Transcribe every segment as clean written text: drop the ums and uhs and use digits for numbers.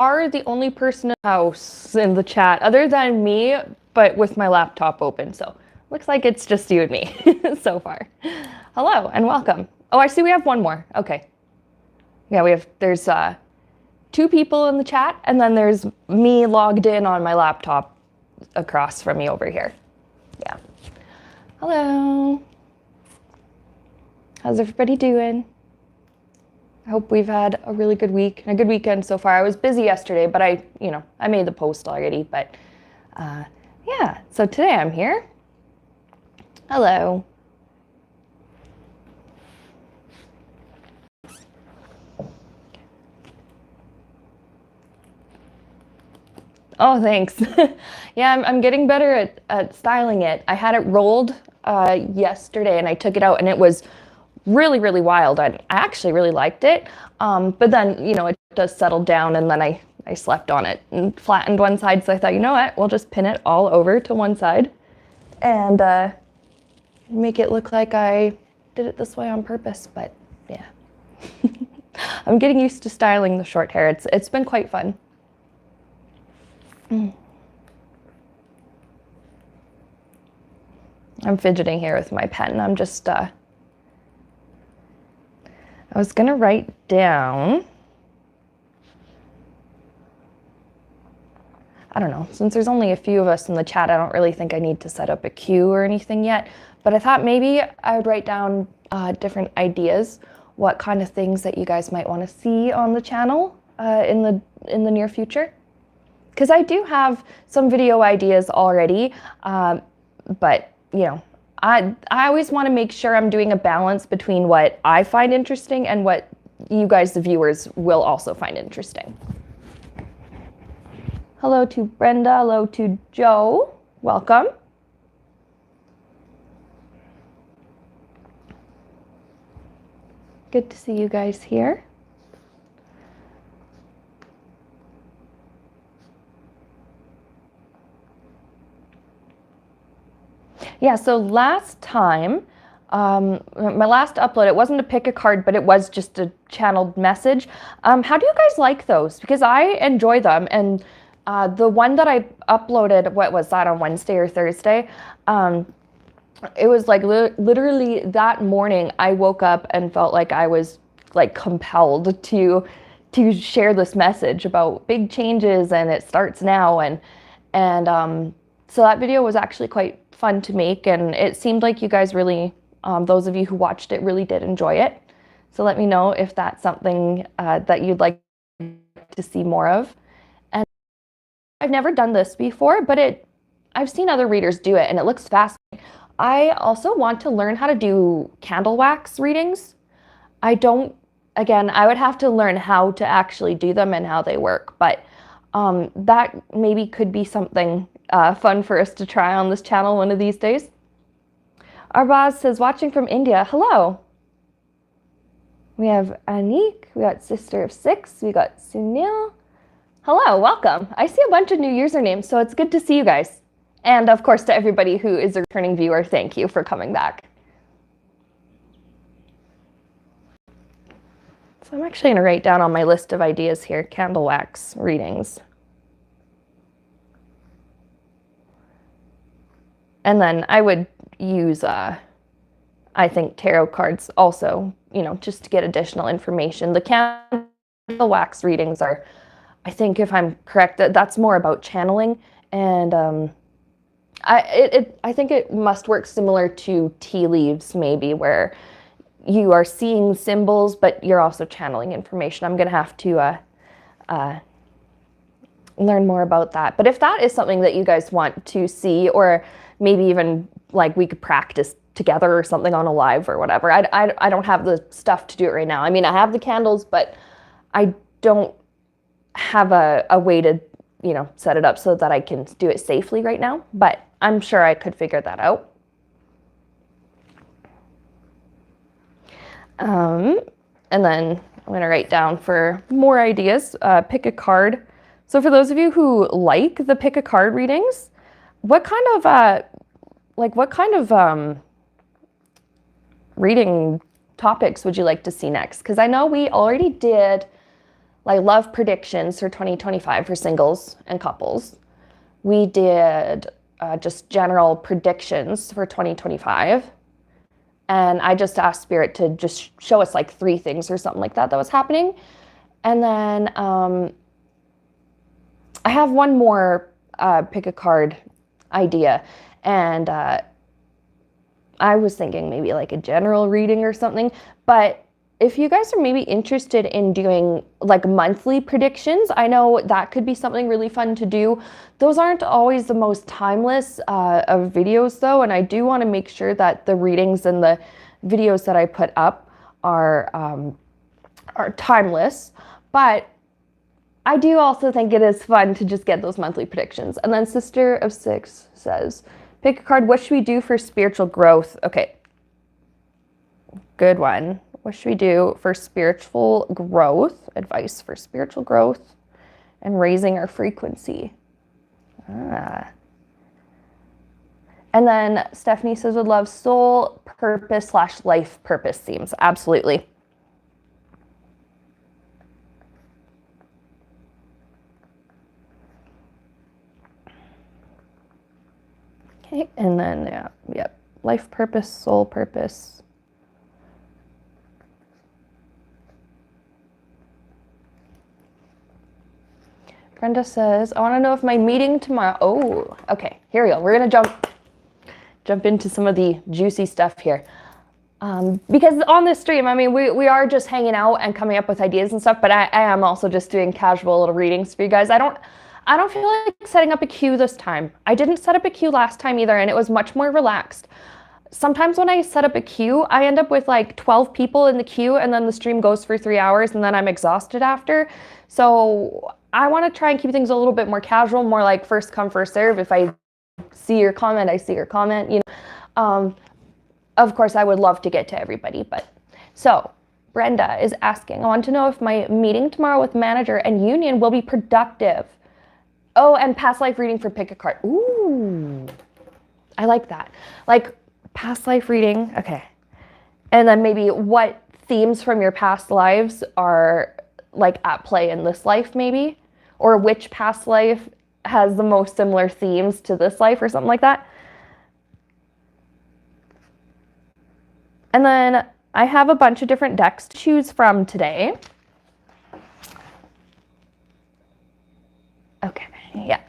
are the only person in the house in the chat other than me, but with my laptop open. So looks like it's just you and me so far. Hello and welcome. Oh, I see we have one more. Okay. Yeah, there's 2 people in the chat, and then there's me logged in on my laptop across from me over here. Yeah. Hello. How's everybody doing? I hope we've had a really good week and a good weekend so far. I was busy yesterday, but I made the post already, but yeah, so today I'm here. Hello. Oh, thanks. Yeah, I'm getting better at styling it. I had it rolled yesterday and I took it out and it was really, really wild. I actually really liked it. But then, it does settle down and then I slept on it and flattened one side. So I thought, you know what, we'll just pin it all over to one side and make it look like I did it this way on purpose. But yeah, I'm getting used to styling the short hair. It's been quite fun. I'm fidgeting here with my pen. I'm just, I was gonna write down, I don't know, since there's only a few of us in the chat, I don't really think I need to set up a queue or anything yet, but I thought maybe I would write down different ideas, what kind of things that you guys might want to see on the channel in the near future. Because I do have some video ideas already, but I always want to make sure I'm doing a balance between what I find interesting and what you guys, the viewers, will also find interesting. Hello to Brenda, hello to Joe, welcome. Good to see you guys here. Yeah, so last time, my last upload, it wasn't a pick a card, but it was just a channeled message. How do you guys like those? Because I enjoy them. And the one that I uploaded, what was that, on Wednesday or Thursday? It was like literally that morning I woke up and felt like I was like compelled to share this message about big changes and it starts now. And so that video was actually quite fun to make, and it seemed like you guys really, those of you who watched it really did enjoy it. So let me know if that's something that you'd like to see more of. And I've never done this before, but I've seen other readers do it and it looks fascinating. I also want to learn how to do candle wax readings. I would have to learn how to actually do them and how they work, but that maybe could be something fun for us to try on this channel one of these days. Arbaz says, watching from India. Hello. We have Anik, we got Sister of Six, we got Sunil. Hello, welcome. I see a bunch of new usernames, so it's good to see you guys. And of course, to everybody who is a returning viewer, thank you for coming back. So I'm actually gonna write down on my list of ideas here, candle wax readings. And then I would use, I think, tarot cards also, just to get additional information. The candle wax readings are, I think, if I'm correct, that's more about channeling. And I think it must work similar to tea leaves, maybe, where you are seeing symbols, but you're also channeling information. I'm going to have to learn more about that. But if that is something that you guys want to see, or maybe even like we could practice together or something on a live or whatever. I don't have the stuff to do it right now. I mean, I have the candles, but I don't have a way to, set it up so that I can do it safely right now. But I'm sure I could figure that out. And then I'm going to write down for more ideas, pick a card. So for those of you who like the pick a card readings, what kind of reading topics would you like to see next? Because I know we already did like love predictions for 2025 for singles and couples. We did just general predictions for 2025. And I just asked Spirit to just show us like 3 things or something like that was happening. And then I have one more pick a card idea. And I was thinking maybe like a general reading or something. But if you guys are maybe interested in doing like monthly predictions, I know that could be something really fun to do. Those aren't always the most timeless of videos though, and I do want to make sure that the readings and the videos that I put up are timeless. But I do also think it is fun to just get those monthly predictions. And then Sister of 6 says, pick a card. What should we do for spiritual growth? Okay, good one. What should we do for spiritual growth? Advice for spiritual growth and raising our frequency. And then Stephanie says, would love soul purpose / life purpose themes. Absolutely. Okay, and then, yep, life purpose, soul purpose. Brenda says, I want to know if my meeting tomorrow, oh, okay, here we go. We're going to jump into some of the juicy stuff here. Because on this stream, I mean, we are just hanging out and coming up with ideas and stuff, but I am also just doing casual little readings for you guys. I don't feel like setting up a queue this time. I didn't set up a queue last time either, and it was much more relaxed. Sometimes when I set up a queue, I end up with like 12 people in the queue, and then the stream goes for 3 hours, and then I'm exhausted after. So I want to try and keep things a little bit more casual, more like first come, first serve. If I see your comment, I see your comment, you know. Of course, I would love to get to everybody, but so Brenda is asking, I want to know if my meeting tomorrow with manager and union will be productive. Oh, and past life reading for pick a card. Ooh, I like that. Like past life reading, okay. And then maybe what themes from your past lives are like at play in this life maybe, or which past life has the most similar themes to this life or something like that. And then I have a bunch of different decks to choose from today. Okay, yeah.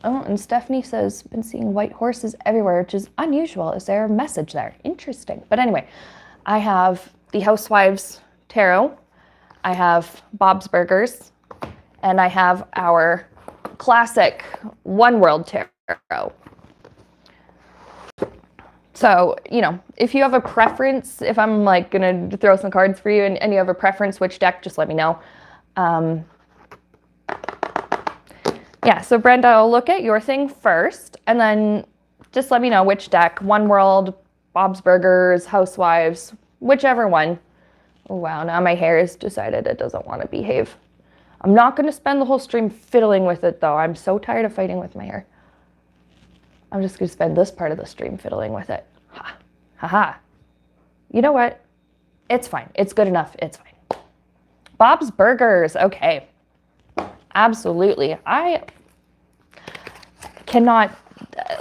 Oh, and Stephanie says, been seeing white horses everywhere, which is unusual. Is there a message there? Interesting. But anyway, I have the Housewives Tarot. I have Bob's Burgers. And I have our classic One World Tarot. So, you know, if you have a preference, if I'm like going to throw some cards for you and you have a preference which deck, just let me know. Yeah, so Brenda, I'll look at your thing first and then just let me know which deck. One World, Bob's Burgers, Housewives, whichever one. Oh, wow, now my hair has decided it doesn't want to behave. I'm not going to spend the whole stream fiddling with it, though. I'm so tired of fighting with my hair. I'm just going to spend this part of the stream fiddling with it. Ha. Ha ha. You know what? It's fine. It's good enough. It's fine. Bob's Burgers. Okay. Absolutely. I cannot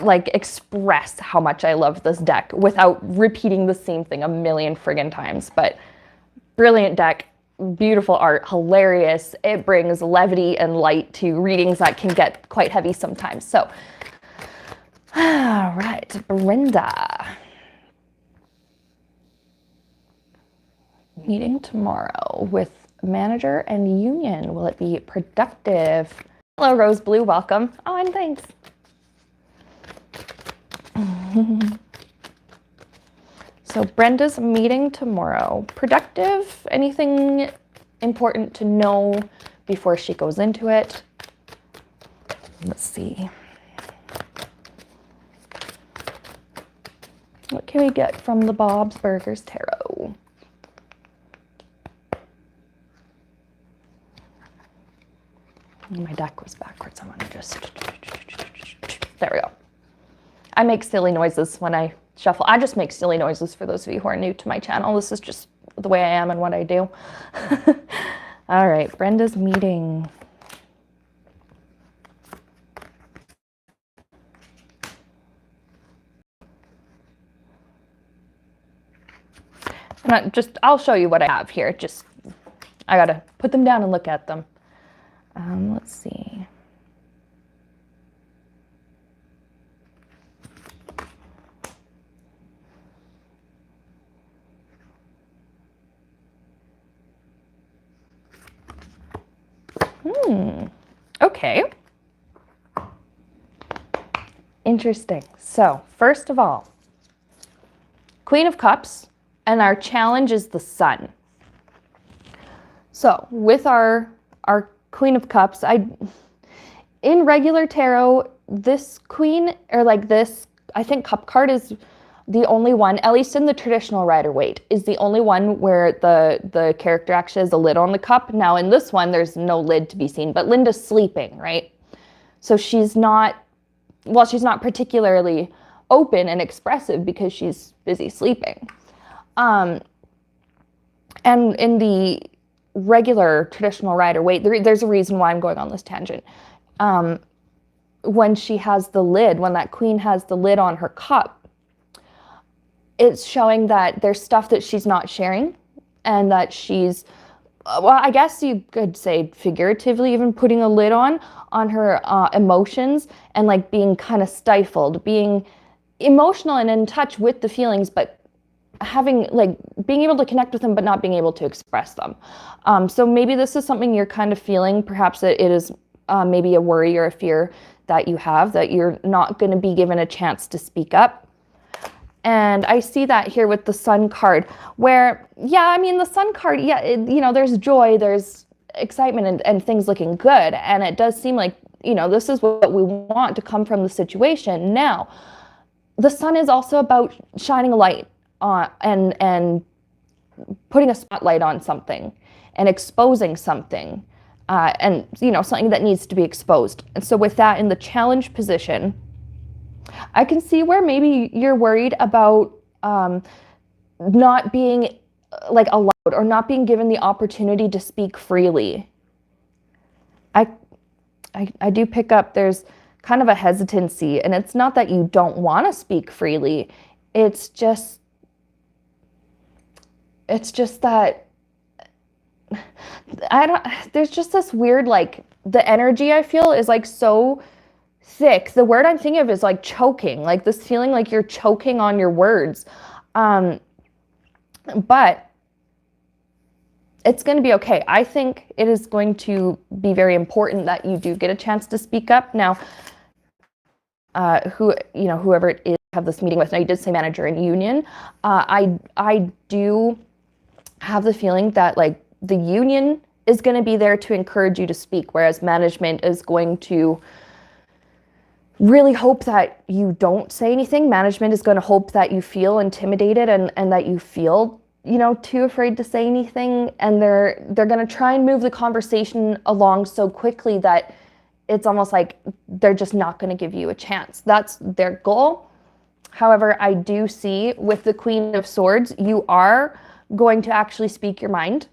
like express how much I love this deck without repeating the same thing a million friggin' times. But brilliant deck. Beautiful art. Hilarious. It brings levity and light to readings that can get quite heavy sometimes. So, all right, Brenda. Meeting tomorrow with manager and union. Will it be productive? Hello, Rose Blue. Welcome. Oh, and thanks. So Brenda's meeting tomorrow. Productive? Anything important to know before she goes into it? Let's see. What can we get from the Bob's Burgers Tarot? My deck was backwards. I want to just... There we go. I make silly noises when I shuffle. I just make silly noises for those of you who are new to my channel. This is just the way I am and what I do. All right, Brenda's meeting. I'll show you what I have here. I gotta put them down and look at them. Let's see. Okay. Interesting. So, first of all, Queen of Cups, and our challenge is the Sun. So, with our Queen of Cups, in regular tarot, this Queen, or like this, I think Cup card is the only one, at least in the traditional Rider-Waite, is the only one where the character actually has a lid on the cup. Now in this one, there's no lid to be seen, but Linda's sleeping, right? So she's not particularly open and expressive because she's busy sleeping. And in the regular traditional Rider-Waite, there's a reason why I'm going on this tangent. When she has the lid, when that queen has the lid on her cup, it's showing that there's stuff that she's not sharing, and that she's, well, I guess you could say figuratively even putting a lid on her emotions, and like being kind of stifled, being emotional and in touch with the feelings, but being able to connect with them, but not being able to express them. So maybe this is something you're kind of feeling. Perhaps it is maybe a worry or a fear that you have, that you're not going to be given a chance to speak up. And I see that here with the Sun card, where, yeah, I mean, the Sun card, yeah, there's joy, there's excitement and things looking good. And it does seem like, this is what we want to come from the situation. Now, the Sun is also about shining a light on and putting a spotlight on something and exposing something, and, something that needs to be exposed. And so with that in the challenge position, I can see where maybe you're worried about not being allowed, or not being given the opportunity to speak freely. I do pick up there's kind of a hesitancy, and it's not that you don't want to speak freely. It's just that there's just this weird, the energy I feel is so thick. The word I'm thinking of is choking, this feeling like you're choking on your words. But it's going to be okay. I think it is going to be very important that you do get a chance to speak up. Now, whoever it is have this meeting with, now you did say manager and union. I do have the feeling that the union is going to be there to encourage you to speak, whereas management is going to really hope that you don't say anything. Management is going to hope that you feel intimidated and that you feel, too afraid to say anything. And they're going to try and move the conversation along so quickly that it's almost like they're just not going to give you a chance. That's their goal. However, I do see with the Queen of Swords, you are going to actually speak your mind.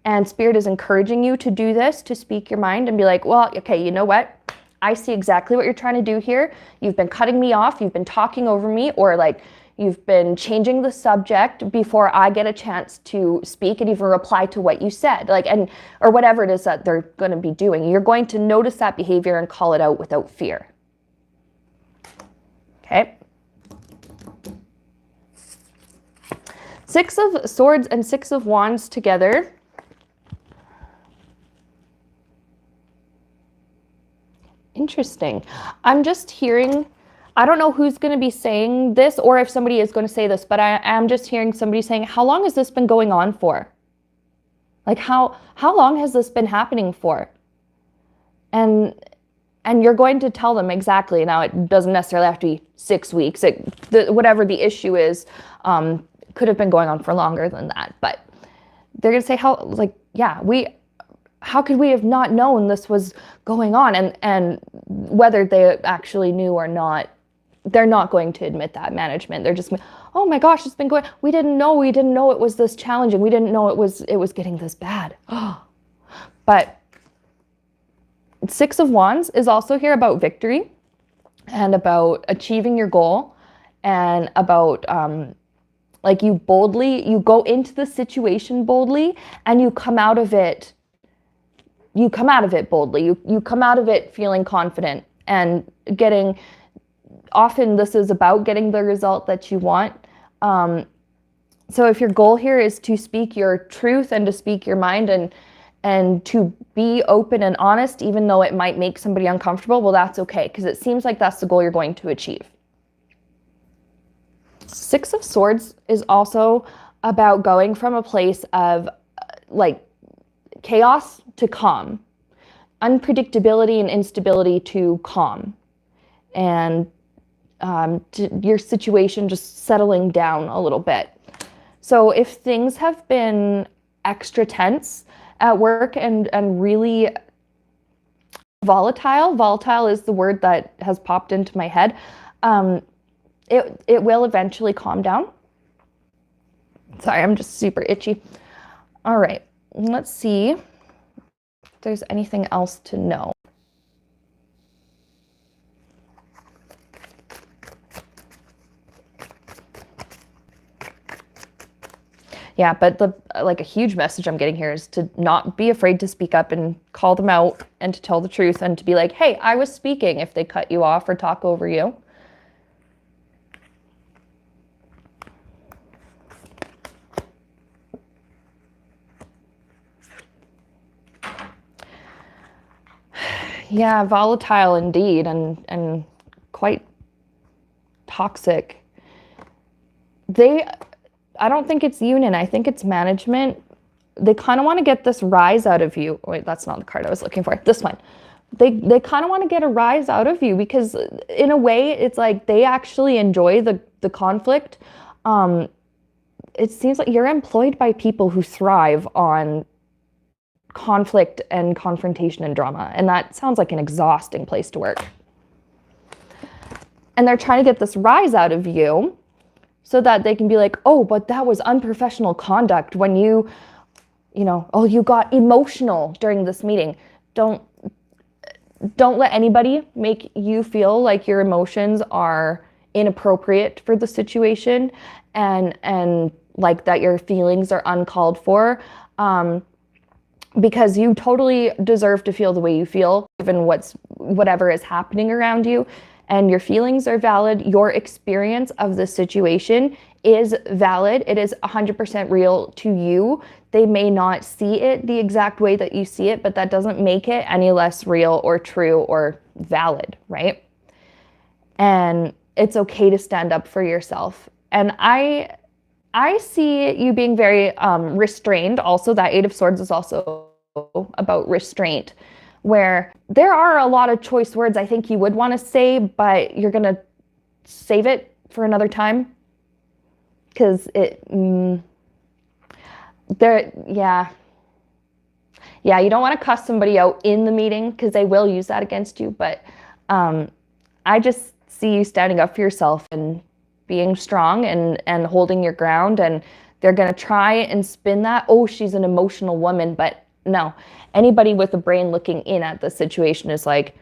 And Spirit is encouraging you to do this, to speak your mind and be like, well, okay, you know what? I see exactly what you're trying to do here. You've been cutting me off. You've been talking over me, or you've been changing the subject before I get a chance to speak and even reply to what you said, or whatever it is that they're going to be doing. You're going to notice that behavior and call it out without fear. Okay. Six of Swords and Six of Wands together. Interesting. I'm just hearing, I don't know who's going to be saying this or if somebody is going to say this, but I am just hearing somebody saying, how long has this been going on for? How long has this been happening for? And you're going to tell them exactly. Now, it doesn't necessarily have to be 6 weeks. Whatever the issue is, could have been going on for longer than that. But they're going to say, how could we have not known this was going on? And whether they actually knew or not, they're not going to admit that. Management, they're just, oh my gosh, it's been going, we didn't know it was this challenging. We didn't know it was getting this bad. But Six of Wands is also here about victory and about achieving your goal, and about like you go into the situation boldly, and you come out of it boldly. You come out of it feeling confident and often this is about getting the result that you want. So if your goal here is to speak your truth and to speak your mind and to be open and honest, even though it might make somebody uncomfortable, well, that's okay, because it seems like that's the goal you're going to achieve. Six of Swords is also about going from a place of like chaos to calm, unpredictability and instability to calm, and your situation just settling down a little bit. So if things have been extra tense at work and really volatile is the word that has popped into my head, it will eventually calm down. Sorry, I'm just super itchy. All right, let's see if there's anything else to know. Yeah, but a huge message I'm getting here is to not be afraid to speak up and call them out and to tell the truth and to be like, hey, I was speaking, if they cut you off or talk over you. Yeah, volatile indeed, and quite toxic. I don't think it's union. I think it's management. They kind of want to get this rise out of you. Wait, that's not the card I was looking for. This one. They kind of want to get a rise out of you because in a way it's like they actually enjoy the conflict. It seems like you're employed by people who thrive on conflict and confrontation and drama. And that sounds like an exhausting place to work. And they're trying to get this rise out of you so that they can be like, oh, but that was unprofessional conduct when you got emotional during this meeting. Don't let anybody make you feel like your emotions are inappropriate for the situation and like that your feelings are uncalled for. Because you totally deserve to feel the way you feel, given whatever is happening around you. And your feelings are valid. Your experience of the situation is valid. It is 100% real to you. They may not see it the exact way that you see it, but that doesn't make it any less real or true or valid, right? And it's okay to stand up for yourself. And I see you being very restrained. Also, that Eight of Swords is also about restraint, where there are a lot of choice words I think you would want to say, but you're going to save it for another time. Because you don't want to cuss somebody out in the meeting because they will use that against you. But I just see you standing up for yourself and being strong and holding your ground. And they're going to try and spin that, oh, she's an emotional woman. But no, anybody with a brain looking in at the situation is like,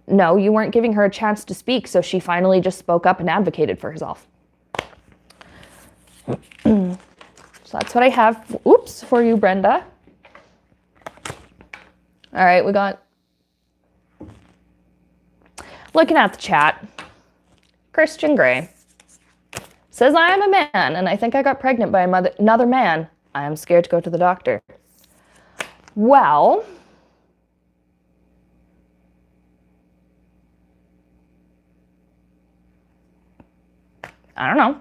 no, you weren't giving her a chance to speak. So she finally just spoke up and advocated for herself. So that's what I have, for you, Brenda. All right, we got, looking at the chat, Christian Gray says, I am a man and I think I got pregnant by another man. I am scared to go to the doctor. Well, I don't know.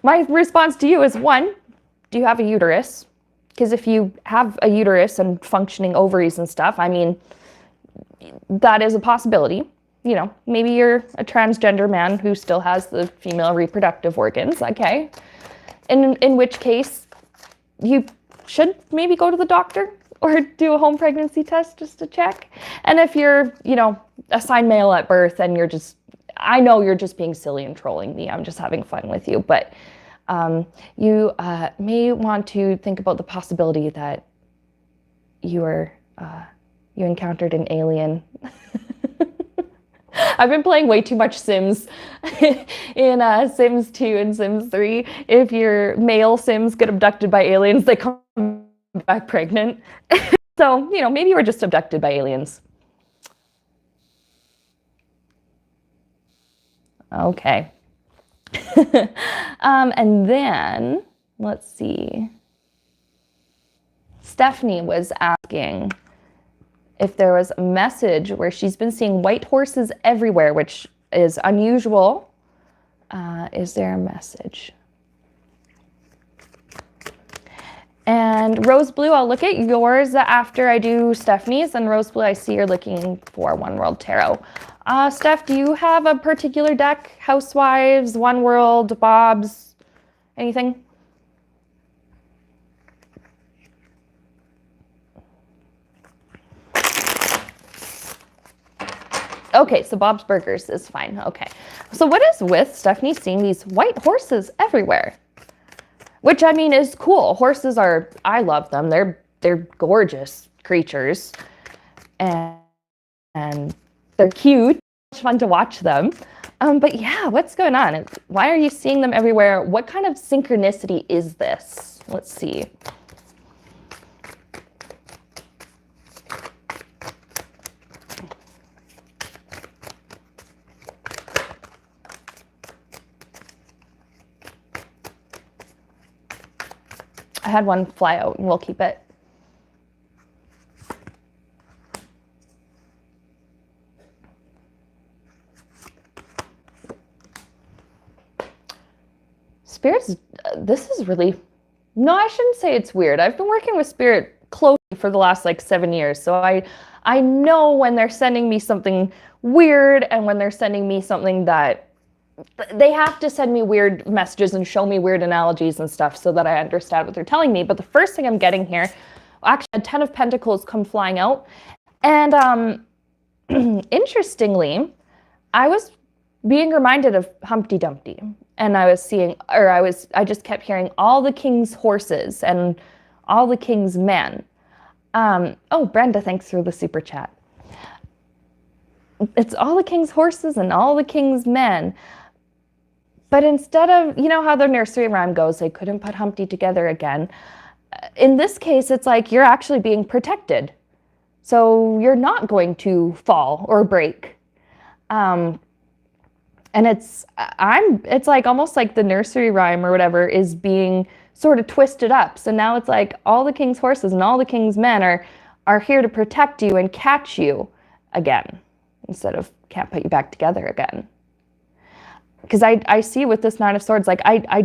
My response to you is, one, do you have a uterus? Because if you have a uterus and functioning ovaries and stuff, I mean, that is a possibility. You know, maybe you're a transgender man who still has the female reproductive organs, okay? In which case, you should maybe go to the doctor or do a home pregnancy test just to check. And if you're, assigned male at birth and I know you're just being silly and trolling me, I'm just having fun with you, but You may want to think about the possibility that you encountered an alien. I've been playing way too much Sims in Sims 2 and Sims 3. If your male Sims get abducted by aliens, they come back pregnant. So, maybe you were just abducted by aliens. Okay. And then, let's see. Stephanie was asking if there was a message where she's been seeing white horses everywhere, which is unusual. Is there a message? And Rose Blue, I'll look at yours after I do Stephanie's. And Rose Blue, I see you're looking for One World Tarot. Steph, do you have a particular deck? Housewives, One World, Bob's, anything? Okay, so Bob's Burgers is fine. Okay. So what is with Stephanie seeing these white horses everywhere? Which, I mean, is cool. Horses are, I love them. They're gorgeous creatures. And they're cute. It's fun to watch them. But yeah, what's going on? Why are you seeing them everywhere? What kind of synchronicity is this? Let's see. I had one fly out and we'll keep it. Spirits, this is really, no, I shouldn't say it's weird. I've been working with Spirit closely for the last 7 years. So I know when they're sending me something weird and when they're sending me something that they have to send me weird messages and show me weird analogies and stuff so that I understand what they're telling me. But the first thing I'm getting here, actually a 10 of Pentacles come flying out. And interestingly, I was being reminded of Humpty Dumpty. And I just kept hearing all the king's horses and all the king's men. Oh, Brenda, thanks for the super chat. It's all the king's horses and all the king's men. But instead of, how the nursery rhyme goes, they couldn't put Humpty together again. In this case, it's like you're actually being protected. So you're not going to fall or break. And it's like almost like the nursery rhyme or whatever is being sort of twisted up. So now it's like all the king's horses and all the king's men are here to protect you and catch you again, instead of can't put you back together again. Because I see with this Nine of Swords, like I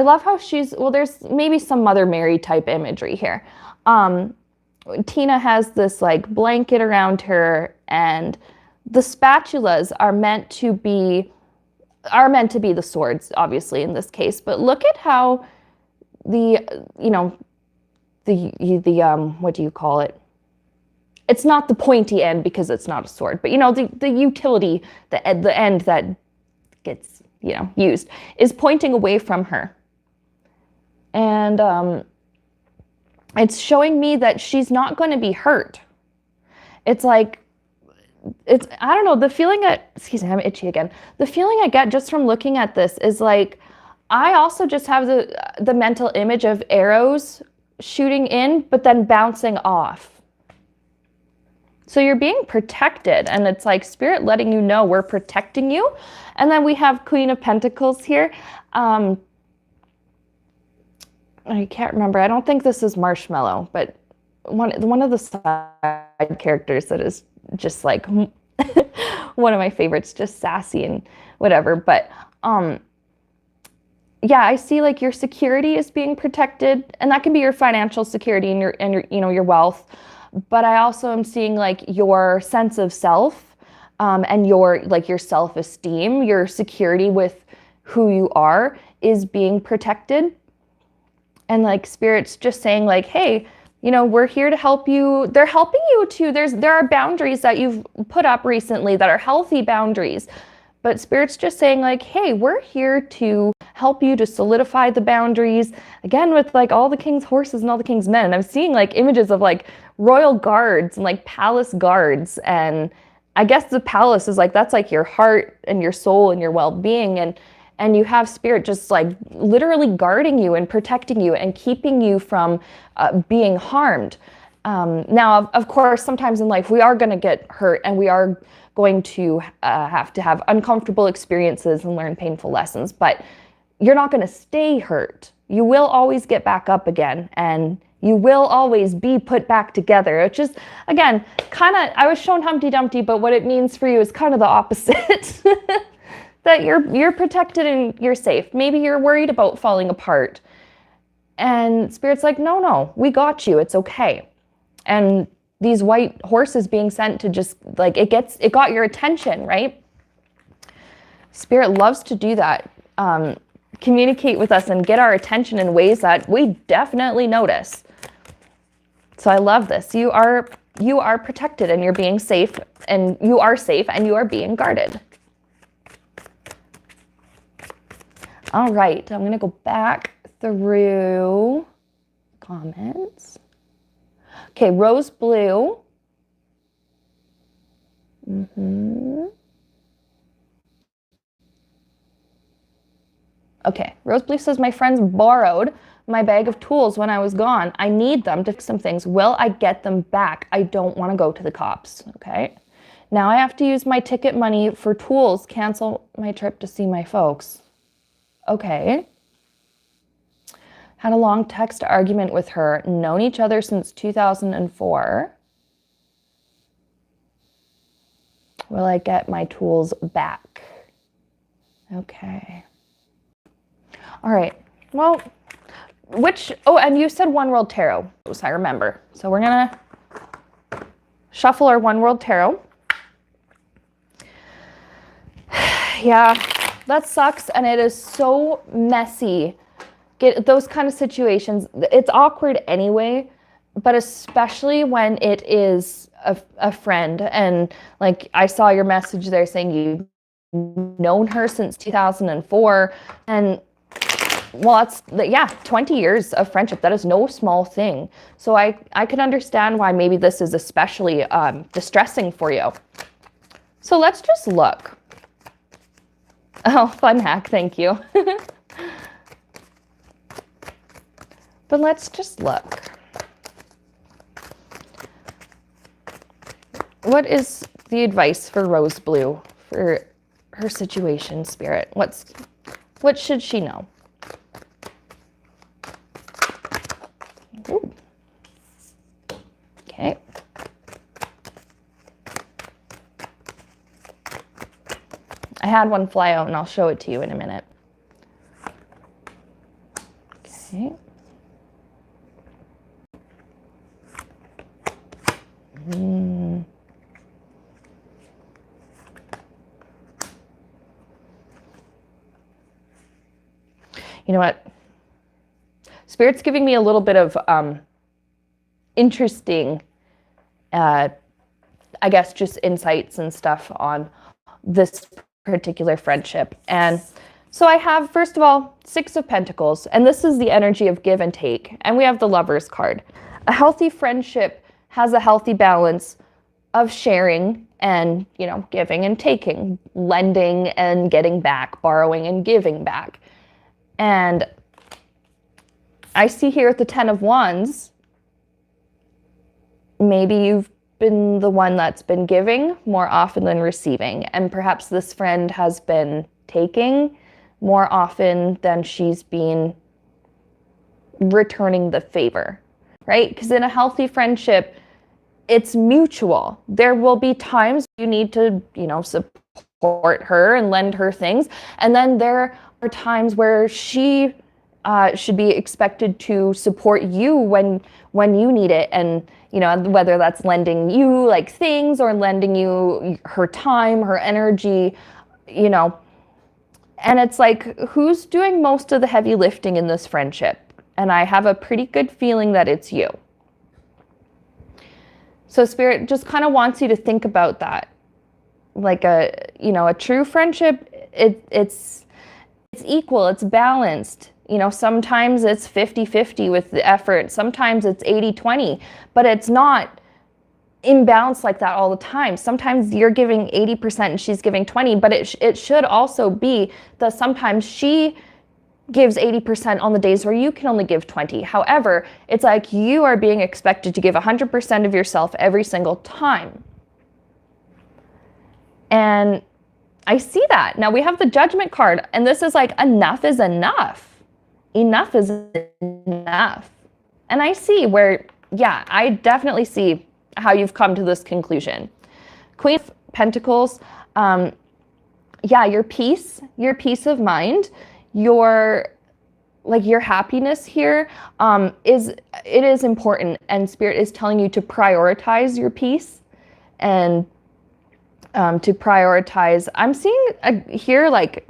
love how there's maybe some Mother Mary type imagery here. Tina has this like blanket around her, and the spatulas are meant to be the swords, obviously in this case. But look at how the what do you call it? It's not the pointy end because it's not a sword, but the utility, the end that gets used is pointing away from her. And it's showing me that she's not going to be hurt. It's like, I don't know, the feeling excuse me, I'm itchy again. The feeling I get just from looking at this is like, I also just have the mental image of arrows shooting in, but then bouncing off. So you're being protected, and it's like Spirit letting you know we're protecting you. And then we have Queen of Pentacles here. I can't remember. I don't think this is Marshmallow, but one of the side characters that is just like one of my favorites, just sassy and whatever. But yeah, I see like your security is being protected, and that can be your financial security and your wealth. But I also am seeing like your sense of self, and your self-esteem, your security with who you are is being protected. And like Spirit's just saying like, hey, we're here to help you. They're helping you too. There are boundaries that you've put up recently that are healthy boundaries. But Spirit's just saying like, hey, we're here to help you to solidify the boundaries. Again, with like all the king's horses and all the king's men. And I'm seeing like images of like royal guards and like palace guards. And I guess the palace is like, that's like your heart and your soul and your well-being. And you have Spirit just like literally guarding you and protecting you and keeping you from being harmed. Now, of course, sometimes in life we are going to get hurt and we are going to have uncomfortable experiences and learn painful lessons, but you're not going to stay hurt. You will always get back up again, and you will always be put back together. Which is, again, kind of, I was shown Humpty Dumpty, but what it means for you is kind of the opposite. That you're protected and you're safe. Maybe you're worried about falling apart. And Spirit's like, no, we got you. It's okay. And these white horses being sent to just like, it got your attention, right? Spirit loves to do that. Communicate with us and get our attention in ways that we definitely notice. So I love this. You are protected and you're being safe, and you are safe and you are being guarded. All right, I'm gonna go back through comments. Okay, rose blue. Okay, rose blue says, my friends borrowed my bag of tools when I was gone. I need them to fix some things. Will I get them back? I don't want to go to the cops. Okay, now I have to use my ticket money for tools. Cancel my trip to see my folks. Okay. Had a long text argument with her. Known each other since 2004. Will I get my tools back? Okay. All right. Well, and you said One World Tarot. I remember. So we're going to shuffle our One World Tarot. Yeah, that sucks. And it is so messy. Get those kind of situations. It's awkward anyway, but especially when it is a friend. And like, I saw your message there saying you've known her since 2004. And well, 20 years of friendship. That is no small thing. So I can understand why maybe this is especially distressing for you. So let's just look. Oh, fun hack. Thank you. But let's just look. What is the advice for Rose Blue for her situation, Spirit? What should she know? Ooh. Okay. I had one fly out and I'll show it to you in a minute. Okay. You know what? Spirit's giving me a little bit of interesting, I guess, just insights and stuff on this particular friendship. And so I have, first of all, 6 of Pentacles, and this is the energy of give and take. And we have the Lover's card. A healthy friendship has a healthy balance of sharing and, giving and taking, lending and getting back, borrowing and giving back. And I see here at the 10 of Wands, maybe you've been the one that's been giving more often than receiving. And perhaps this friend has been taking more often than she's been returning the favor, right? Because in a healthy friendship, it's mutual. There will be times you need to, support her and lend her things. And then there are times where she should be expected to support you when you need it. And, whether that's lending you like things or lending you her time, her energy, and it's like, who's doing most of the heavy lifting in this friendship? And I have a pretty good feeling that it's you. So Spirit just kind of wants you to think about that. Like you know, a true friendship, it's equal, it's balanced. You know, sometimes it's 50-50 with the effort, sometimes it's 80-20, but it's not imbalanced like that all the time. Sometimes you're giving 80% and she's giving 20, but it should also be that sometimes she gives 80% on the days where you can only give 20. However, it's like you are being expected to give 100% of yourself every single time. And I see that. Now we have the judgment card, and this is like, enough is enough. Enough is enough. And I see where, yeah, I definitely see how you've come to this conclusion. Queen of Pentacles, yeah, your peace of mind, your happiness here is important, and Spirit is telling you to prioritize your peace and to prioritize. I'm seeing here like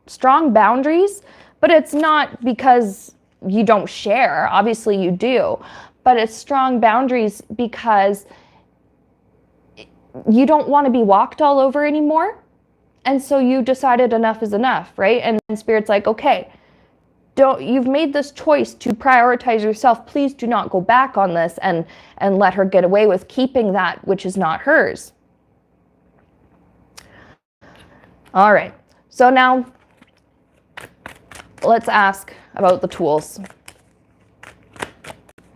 strong boundaries, but it's not because you don't share. Obviously you do, but it's strong boundaries because you don't want to be walked all over anymore. And so you decided enough is enough, right? And Spirit's like, okay, you've made this choice to prioritize yourself. Please do not go back on this and let her get away with keeping that which is not hers. All right, so now let's ask about the tools.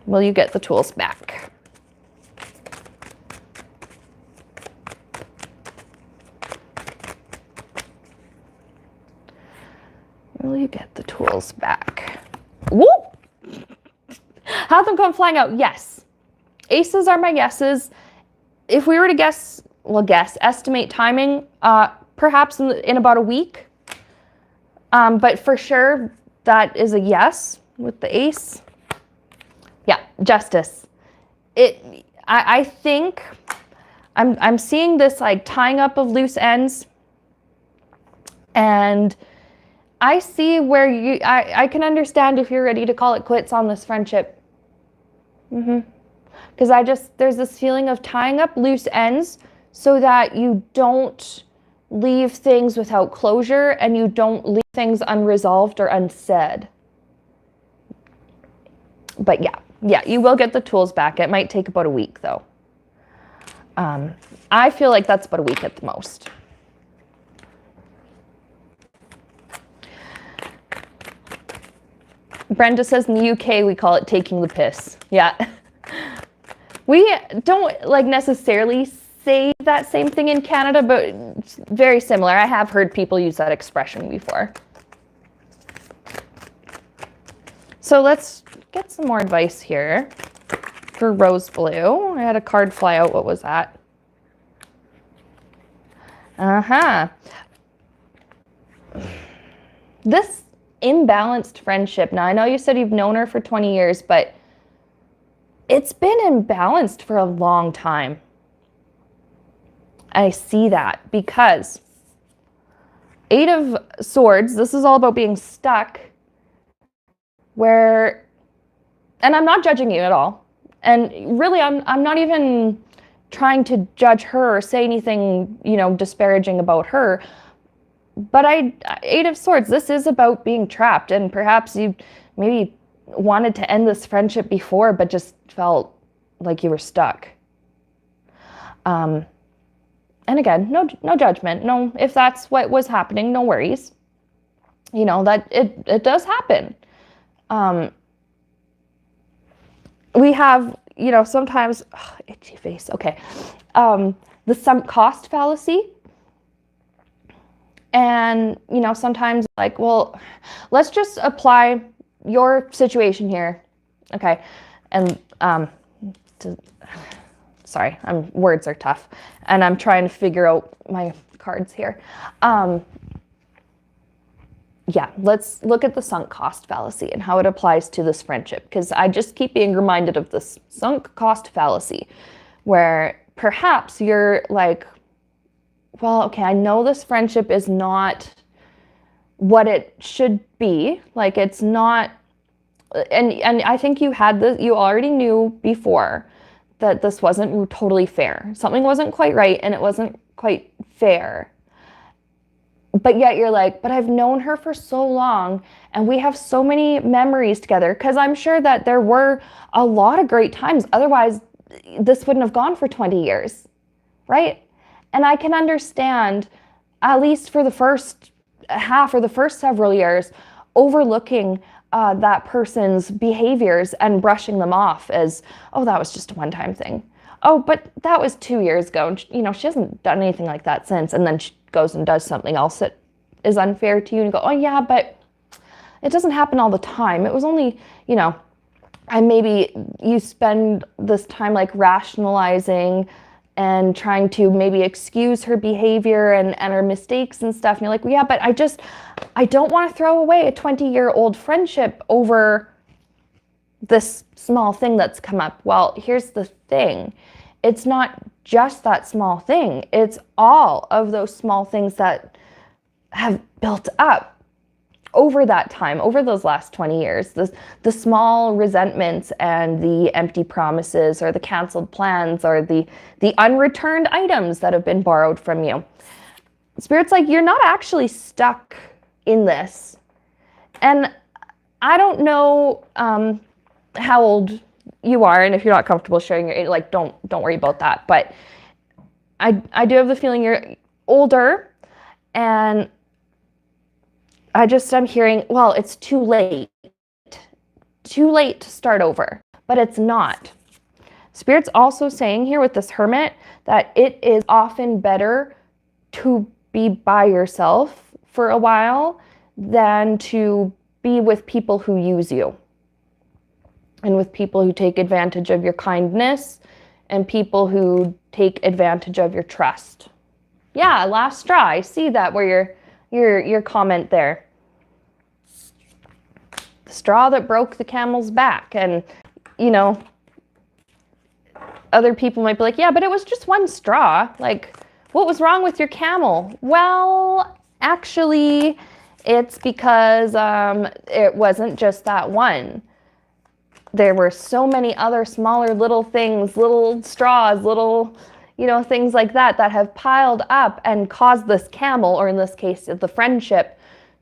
Will you get the tools back? Will you get the tools back? Woo! Have them come flying out. Yes. Aces are my yeses. If we were to guess, estimate timing, perhaps in about a week. But for sure, that is a yes with the ace. Yeah, justice. I think I'm seeing this like tying up of loose ends, and I see where I can understand if you're ready to call it quits on this friendship. Because there's this feeling of tying up loose ends so that you don't leave things without closure and you don't leave things unresolved or unsaid. But yeah, you will get the tools back. It might take about a week though. I feel like that's about a week at the most. Brenda says in the UK we call it taking the piss. Yeah. We don't like necessarily say that same thing in Canada, but it's very similar. I have heard people use that expression before. So let's get some more advice here for Rose Blue. I had a card fly out. What was that? This imbalanced friendship. Now, I know you said you've known her for 20 years, but it's been imbalanced for a long time. I see that because 8 of Swords, this is all about being stuck where, and I'm not judging you at all. And really, I'm not even trying to judge her or say anything, disparaging about her. But 8 of Swords, this is about being trapped, and perhaps you maybe wanted to end this friendship before, but just felt like you were stuck. And again, no judgment. No, if that's what was happening, no worries. That it does happen. We have, sometimes, itchy face. Okay. The sunk cost fallacy. And, sometimes like, well, let's just apply your situation here. Okay. And, sorry, words are tough, and I'm trying to figure out my cards here. Yeah, let's look at the sunk cost fallacy and how it applies to this friendship, because I just keep being reminded of this sunk cost fallacy, where perhaps you're like, well, okay, I know this friendship is not what it should be. Like, it's not, and I think you already knew before that this wasn't totally fair. Something wasn't quite right, and it wasn't quite fair. but yet you're like, but I've known her for so long and we have so many memories together, because I'm sure that there were a lot of great times. Otherwise, this wouldn't have gone for 20 years, right? And I can understand, at least for the first half or the first several years, overlooking that person's behaviors and brushing them off as, oh, that was just a one-time thing. Oh, but that was 2 years ago. And, she hasn't done anything like that since. And then she goes and does something else that is unfair to you. And you go, oh, yeah, but it doesn't happen all the time. It was only, and maybe you spend this time like rationalizing and trying to maybe excuse her behavior and her mistakes and stuff. And you're like, well, yeah, but I don't want to throw away a 20-year-old friendship over this small thing that's come up. Well, here's the thing. It's not just that small thing. It's all of those small things that have built up over that time, over those last 20 years. The small resentments and the empty promises, or the canceled plans, or the unreturned items that have been borrowed from you. Spirit's like, you're not actually stuck in this. And I don't know how old you are, and if you're not comfortable sharing your age, like, don't worry about that. But I do have the feeling you're older, and I'm hearing, well, it's too late to start over, but it's not. Spirit's also saying here with this hermit that it is often better to be by yourself for a while than to be with people who use you, and with people who take advantage of your kindness, and people who take advantage of your trust. Yeah, last straw. I see that where your comment there. The straw that broke the camel's back. And, other people might be like, yeah, but it was just one straw. Like, what was wrong with your camel? Well, actually, it's because it wasn't just that one. There were so many other smaller little things, little straws, little, things like that have piled up and caused this camel, or in this case, the friendship,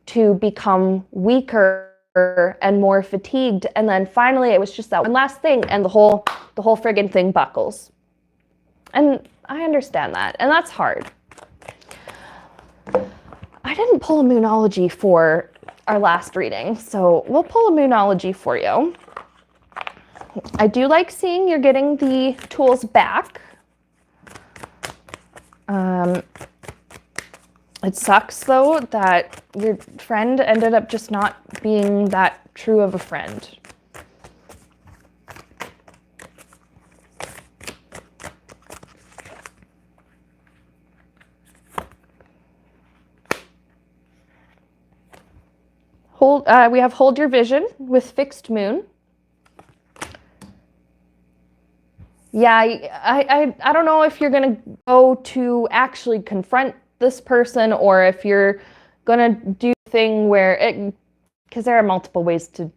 to become weaker and more fatigued. And then finally, it was just that one last thing, and the whole friggin' thing buckles. And I understand that, and that's hard. I didn't pull a moonology for our last reading, so we'll pull a moonology for you. I do like seeing you're getting the tools back. It sucks, though, that your friend ended up just not being that true of a friend. We have hold your vision with fixed moon. Yeah, I don't know if you're going to go to actually confront this person, or if you're going to do a thing where because there are multiple ways to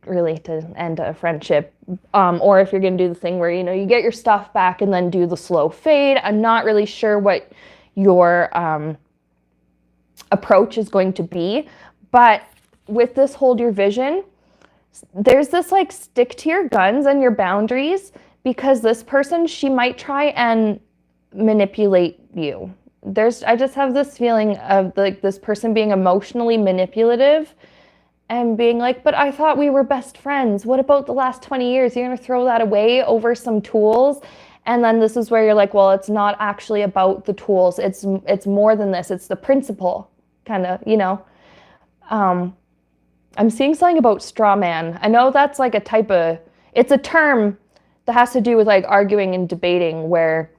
end a friendship, or if you're going to do the thing where, you get your stuff back and then do the slow fade. I'm not really sure what your approach is going to be, but with this hold your vision, there's this like stick to your guns and your boundaries, because this person, she might try and manipulate you. I just have this feeling of like this person being emotionally manipulative and being like, but I thought we were best friends. What about the last 20 years? You're going to throw that away over some tools? And then this is where you're like, well, it's not actually about the tools. It's more than this. It's the principle, kind of, I'm seeing something about straw man. I know that's like it's a term that has to do with like arguing and debating, where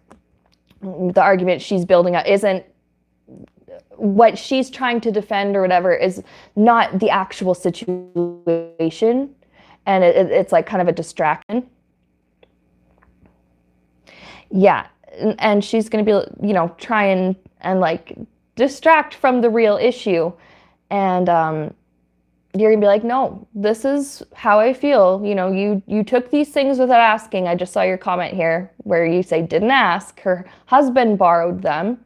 the argument she's building up isn't what she's trying to defend or whatever, is not the actual situation, and it's like kind of a distraction. Yeah, and she's going to be, trying and like distract from the real issue, and you're going to be like, no, this is how I feel. You took these things without asking. I just saw your comment here where you say didn't ask. Her husband borrowed them.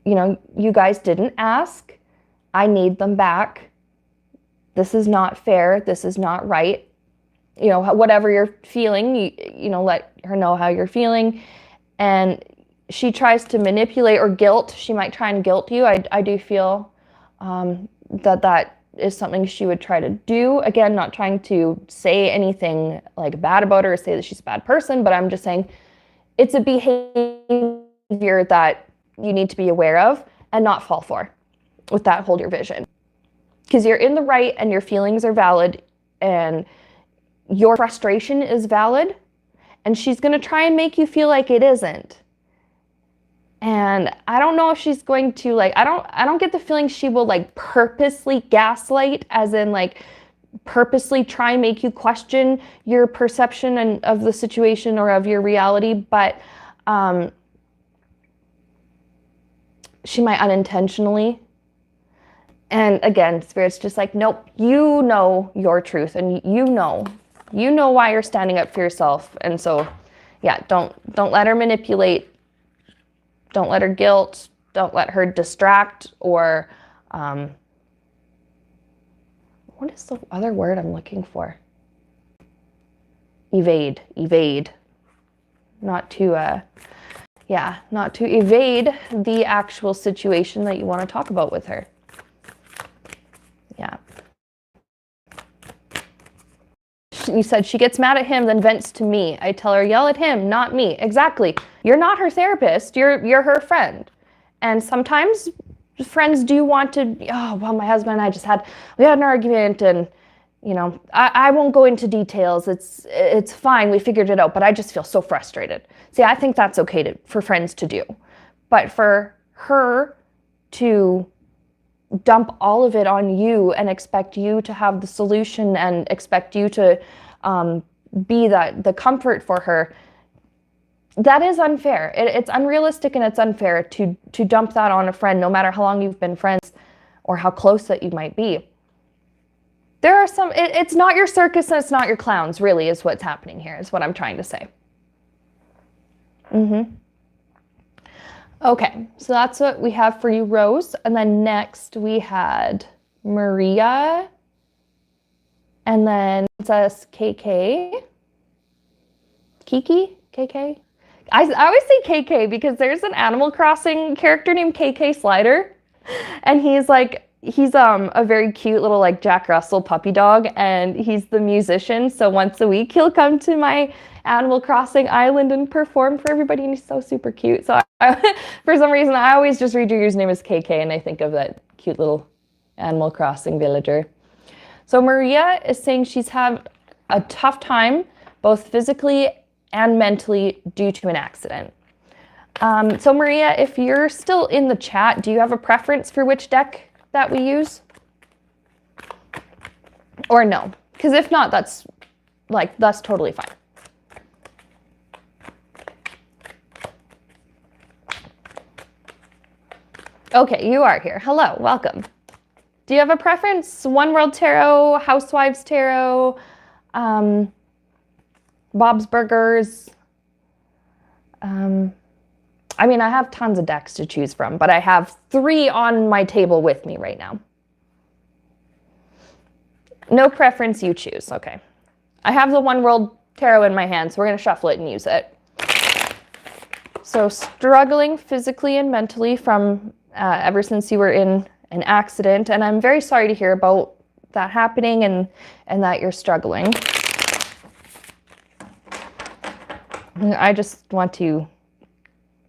you know, you guys didn't ask. I need them back. This is not fair. This is not right. You know, whatever you're feeling, you know, let her know how you're feeling. And she tries to manipulate or guilt. She might try and guilt you. I do feel that is something she would try to do. Again, not trying to say anything like bad about her or say that she's a bad person, but I'm just saying it's a behavior that you need to be aware of and not fall for with that hold your vision. Because you're in the right and your feelings are valid and your frustration is valid, and she's going to try and make you feel like it isn't. And I don't know if she's going to like, I don't get the feeling she will like purposely gaslight, as in like purposely try and make you question your perception of the situation or of your reality, but she might unintentionally. And again, Spirit's just like, nope, you know your truth, and you know why you're standing up for yourself. And so, yeah, don't let her manipulate. Don't let her guilt. Don't let her distract or, what is the other word I'm looking for? Evade. Not to evade the actual situation that you want to talk about with her. Yeah. You said she gets mad at him, then vents to me. I tell her, yell at him, not me. Exactly. You're not her therapist. You're her friend. And sometimes friends do want to, oh, well, my husband and I we had an argument, and, you know, I won't go into details. It's fine. We figured it out, but I just feel so frustrated. See, I think that's okay for friends to do. But for her to dump all of it on you and expect you to have the solution and expect you to be the comfort for her, that is unfair. It's unrealistic and it's unfair to dump that on a friend, no matter how long you've been friends or how close that you might be. There are some, it's not your circus and it's not your clowns, really, is what's happening here, is what I'm trying to say. Okay, so that's what we have for you, Rose. And then next we had Maria, and then Princess KK. Kiki? KK? I always say KK because there's an Animal Crossing character named KK Slider, and he's a very cute little like Jack Russell puppy dog, and he's the musician. So once a week he'll come to my Animal Crossing island and perform for everybody, and he's so super cute. So for some reason I always just read your username as KK and I think of that cute little Animal Crossing villager. So Maria is saying she's had a tough time both physically and mentally due to an accident. So Maria, if you're still in the chat, do you have a preference for which deck that we use? Or no? Because if not, that's totally fine. Okay, you are here. Hello, welcome. Do you have a preference? One World Tarot, Housewives Tarot, Bob's Burgers. I mean, I have tons of decks to choose from, but I have 3 on my table with me right now. No preference, you choose. Okay. I have the One World Tarot in my hand, so we're going to shuffle it and use it. So struggling physically and mentally from ever since you were in an accident, and I'm very sorry to hear about that happening and that you're struggling. I just want to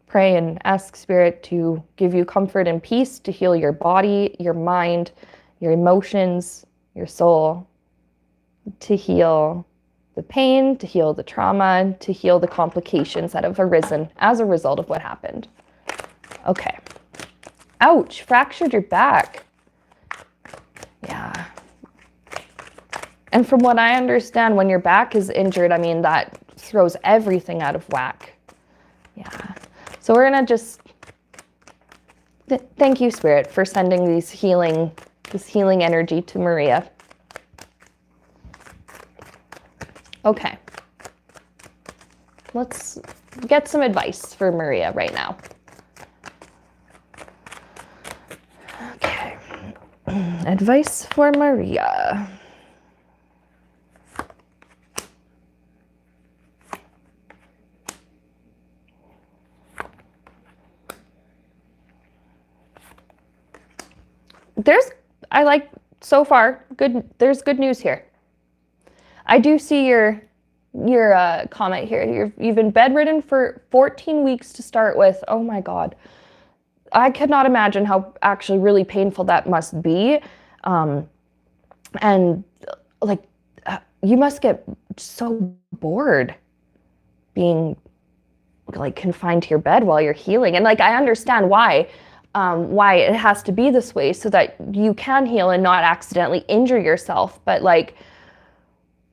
pray and ask Spirit to give you comfort and peace, to heal your body, your mind, your emotions, your soul, to heal the pain, to heal the trauma, to heal the complications that have arisen as a result of what happened. Okay. Ouch, fractured your back. Yeah. And from what I understand, when your back is injured, I mean, that throws everything out of whack. Yeah. So we're gonna just thank you, Spirit, for sending this healing energy to Maria. Okay. Let's get some advice for Maria right now. Advice for Maria. So far, there's good news here. I do see your comment here. You've been bedridden for 14 weeks to start with. Oh my God. I could not imagine how actually really painful that must be. And like, you must get so bored being like confined to your bed while you're healing. And like, I understand why it has to be this way so that you can heal and not accidentally injure yourself. But like,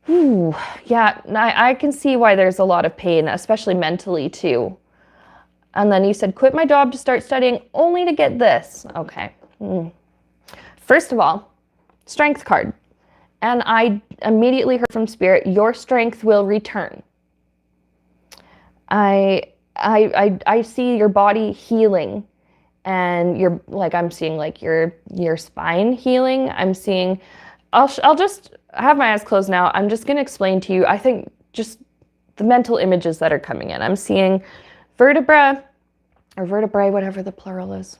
yeah, I can see why there's a lot of pain, especially mentally too. And then you said, quit my job to start studying only to get this. Okay. First of all, strength card. And I immediately heard from Spirit, your strength will return. I see your body healing, and you're like, I'm seeing like your spine healing. I'm seeing, I'll just have my eyes closed now. I'm just going to explain to you, I think just the mental images that are coming in. I'm seeing vertebra or vertebrae, whatever the plural is.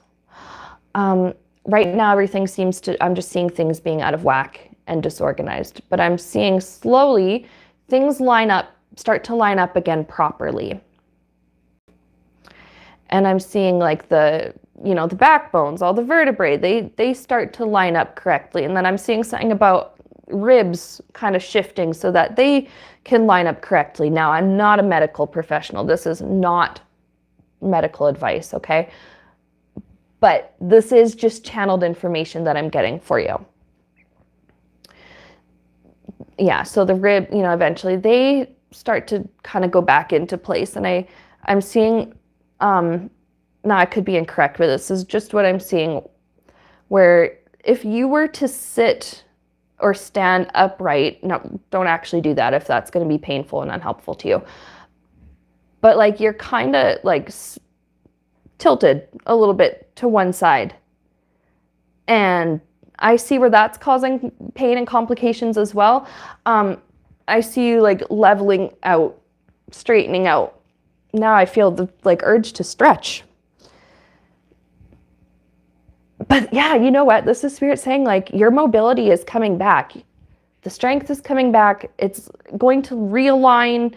Right now, everything seems to, I'm just seeing things being out of whack and disorganized, but I'm seeing slowly things start to line up again properly. And I'm seeing like the backbones, all the vertebrae, they start to line up correctly. And then I'm seeing something about ribs kind of shifting so that they can line up correctly. Now, I'm not a medical professional. This is not medical advice, okay? But this is just channeled information that I'm getting for you. Yeah, so the rib, eventually they start to kind of go back into place. And I'm seeing, now I could be incorrect, but this is just what I'm seeing, where if you were to sit or stand upright, no, don't actually do that if that's going to be painful and unhelpful to you. But like you're kind of like tilted a little bit to one side. And I see where that's causing pain and complications as well. I see you like leveling out, straightening out. Now I feel the like urge to stretch. But yeah, you know what? This is Spirit saying like your mobility is coming back. The strength is coming back. It's going to realign,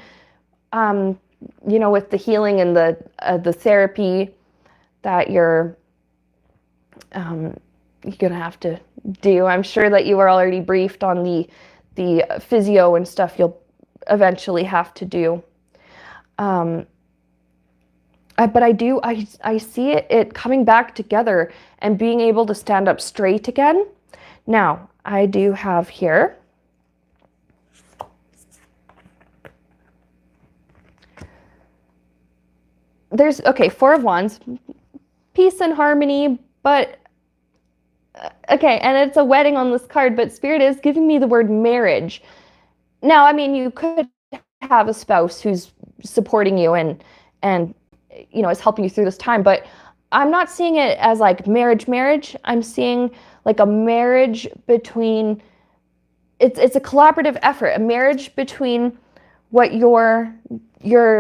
with the healing and the therapy that you're gonna have to do. I'm sure that you are already briefed on the physio and stuff you'll eventually have to do. But I see it coming back together and being able to stand up straight again. Now, I do have here, Four of Wands, peace and harmony, but, okay, and it's a wedding on this card, but Spirit is giving me the word marriage. Now, I mean, you could have a spouse who's supporting you and is helping you through this time, but I'm not seeing it as like marriage. I'm seeing like a marriage between, it's a collaborative effort, a marriage between what your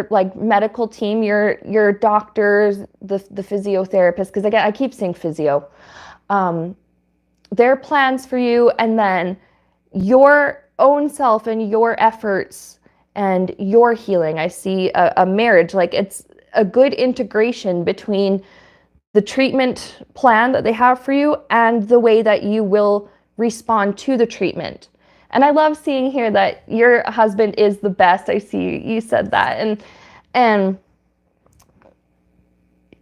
like medical team, your doctors, the physiotherapist, because again, I keep saying physio, their plans for you, and then your own self and your efforts and your healing. I see a marriage, like it's a good integration between the treatment plan that they have for you and the way that you will respond to the treatment. And I love seeing here that your husband is the best. I see you said that. And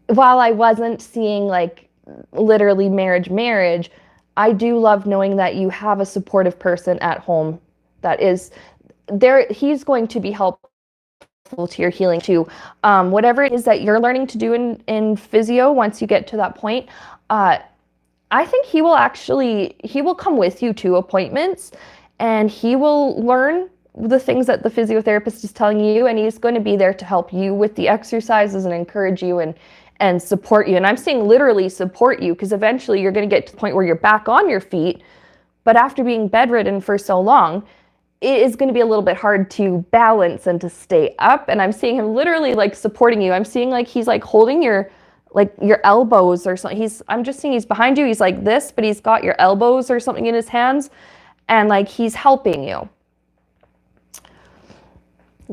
while I wasn't seeing like literally marriage, I do love knowing that you have a supportive person at home that is there. He's going to be helpful to your healing too. Whatever it is that you're learning to do in physio, once you get to that point, I think he will come with you to appointments, and he will learn the things that the physiotherapist is telling you, and he's going to be there to help you with the exercises and encourage you and support you. And I'm saying literally support you, because eventually you're going to get to the point where you're back on your feet. But after being bedridden for so long, it is going to be a little bit hard to balance and to stay up. And I'm seeing him literally like supporting you. I'm seeing like he's like holding your elbows or something. I'm just seeing he's behind you. He's like this, but he's got your elbows or something in his hands, and like he's helping you.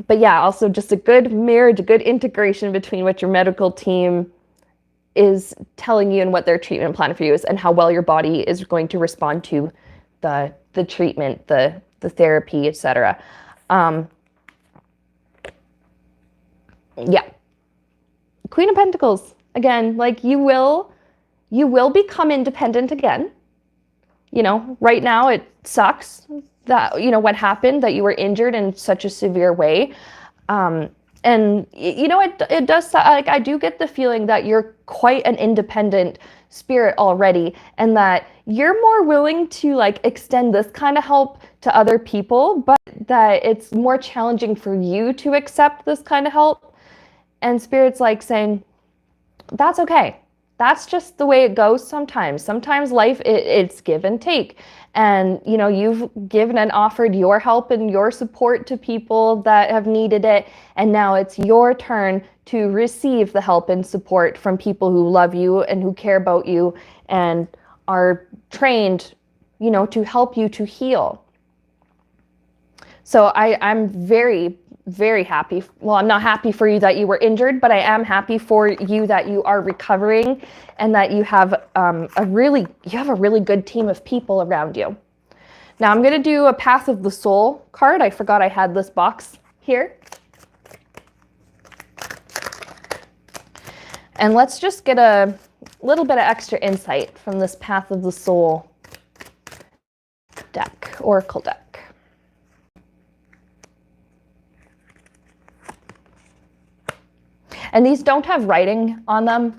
But yeah, also just a good marriage, a good integration between what your medical team is telling you and what their treatment plan for you is, and how well your body is going to respond to the treatment, the therapy, etc. Yeah. Queen of Pentacles. Again, like you will become independent again. You know, right now it sucks that, you know, what happened, that you were injured in such a severe way. And you know, it does, like, I do get the feeling that you're quite an independent spirit already, and that you're more willing to like extend this kind of help to other people, but that it's more challenging for you to accept this kind of help. And Spirit's like saying, that's okay. That's just the way it goes sometimes. Sometimes life, it's give and take. And, you know, you've given and offered your help and your support to people that have needed it. And now it's your turn to receive the help and support from people who love you and who care about you and are trained, you know, to help you to heal. So I'm very, very happy. Well, I'm not happy for you that you were injured, but I am happy for you that you are recovering and that you have a really good team of people around you. Now I'm going to do a Path of the Soul card. I forgot I had this box here. And let's just get a little bit of extra insight from this Path of the Soul deck, Oracle deck. And these don't have writing on them,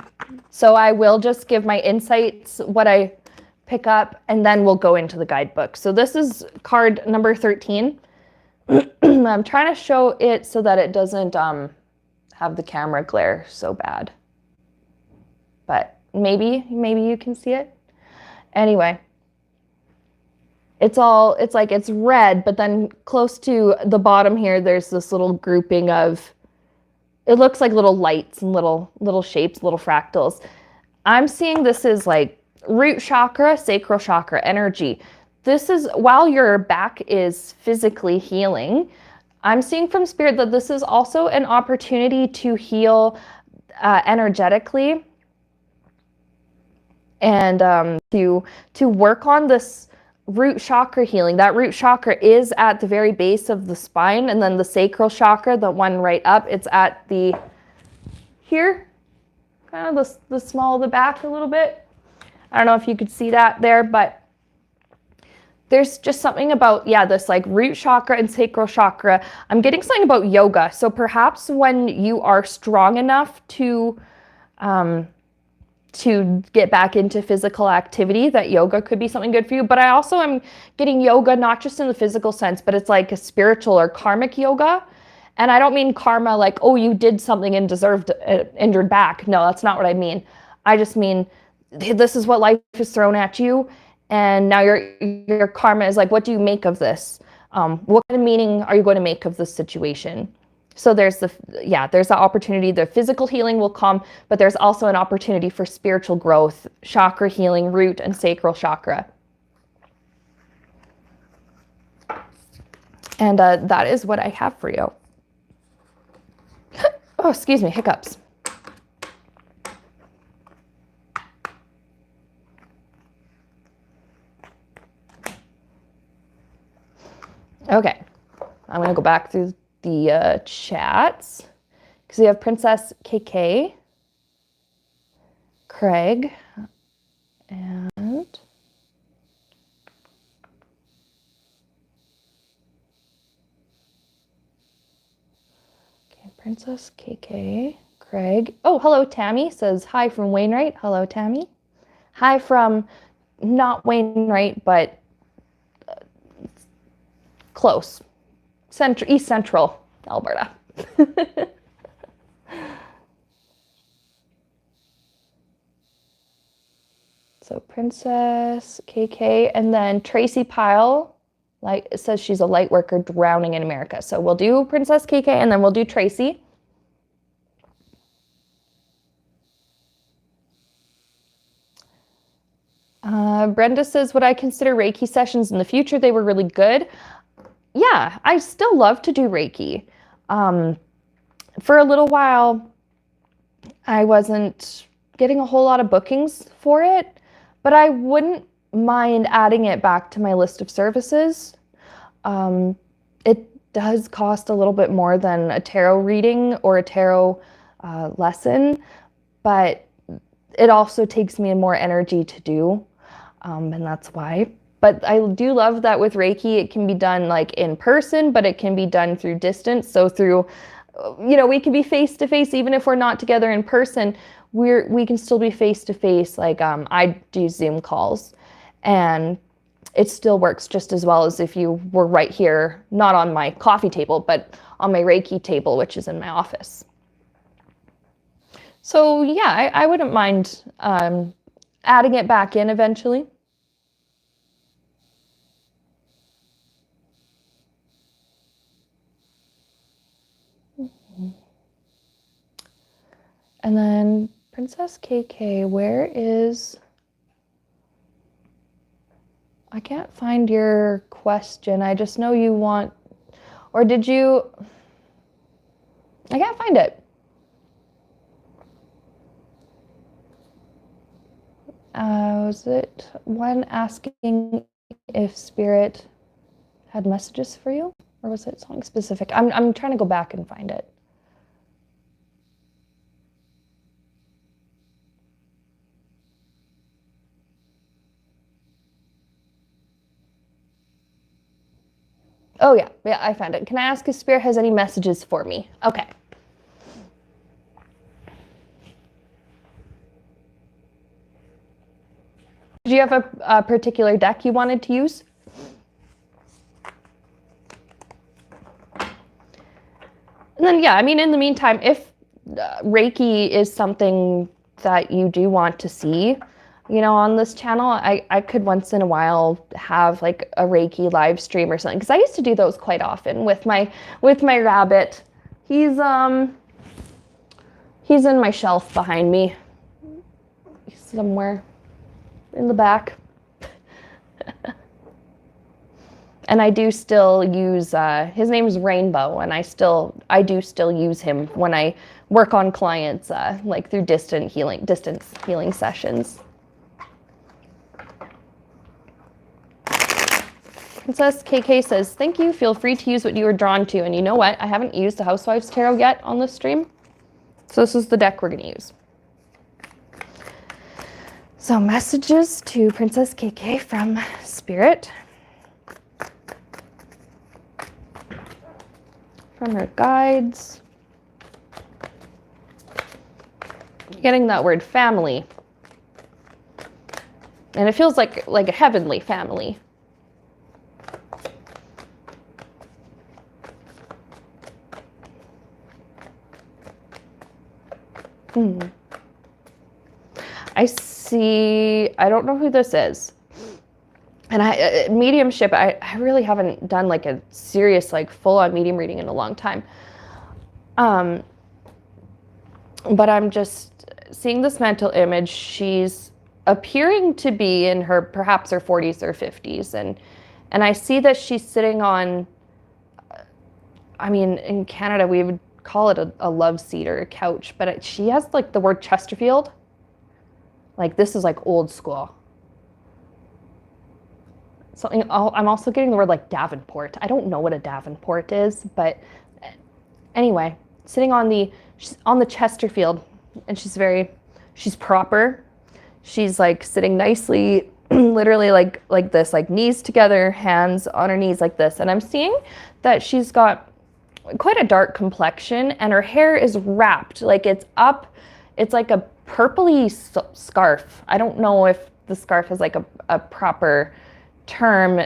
so I will just give my insights, what I pick up, and then we'll go into the guidebook. So this is card number 13. I'm trying to show it so that it doesn't have the camera glare so bad. But maybe you can see it. Anyway, it's like it's red, but then close to the bottom here, there's this little grouping of, it looks like little lights and little shapes, little fractals. I'm seeing this is like root chakra, sacral chakra energy. This is, while your back is physically healing, I'm seeing from Spirit that this is also an opportunity to heal energetically, and to work on this root chakra healing. That root chakra is at the very base of the spine, and then the sacral chakra, the one right up, it's at the here, kind of the small of the back a little bit. I don't know if you could see that there, but there's just something about, yeah, this like root chakra and sacral chakra. I'm getting something about yoga. So perhaps when you are strong enough to get back into physical activity, that yoga could be something good for you. But I also am getting yoga not just in the physical sense, but it's like a spiritual or karmic yoga. And I don't mean karma like, oh, you did something and deserved an injured back. No, that's not what I mean. I just mean this is what life has thrown at you, and now your karma is like, what do you make of this? What kind of meaning are you going to make of this situation? So there's the opportunity. The physical healing will come, but there's also an opportunity for spiritual growth, chakra healing, root and sacral chakra. And that is what I have for you. Oh, excuse me, hiccups. Okay, I'm going to go back through the chats, because we have Princess KK, Craig, and okay, Princess KK, Craig. Oh, hello, Tammy says hi from Wainwright. Hello, Tammy. Hi from not Wainwright, but close. East Central Alberta. So Princess KK, and then Tracy Pyle, like it says she's a light worker drowning in America. So we'll do Princess KK and then we'll do Tracy. Brenda says, would I consider Reiki sessions in the future? They were really good. Yeah, I still love to do Reiki. For a little while, I wasn't getting a whole lot of bookings for it, but I wouldn't mind adding it back to my list of services. It does cost a little bit more than a tarot reading or a tarot lesson, but it also takes me more energy to do, and that's why. But I do love that with Reiki, it can be done like in person, but it can be done through distance. So through, we can be face to face, even if we're not together in person, we can still be face to face. Like I do Zoom calls, and it still works just as well as if you were right here, not on my coffee table, but on my Reiki table, which is in my office. So yeah, I wouldn't mind adding it back in eventually. And then Princess KK, where is... I can't find your question. I just know you want... Or did you... I can't find it. Was it one asking if Spirit had messages for you? Or was it something specific? I'm trying to go back and find it. Oh yeah, I found it. Can I ask if Spirit has any messages for me? Okay. Did you have a particular deck you wanted to use? And then, yeah, I mean, in the meantime, if Reiki is something that you do want to see, on this channel, I could once in a while have like a Reiki live stream or something, because I used to do those quite often with my rabbit. He's in my shelf behind me. He's somewhere in the back. And I do still use, his name is Rainbow, and I do still use him when I work on clients, like through distance healing sessions. Princess KK says, thank you, feel free to use what you were drawn to. And you know what? I haven't used the Housewives Tarot yet on this stream. So this is the deck we're gonna use. So messages to Princess KK from Spirit. From her guides. Getting that word family. And it feels like a heavenly family. I see, I don't know who this is. And mediumship, I really haven't done like a serious, like full-on medium reading in a long time. But I'm just seeing this mental image. She's appearing to be in perhaps her 40s or 50s. And I see that she's sitting on, I mean, in Canada, we would call it a love seat or a couch, but she has like the word Chesterfield. Like this is like old school. Something, I'm also getting the word like Davenport. I don't know what a Davenport is, but anyway, sitting she's on the Chesterfield, and she's proper. She's like sitting nicely, literally like this, like knees together, hands on her knees like this. And I'm seeing that she's got quite a dark complexion, and her hair is wrapped, like it's up. It's like a purpley scarf. I don't know if the scarf is like a proper term,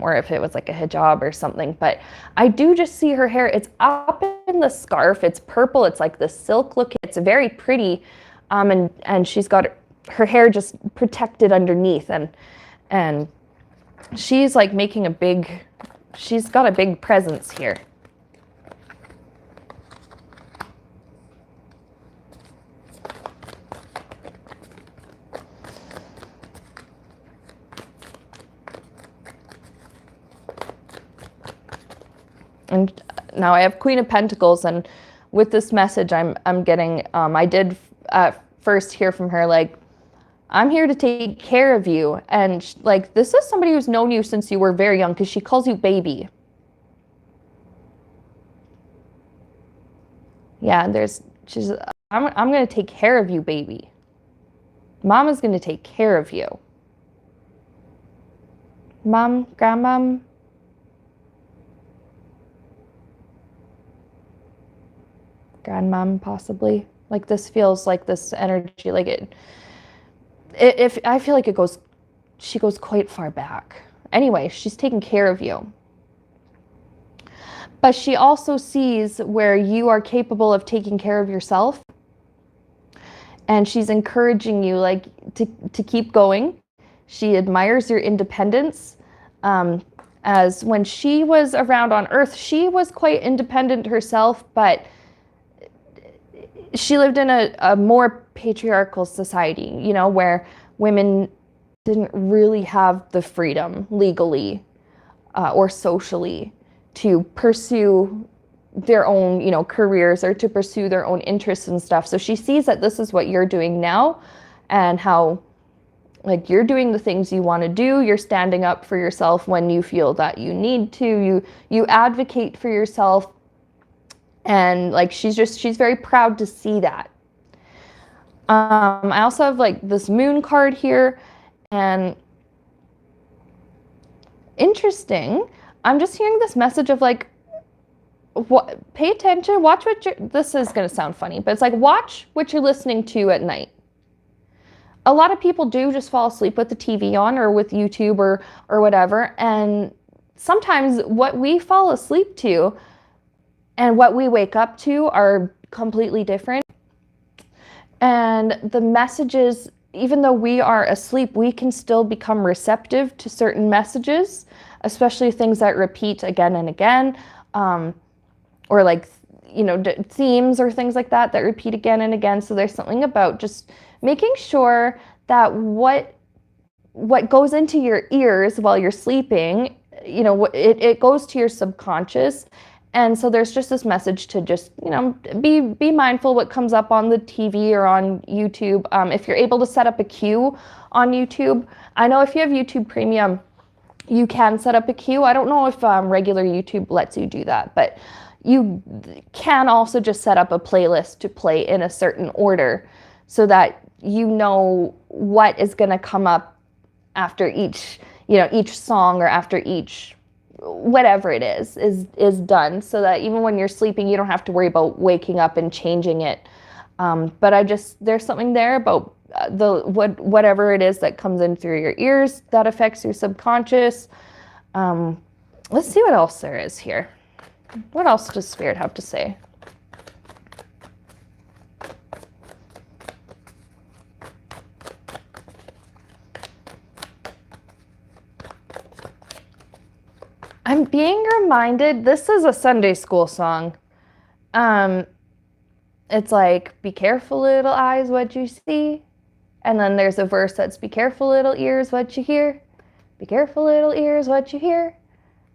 or if it was like a hijab or something, but I do just see her hair. It's up in the scarf. It's purple. It's like the silk look. It's very pretty. And she's got her hair just protected underneath, and she's like making she's got a big presence here. And now I have Queen of Pentacles, and with this message I'm getting, I did first hear from her, like, I'm here to take care of you. And like, this is somebody who's known you since you were very young, because she calls you baby. Yeah, I'm going to take care of you, baby. Mama's going to take care of you. Mom, grandmom. Grandmom, possibly. Like, this feels like this energy, like if I feel like she goes quite far back. Anyway, she's taking care of you. But she also sees where you are capable of taking care of yourself. And she's encouraging you, like, to keep going. She admires your independence. As when she was around on Earth, she was quite independent herself, but she lived in a more patriarchal society, you know, where women didn't really have the freedom legally or socially to pursue their own, you know, careers, or to pursue their own interests and stuff. So she sees that this is what you're doing now, and how, like, you're doing the things you want to do. You're standing up for yourself when you feel that you need to. You advocate for yourself. And like, she's very proud to see that. I also have like this moon card here, and interesting. I'm just hearing this message of like, pay attention, watch this is going to sound funny, but it's like, watch what you're listening to at night. A lot of people do just fall asleep with the TV on, or with YouTube or whatever. And sometimes what we fall asleep to and what we wake up to are completely different. And the messages, even though we are asleep, we can still become receptive to certain messages, especially things that repeat again and again, or like, you know, themes or things like that repeat again and again. So there's something about just making sure that what goes into your ears while you're sleeping, you know, it goes to your subconscious. And so there's just this message to just, you know, be mindful what comes up on the TV or on YouTube. If you're able to set up a queue on YouTube, I know if you have YouTube Premium, you can set up a queue. I don't know if regular YouTube lets you do that, but you can also just set up a playlist to play in a certain order, so that you know what is going to come up after each, you know, each song, or after each whatever it is done, so that even when you're sleeping, you don't have to worry about waking up and changing it. But there's something there about whatever it is that comes in through your ears that affects your subconscious. Let's see what else there is here. What else does Spirit have to say? I'm being reminded, this is a Sunday school song. It's like, be careful, little eyes, what you see. And then there's a verse that's, be careful, little ears, what you hear. Be careful, little ears, what you hear.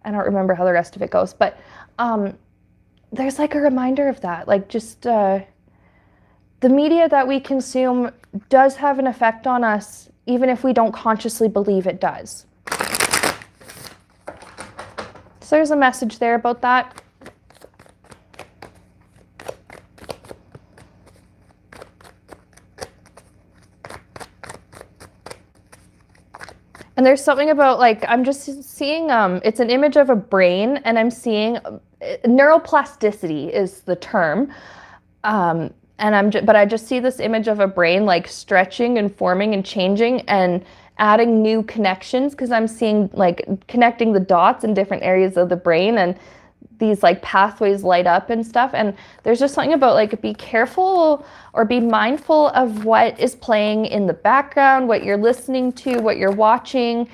I don't remember how the rest of it goes, but there's like a reminder of that. Like, just the media that we consume does have an effect on us, even if we don't consciously believe it does. So there's a message there about that. And there's something about, like, I'm just seeing, it's an image of a brain, and I'm seeing neuroplasticity is the term. And but I just see this image of a brain, like, stretching and forming and changing and adding new connections, because I'm seeing, like, connecting the dots in different areas of the brain, and these like pathways light up and stuff. And there's just something about like, be careful or be mindful of what is playing in the background, what you're listening to, what you're watching,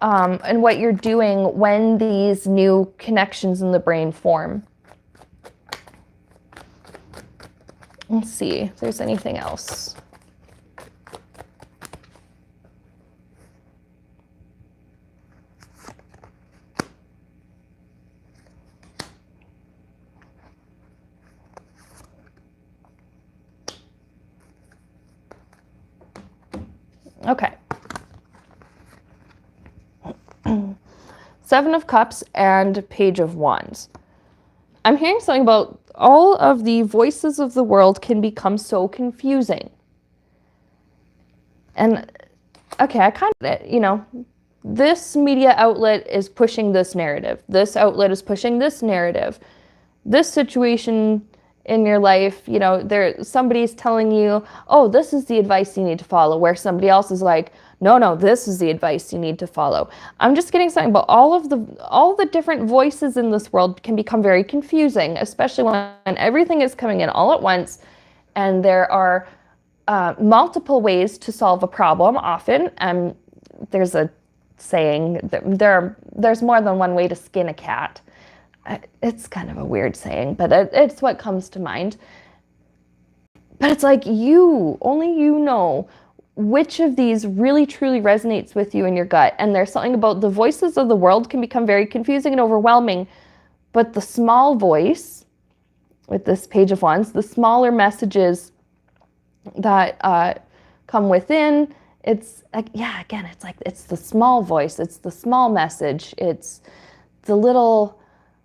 and what you're doing when these new connections in the brain form. Let's see if there's anything else. Okay. Seven of Cups and Page of Wands. I'm hearing something about all of the voices of the world can become so confusing. And, okay, I kind of, you know, this media outlet is pushing this narrative. This outlet is pushing this narrative. This situation in your life, you know, somebody's telling you, oh, this is the advice you need to follow, where somebody else is like, no, this is the advice you need to follow. I'm just getting something about all the different voices in this world can become very confusing, especially when everything is coming in all at once, and there are multiple ways to solve a problem often. There's a saying that there's more than one way to skin a cat. It's kind of a weird saying, but it's what comes to mind. But it's like only you know which of these really truly resonates with you in your gut. And there's something about the voices of the world can become very confusing and overwhelming, but the small voice with this Page of Wands, the smaller messages that come within, it's like, yeah, again, it's like, it's the small voice, it's the small message, it's the little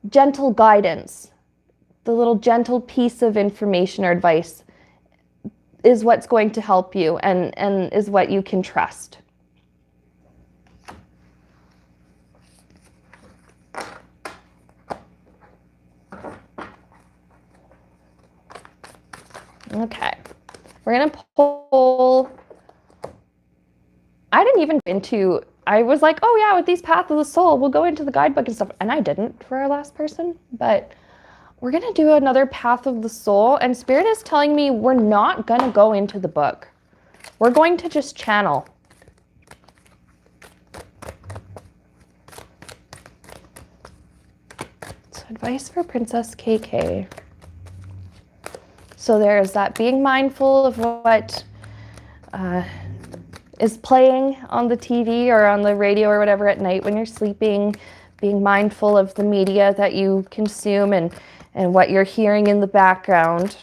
gentle guidance, the little gentle piece of information or advice is what's going to help you and is what you can trust. Okay, we're gonna pull, I didn't even I was like, oh yeah, with these Path of the Soul, we'll go into the guidebook and stuff. And I didn't for our last person, but we're going to do another Path of the Soul. And Spirit is telling me we're not going to go into the book. We're going to just channel. So advice for Princess KK. So there's that being mindful of what is playing on the TV or on the radio or whatever at night when you're sleeping, being mindful of the media that you consume and what you're hearing in the background.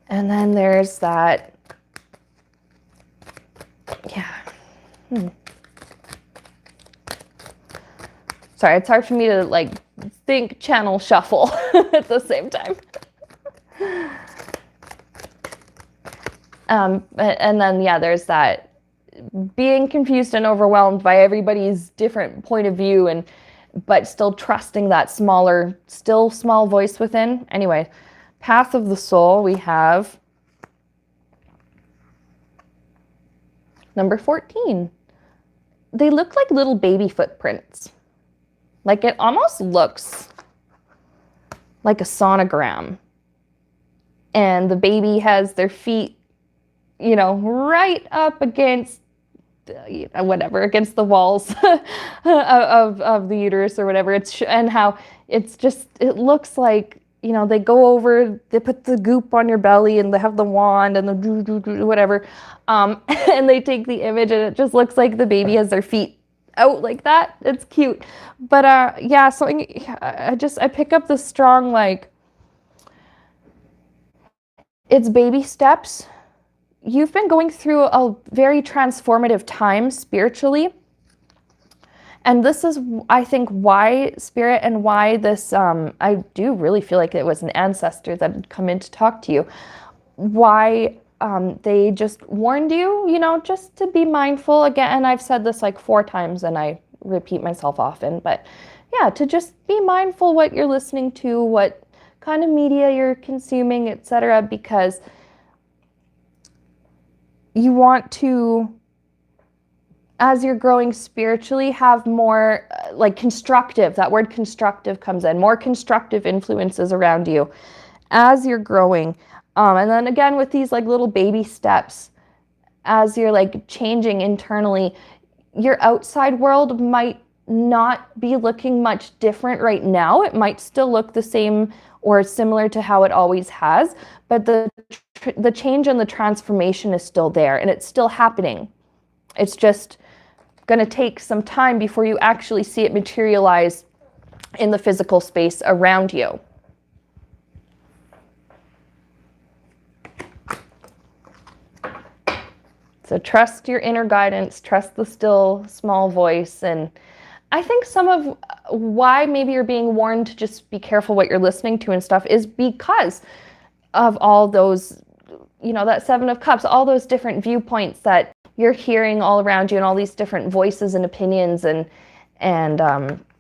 And then there's that, yeah. Sorry, it's hard for me to like think, channel, shuffle at the same time. And then, yeah, there's that being confused and overwhelmed by everybody's different point of view, but still trusting that still small voice within. Anyway, Path of the Soul, we have number 14. They look like little baby footprints. Like it almost looks like a sonogram. And the baby has their feet, you know, right up against, against the walls of the uterus or whatever. And how it looks like, you know, they go over, they put the goop on your belly and they have the wand and the whatever. And they take the image and it just looks like the baby has their feet out like that. It's cute. But yeah, so I pick up the strong, like, it's baby steps. You've been going through a very transformative time spiritually. And this is, I think, why Spirit and why this, I do really feel like it was an ancestor that had come in to talk to you. Why they just warned you, you know, just to be mindful. Again, and I've said this like 4 times and I repeat myself often, but yeah, to just be mindful what you're listening to, what kind of media you're consuming, etc., because you want to as you're growing spiritually, have more like constructive, that word constructive comes in, more constructive influences around you as you're growing. And then again, with these like little baby steps, as you're like changing internally, your outside world might not be looking much different right now. It might still look the same or similar to how it always has, but the change and the transformation is still there and it's still happening. It's just going to take some time before you actually see it materialize in the physical space around you. So trust your inner guidance, trust the still small voice. And I think some of why maybe you're being warned to just be careful what you're listening to and stuff is because of all those, you know, that Seven of Cups, all those different viewpoints that you're hearing all around you and all these different voices and opinions and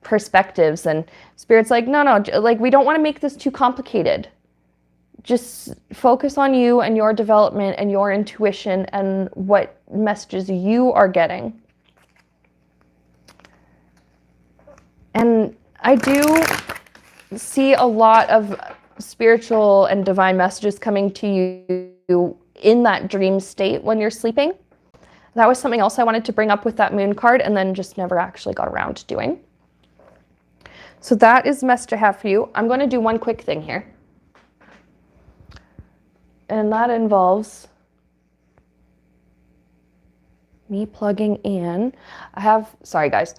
perspectives. And Spirit's like, no, like we don't want to make this too complicated. Just focus on you and your development and your intuition and what messages you are getting. And I do see a lot of spiritual and divine messages coming to you in that dream state when you're sleeping. That was something else I wanted to bring up with that moon card and then just never actually got around to doing. So that is the message I have for you. I'm going to do one quick thing here. And that involves me plugging in. Sorry guys.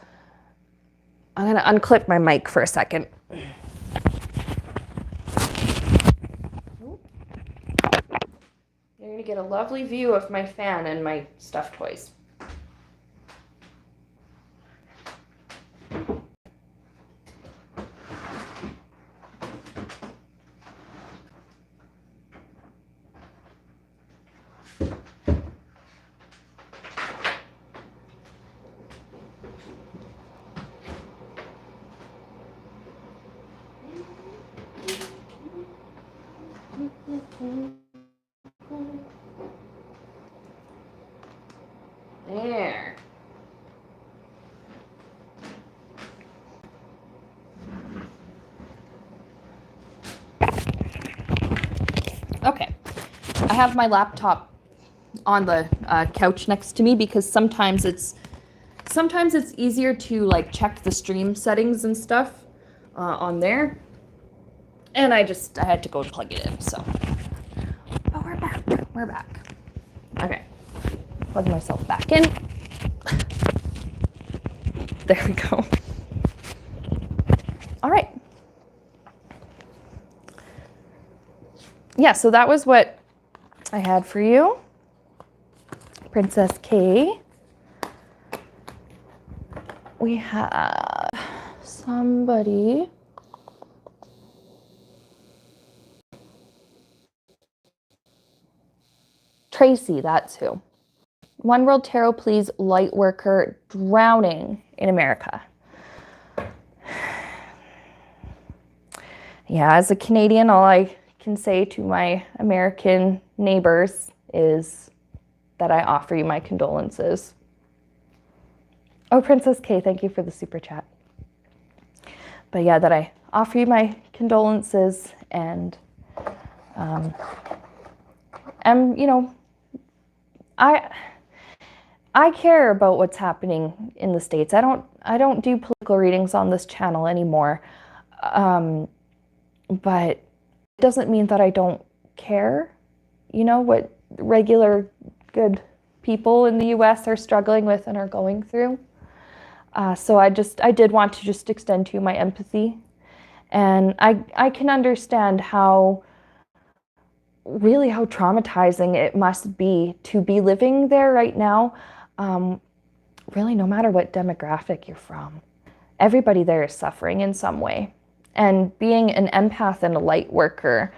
I'm going to unclip my mic for a second. You're going to get a lovely view of my fan and my stuffed toys. There. Okay. I have my laptop on the couch next to me because sometimes it's easier to like check the stream settings and stuff on there. And I had to go plug it in, so. Oh, we're back. We're back. Okay. Plug myself back in. There we go. All right. Yeah, so that was what I had for you. Princess K. We have somebody. Tracy, that's who. One World Tarot, please, light worker, drowning in America. Yeah, as a Canadian, all I can say to my American neighbors is that I offer you my condolences. Oh, Princess K, thank you for the super chat. But yeah, that I offer you my condolences and you know, I care about what's happening in the States. I don't do political readings on this channel anymore. But it doesn't mean that I don't care, you know, what regular good people in the US are struggling with and are going through. So I did want to just extend to you my empathy. And I can understand how traumatizing it must be to be living there right now. Really, no matter what demographic you're from, everybody there is suffering in some way. And being an empath and a light worker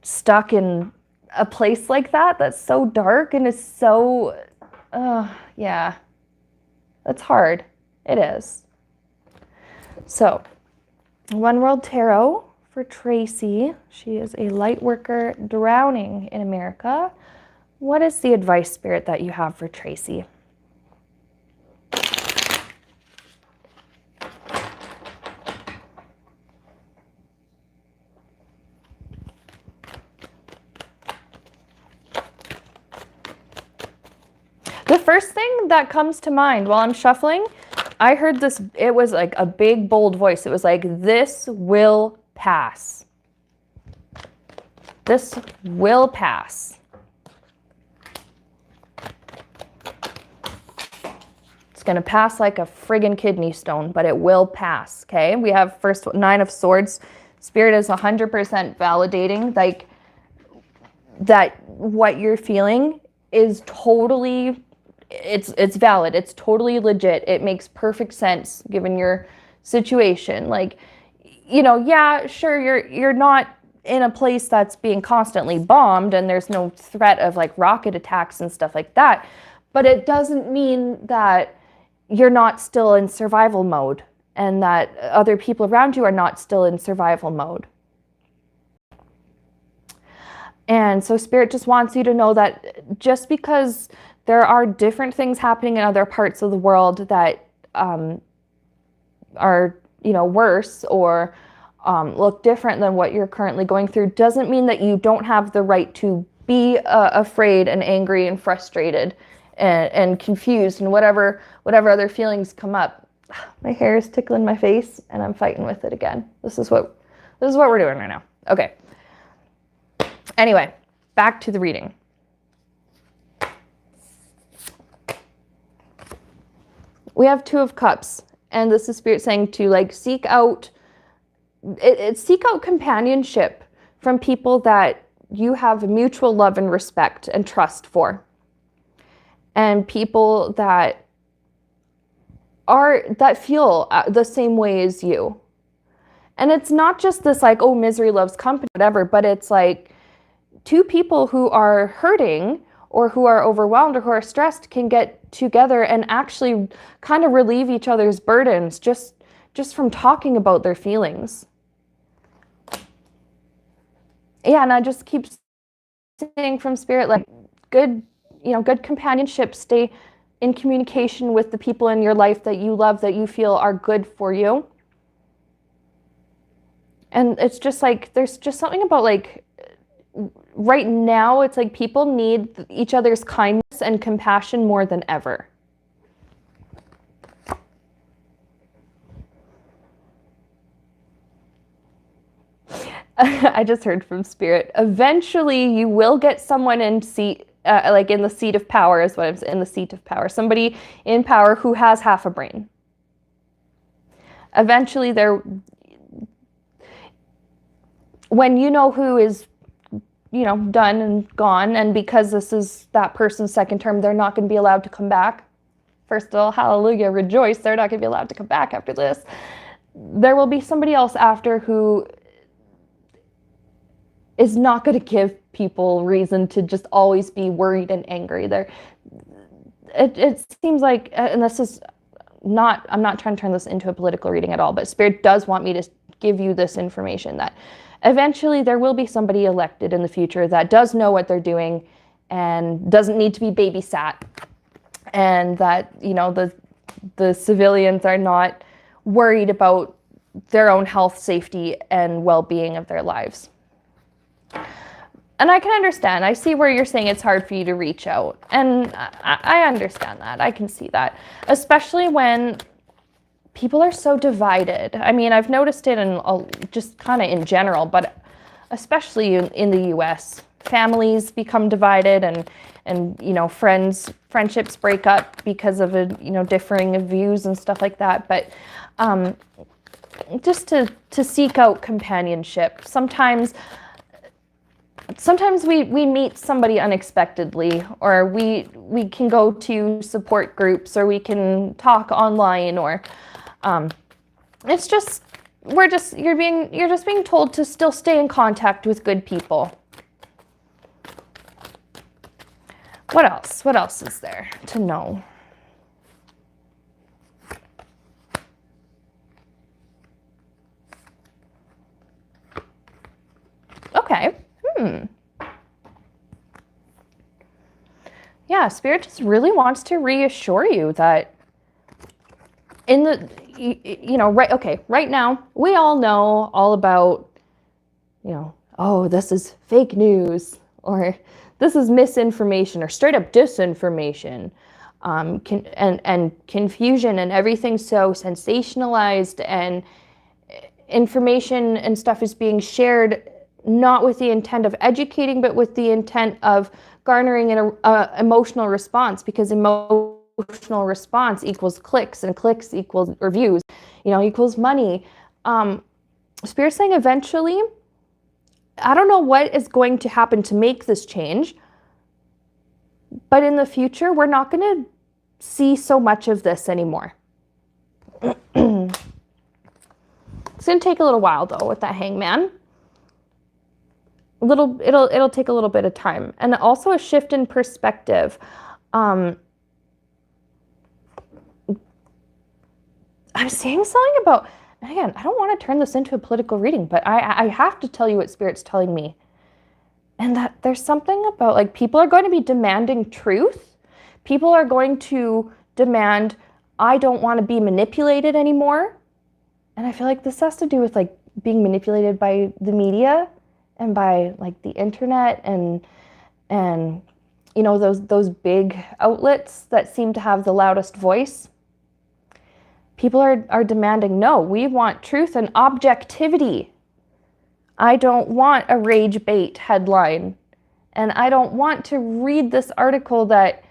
stuck in a place like that, that's so dark and is so, yeah, that's hard. It is. So, One World Tarot for Tracy. She is a light worker drowning in America. What is the advice, Spirit, that you have for Tracy? The first thing that comes to mind while I'm shuffling, I heard this, it was like a big, bold voice. It was like, this will pass. This will pass. It's going to pass like a friggin' kidney stone, but it will pass, okay? We have first 9 of Swords. Spirit is 100% validating, like, that what you're feeling is totally, it's valid. It's totally legit. It makes perfect sense given your situation. Like, you know, yeah, sure, you're not in a place that's being constantly bombed and there's no threat of like rocket attacks and stuff like that, but it doesn't mean that you're not still in survival mode and that other people around you are not still in survival mode. And so Spirit just wants you to know that just because there are different things happening in other parts of the world that are, you know, worse or look different than what you're currently going through, doesn't mean that you don't have the right to be afraid and angry and frustrated and confused and whatever other feelings come up. My hair is tickling my face and I'm fighting with it again. This is what we're doing right now. Okay. Anyway, back to the reading. We have 2 of Cups, and this is Spirit saying to like seek out companionship from people that you have mutual love and respect and trust for, and people that feel the same way as you. And it's not just this like, oh, misery loves company, whatever, but it's like 2 people who are hurting or who are overwhelmed or who are stressed can get together and actually kind of relieve each other's burdens just from talking about their feelings. Yeah, and I just keep saying from Spirit, like, good companionship, stay in communication with the people in your life that you love, that you feel are good for you. And it's just like, there's just something about like, right now, it's like people need each other's kindness and compassion more than ever. I just heard from Spirit. Eventually, you will get someone in seat, like in the seat of power is what I'm saying, in the seat of power. Somebody in power who has half a brain. Eventually, when you know who is, you know, done and gone, and because this is that person's second term, they're not going to be allowed to come back. First of all, hallelujah, rejoice, they're not going to be allowed to come back after this. There will be somebody else after who is not going to give people reason to just always be worried and angry. It seems like, and this is not, I'm not trying to turn this into a political reading at all, but Spirit does want me to give you this information that eventually there will be somebody elected in the future that does know what they're doing and doesn't need to be babysat, and that, you know, the civilians are not worried about their own health, safety, and well-being of their lives. And I can understand. I see where you're saying it's hard for you to reach out, and I understand that. I can see that, especially when people are so divided. I mean, I've noticed it in just kind of in general, but especially in the US. Families become divided, and you know, friendships break up because of differing views and stuff like that. But just to seek out companionship. Sometimes we meet somebody unexpectedly, or we can go to support groups, or we can talk online, or it's just, you're just being told to still stay in contact with good people. What else? What else is there to know? Okay. Yeah, Spirit just really wants to reassure you that in the, right now, we all know all about, oh, this is fake news, or this is misinformation, or straight up disinformation. and confusion, and everything's so sensationalized, and information and stuff is being shared not with the intent of educating, but with the intent of garnering an emotional response, because emotional response equals clicks, and clicks equals reviews, equals money. Spirit's saying eventually, I don't know what is going to happen to make this change, but in the future, we're not going to see so much of this anymore. It's going to take a little while, though, with that hangman. It'll take a little bit of time, and also a shift in perspective. I'm seeing something about, again, I don't want to turn this into a political reading, but I have to tell you what Spirit's telling me. And that there's something about, like, people are going to be demanding truth. People are going to demand, I don't want to be manipulated anymore. And I feel like this has to do with, like, being manipulated by the media and by, like, the internet and those big outlets that seem to have the loudest voice. People are demanding, no, we want truth and objectivity. I don't want a rage bait headline. And I don't want to read this article that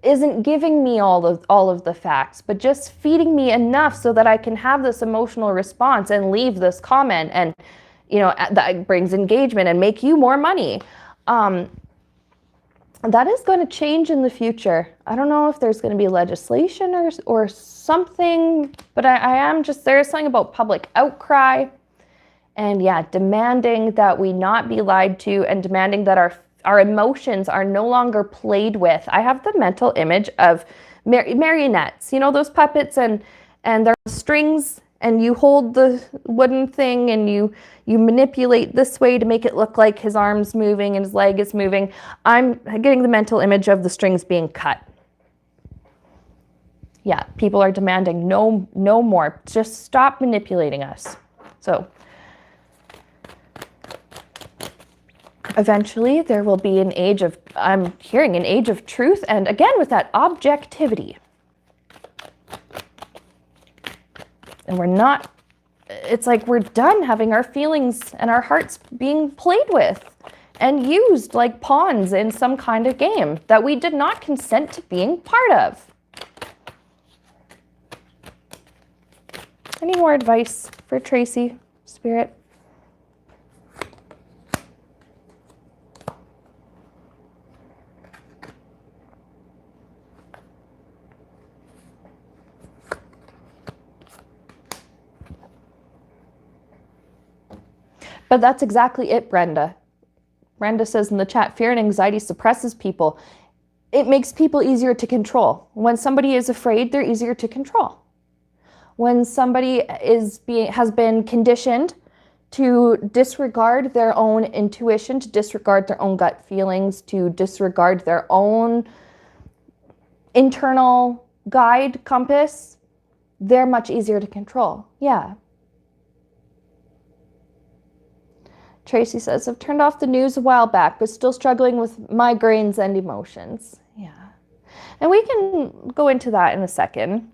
isn't giving me all of the facts, but just feeding me enough so that I can have this emotional response and leave this comment, and that brings engagement and make you more money. That is going to change in the future. I don't know if there's going to be legislation or something, but there's something about public outcry, and demanding that we not be lied to, and demanding that our emotions are no longer played with. I have the mental image of marionettes, those puppets, and there are strings, and you hold the wooden thing and you manipulate this way to make it look like his arm's moving and his leg is moving. I'm getting the mental image of the strings being cut. Yeah, people are demanding no more. Just stop manipulating us. So eventually there will be I'm hearing an age of truth, and again with that objectivity. And it's like we're done having our feelings and our hearts being played with and used like pawns in some kind of game that we did not consent to being part of. Any more advice for Tracy, Spirit? But that's exactly it, Brenda. Brenda says in the chat, fear and anxiety suppresses people. It makes people easier to control. When somebody is afraid, they're easier to control. When somebody has been conditioned to disregard their own intuition, to disregard their own gut feelings, to disregard their own internal guide, compass, they're much easier to control. Yeah. Tracy says, I've turned off the news a while back, but still struggling with migraines and emotions. Yeah. And we can go into that in a second.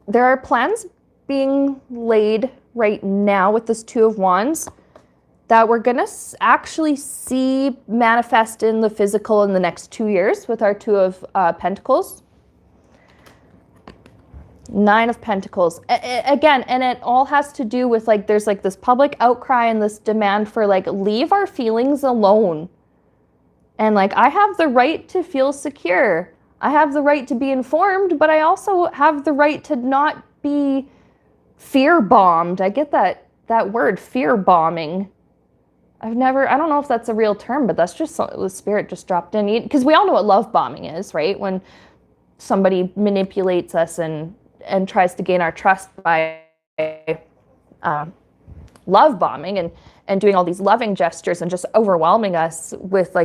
There are plans being laid right now with this Two of Wands that we're going to actually see manifest in the physical in the next 2 years with our Two of Pentacles. Nine of Pentacles. Again, and it all has to do with there's this public outcry and this demand for leave our feelings alone. And I have the right to feel secure. I have the right to be informed, but I also have the right to not be fear bombed. I get that word, fear bombing. I don't know if that's a real term, but that's just the Spirit just dropped in. Because we all know what love bombing is, right? When somebody manipulates us and tries to gain our trust by love bombing and doing all these loving gestures and just overwhelming us with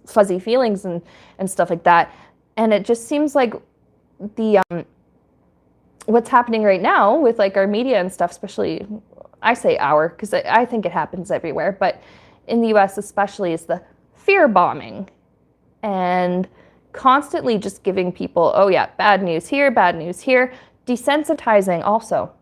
fuzzy feelings and stuff like that. And it just seems like the what's happening right now with our media and stuff, especially I say our because I think it happens everywhere, but in the US especially, is the fear bombing and constantly just giving people, oh yeah, bad news here, desensitizing also.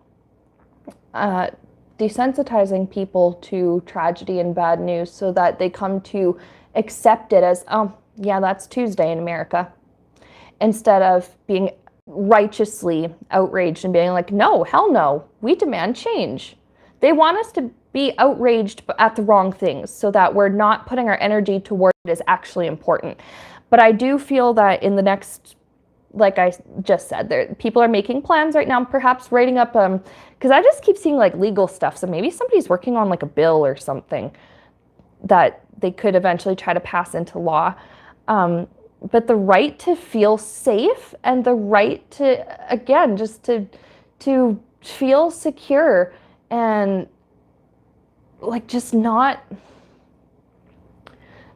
Desensitizing people to tragedy and bad news so that they come to accept it as, oh yeah, that's Tuesday in America, instead of being righteously outraged and being like, no, hell no, we demand change. They want us to be outraged at the wrong things so that we're not putting our energy toward what is actually important. But I do feel that in the next, like I just said, there people are making plans right now, perhaps writing up, because I just keep seeing like legal stuff. So maybe somebody's working on like a bill or something that they could eventually try to pass into law. But the right to feel safe and the right to, again, just to feel secure and like just not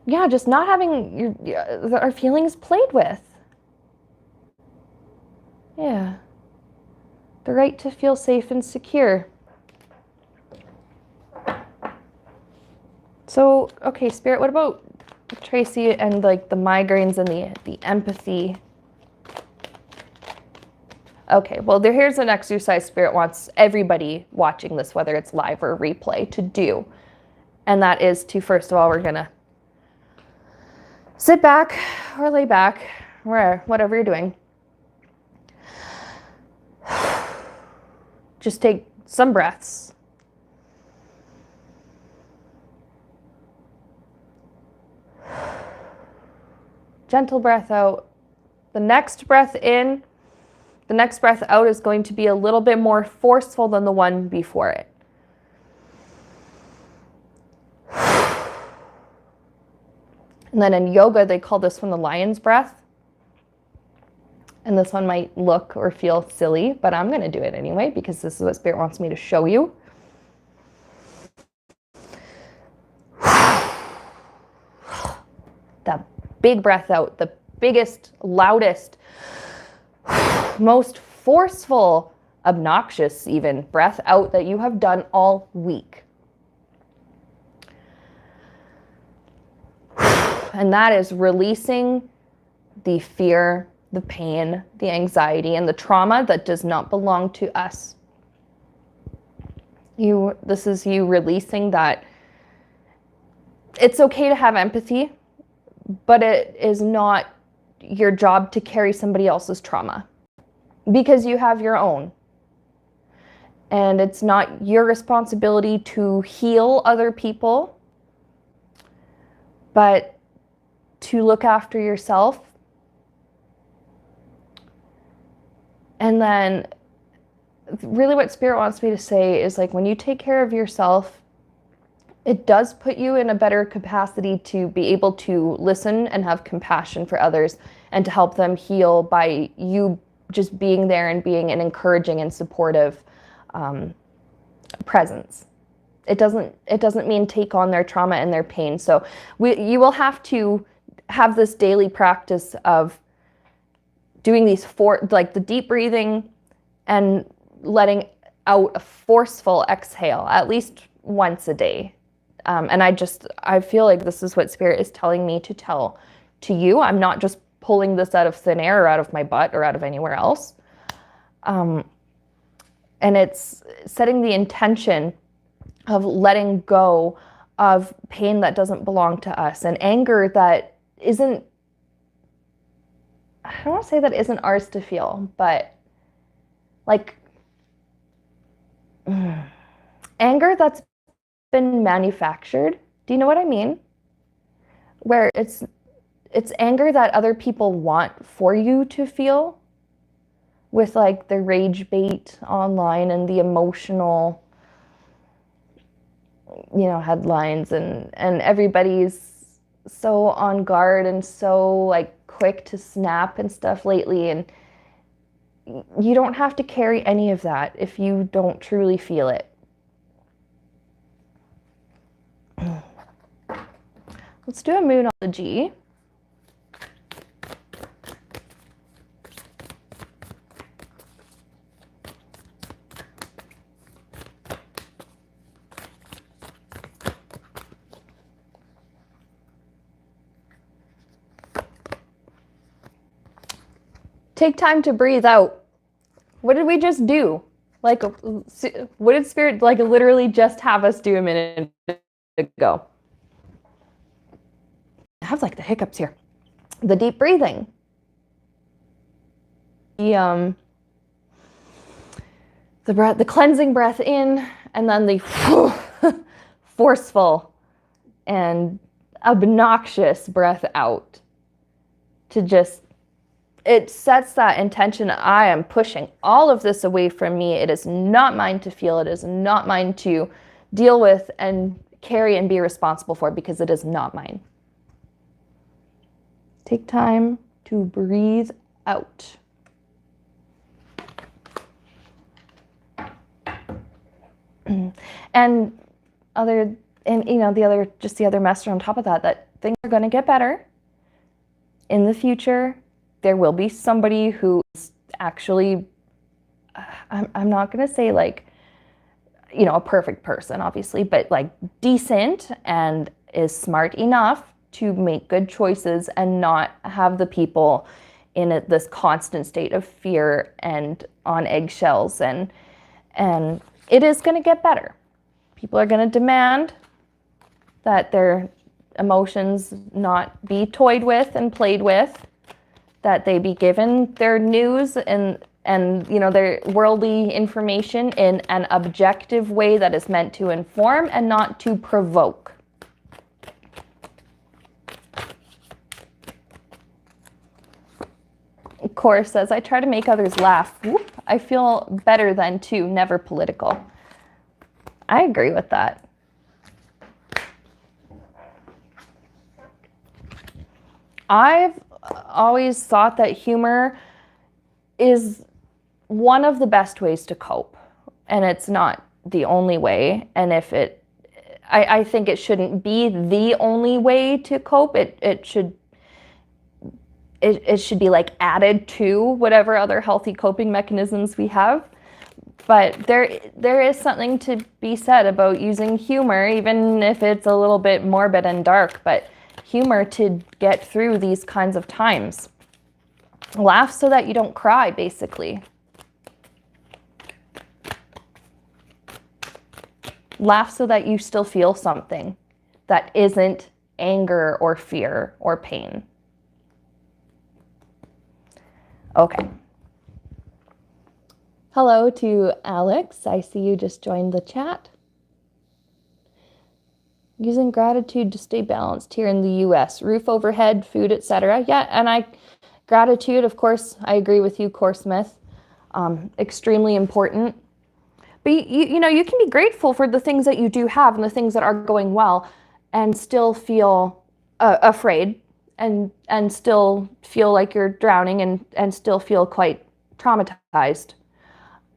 having our feelings played with. Yeah. The right to feel safe and secure. So, okay, Spirit, what about Tracy and like the migraines and the empathy? Okay, well, here's an exercise Spirit wants everybody watching this, whether it's live or replay, to do. And that is to, first of all, we're gonna sit back or lay back, whatever you're doing. Just take some breaths. Gentle breath out. The next breath in, the next breath out is going to be a little bit more forceful than the one before it. And then in yoga, they call this one the lion's breath. And this one might look or feel silly, but I'm going to do it anyway because this is what Spirit wants me to show you. That big breath out, the biggest, loudest, most forceful, obnoxious even breath out that you have done all week. And that is releasing the fear, the pain, the anxiety, and the trauma that does not belong to us. This is you releasing that it's okay to have empathy, but it is not your job to carry somebody else's trauma because you have your own. And it's not your responsibility to heal other people, but to look after yourself. And then really what Spirit wants me to say is like when you take care of yourself, it does put you in a better capacity to be able to listen and have compassion for others and to help them heal by you just being there and being an encouraging and supportive presence. It doesn't mean take on their trauma and their pain. So you will have to have this daily practice of doing these like the deep breathing and letting out a forceful exhale at least once a day. And I feel like this is what Spirit is telling me to tell to you. I'm not just pulling this out of thin air or out of my butt or out of anywhere else. And it's setting the intention of letting go of pain that doesn't belong to us and anger that isn't, I don't want to say that isn't ours to feel, but like anger that's been manufactured. Do you know what I mean? Where it's anger that other people want for you to feel with like the rage bait online and the emotional, headlines and everybody's so on guard and so like quick to snap and stuff lately, and you don't have to carry any of that if you don't truly feel it. Let's do a moonology. Take time to breathe out. What did we just do? Like, what did Spirit, like, literally just have us do a minute ago? I have, like, the hiccups here. The deep breathing. The breath, the cleansing breath in, and then the forceful and obnoxious breath out. To just, it sets that intention. I am pushing all of this away from me. It is not mine to feel. It is not mine to deal with and carry and be responsible for, because it is not mine. Take time to breathe out. And the other message on top of that, that things are going to get better in the future. There will be somebody who is actually, I'm not going to say like, a perfect person, obviously, but like decent and is smart enough to make good choices and not have the people in this constant state of fear and on eggshells. And it is going to get better. People are going to demand that their emotions not be toyed with and played with, that they be given their news and their worldly information in an objective way that is meant to inform and not to provoke. Cora says, I try to make others laugh. Whoop, I feel better than too, never political. I agree with that. I've always thought that humor is one of the best ways to cope, and it's not the only way. And I think it shouldn't be the only way to cope. It should be like added to whatever other healthy coping mechanisms we have. But there is something to be said about using humor, even if it's a little bit morbid and dark, but humor to get through these kinds of times. Laugh so that you don't cry, basically. Laugh so that you still feel something that isn't anger or fear or pain. Okay. Hello to Alex. I see you just joined the chat. Using gratitude to stay balanced here in the US. Roof overhead, food, etc. Yeah, and gratitude, of course, I agree with you, Core Smith. Extremely important. But you can be grateful for the things that you do have and the things that are going well, and still feel afraid and still feel like you're drowning and still feel quite traumatized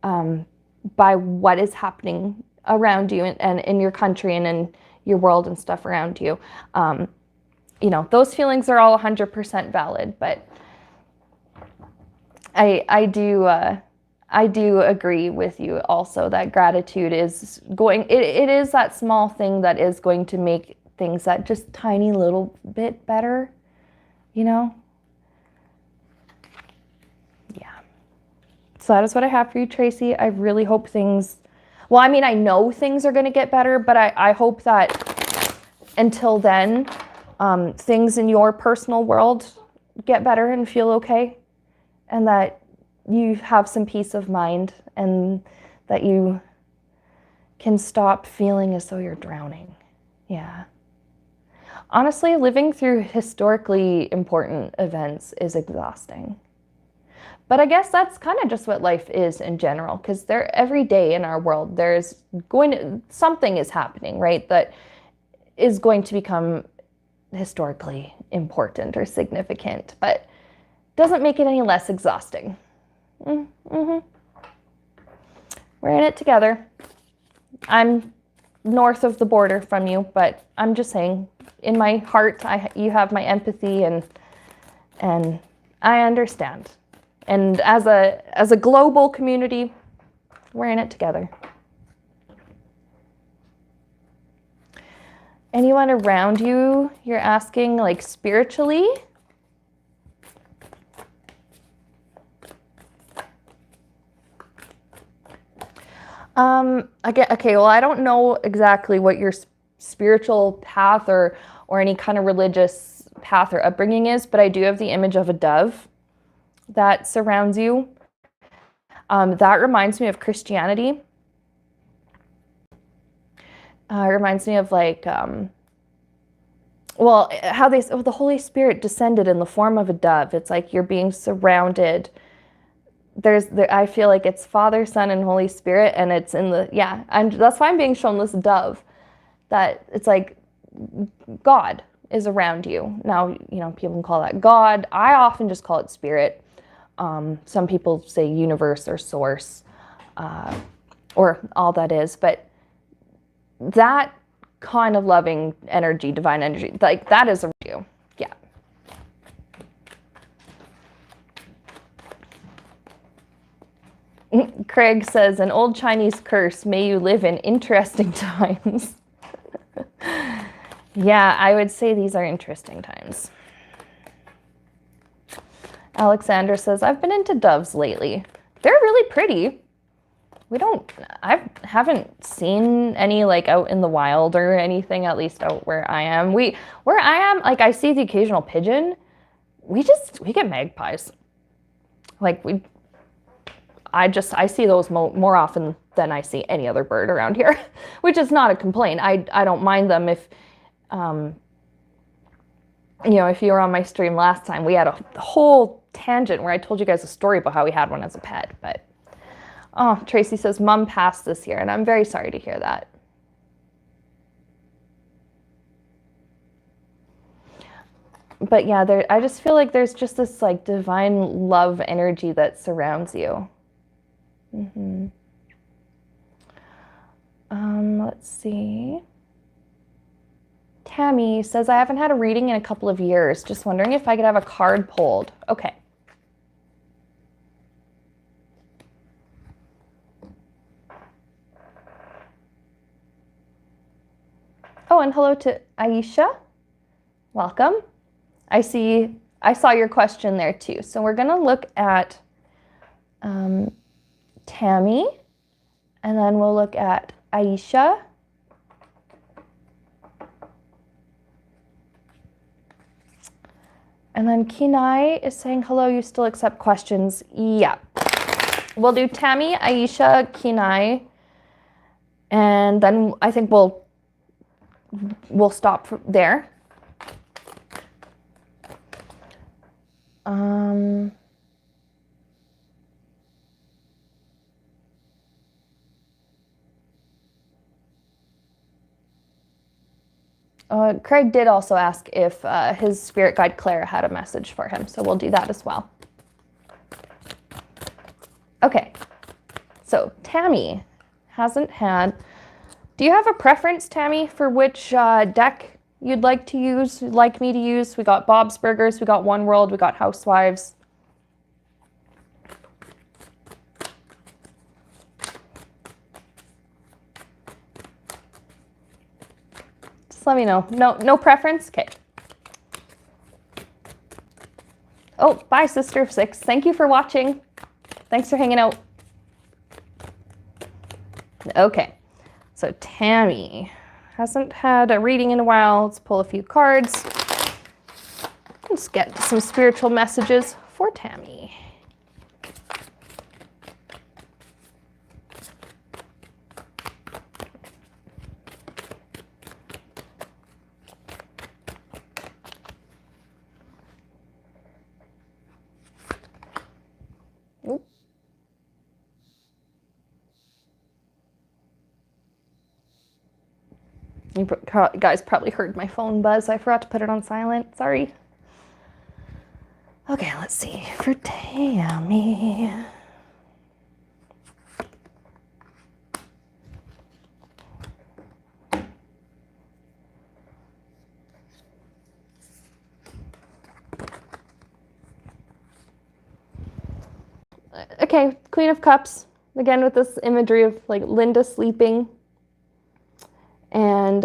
by what is happening around you and in your country and in your world and stuff around you. Those feelings are all 100% valid, but I do agree with you also that gratitude is it is that small thing that is going to make things that just tiny little bit better, Yeah. So that is what I have for you, Tracy. I really hope I know things are going to get better, but I hope that until then, things in your personal world get better and feel okay, and that you have some peace of mind and that you can stop feeling as though you're drowning. Yeah. Honestly, living through historically important events is exhausting. But I guess that's kind of just what life is in general, because every day in our world, something is happening, right, that is going to become historically important or significant, but doesn't make it any less exhausting. Mm-hmm. We're in it together. I'm north of the border from you, but I'm just saying, in my heart, you have my empathy, and I understand. And as a global community, we're in it together. Anyone around you, you're asking, like, spiritually? Again, okay, well, I don't know exactly what your spiritual path or any kind of religious path or upbringing is, but I do have the image of a dove that surrounds you. That reminds me of Christianity. It reminds me of like, well, how the Holy Spirit descended in the form of a dove. It's like you're being surrounded. I feel like it's Father, Son, and Holy Spirit, and it's in the, yeah, and that's why I'm being shown this dove, that it's like God is around you. Now, people can call that God. I often just call it spirit. Some people say universe or source, or all that is, but that kind of loving energy, divine energy, like that is around you. Yeah. Craig says, an old Chinese curse, may you live in interesting times. Yeah, I would say these are interesting times. Alexandra says, I've been into doves lately. They're really pretty. I haven't seen any like out in the wild or anything, at least out where I am. Where I am, like I see the occasional pigeon. We get magpies. Like I see those more often than I see any other bird around here, which is not a complaint. I don't mind them if, if you were on my stream last time, we had a whole tangent where I told you guys a story about how we had one as a pet, but, oh, Tracy says, Mom passed this year, and I'm very sorry to hear that. But yeah, I just feel like there's just this like divine love energy that surrounds you. Let's see. Tammy says, I haven't had a reading in a couple of years. Just wondering if I could have a card pulled. Okay. Oh, and hello to Aisha. Welcome. I saw your question there too. So we're going to look at Tammy, and then we'll look at Aisha. And then Kinai is saying, hello, you still accept questions? Yeah. We'll do Tammy, Aisha, Kinai, and then I think we'll stop there. Craig did also ask if his spirit guide Claire had a message for him, so we'll do that as well. Okay, so Tammy hasn't had... Do you have a preference, Tammy, for which deck you'd like to use, like me to use? We got Bob's Burgers, we got One World, we got Housewives. Let me know. No preference? Okay. Oh, bye, Sister of Six. Thank you for watching. Thanks for hanging out. Okay. So Tammy hasn't had a reading in a while. Let's pull a few cards. Let's get some spiritual messages for Tammy. You guys probably heard my phone buzz. I forgot to put it on silent. Sorry. Okay, let's see. For Tammy. Okay, Queen of Cups. Again, with this imagery of like Linda sleeping. And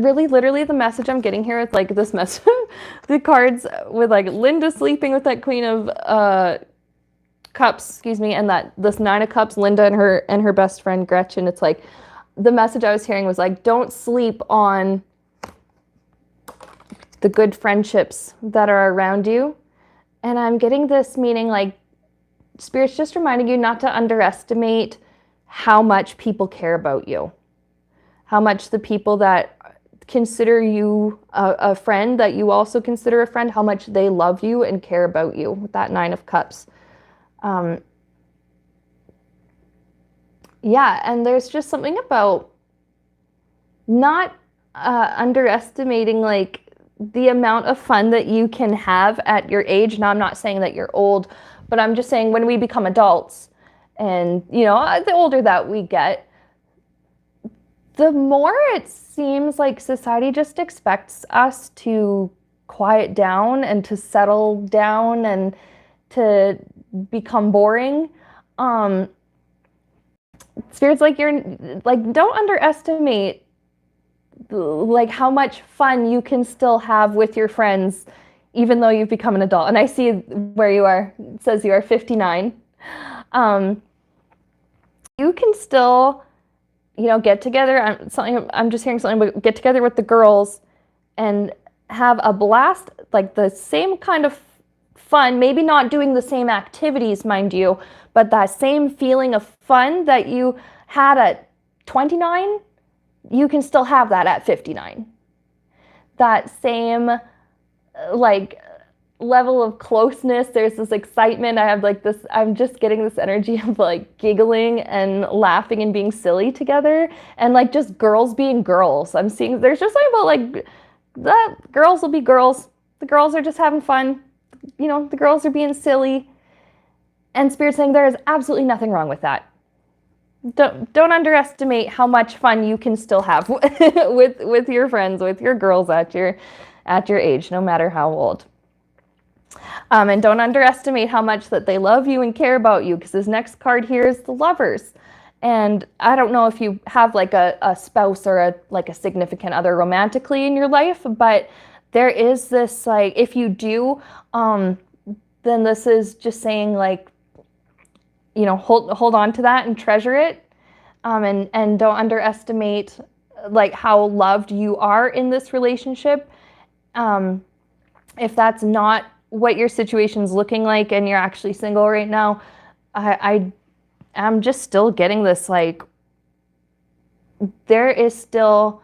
really, literally, the message I'm getting here is like this message, the cards with like Linda sleeping with that Queen of Cups, excuse me, and that this Nine of Cups, Linda and her best friend Gretchen, it's like the message I was hearing was like, don't sleep on the good friendships that are around you. And I'm getting this meaning like Spirit's just reminding you not to underestimate how much people care about you, how much the people that consider you a friend, that you also consider a friend, how much they love you and care about you with that Nine of Cups. Yeah, and there's just something about not underestimating like the amount of fun that you can have at your age. Now, I'm not saying that you're old, but I'm just saying when we become adults and, you know, the older that we get, the more it seems like society just expects us to quiet down and to settle down and to become boring. Spirit's like, you're like, don't underestimate like how much fun you can still have with your friends even though you've become an adult. And I see where you are. It says you are 59. You can still, you know, get together. I'm just hearing something about get together with the girls and have a blast, like the same kind of fun, maybe not doing the same activities, mind you, but that same feeling of fun that you had at 29, you can still have that at 59. That same like level of closeness, there's this excitement. I have like this, I'm just getting this energy of like giggling and laughing and being silly together and like just girls being girls. I'm seeing there's just something about like that girls will be girls. The girls are just having fun. You know, the girls are being silly. And Spirit's saying there is absolutely nothing wrong with that. Don't underestimate how much fun you can still have with your friends, with your girls at your age, no matter how old. And don't underestimate how much that they love you and care about you, because this next card here is the Lovers. And I don't know if you have like a spouse or a significant other romantically in your life, but there is this like, if you do, then this is just saying like, you know, hold on to that and treasure it, and don't underestimate like how loved you are in this relationship. If that's not what your situation's looking like and you're actually single right now, I am just still getting this like there is still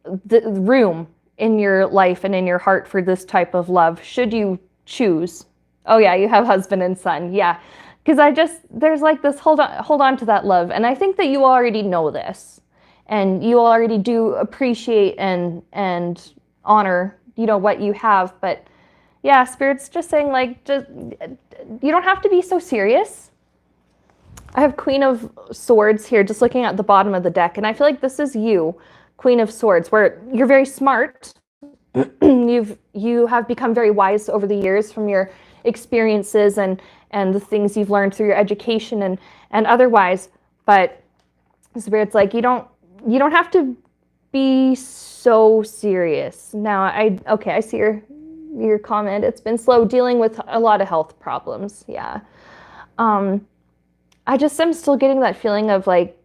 the room in your life and in your heart for this type of love should you choose. Oh yeah, you have husband and son. Yeah. Because there's like this hold on to that love. And I think that you already know this. And you already do appreciate and honor, you know, what you have. But yeah, Spirit's just saying like, just you don't have to be so serious. I have Queen of Swords here, just looking at the bottom of the deck. And I feel like this is you, Queen of Swords, where you're very smart. You have become very wise over the years from your experiences and the things you've learned through your education and otherwise. But Spirit's like, you don't have to be so serious. Now, I see your comment. It's been slow dealing with a lot of health problems. Yeah. I just am still getting that feeling of like,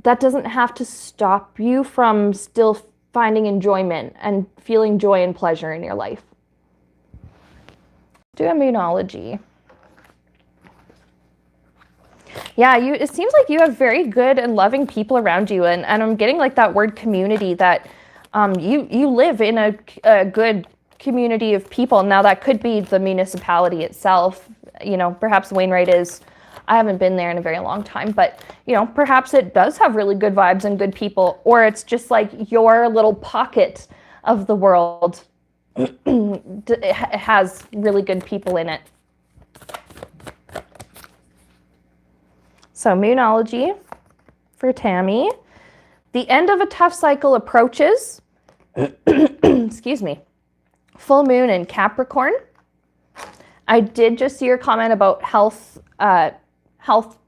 that doesn't have to stop you from still finding enjoyment and feeling joy and pleasure in your life. Do immunology. Yeah, it seems like you have very good and loving people around you, and I'm getting like that word community, that you live in a good community of people. Now that could be the municipality itself, you know, perhaps Wainwright is, I haven't been there in a very long time, but you know, perhaps it does have really good vibes and good people, or it's just like your little pocket of the world. It has really good people in it. So immunology for Tammy. The end of a tough cycle approaches. Excuse me. Full moon in Capricorn. I did just see your comment about health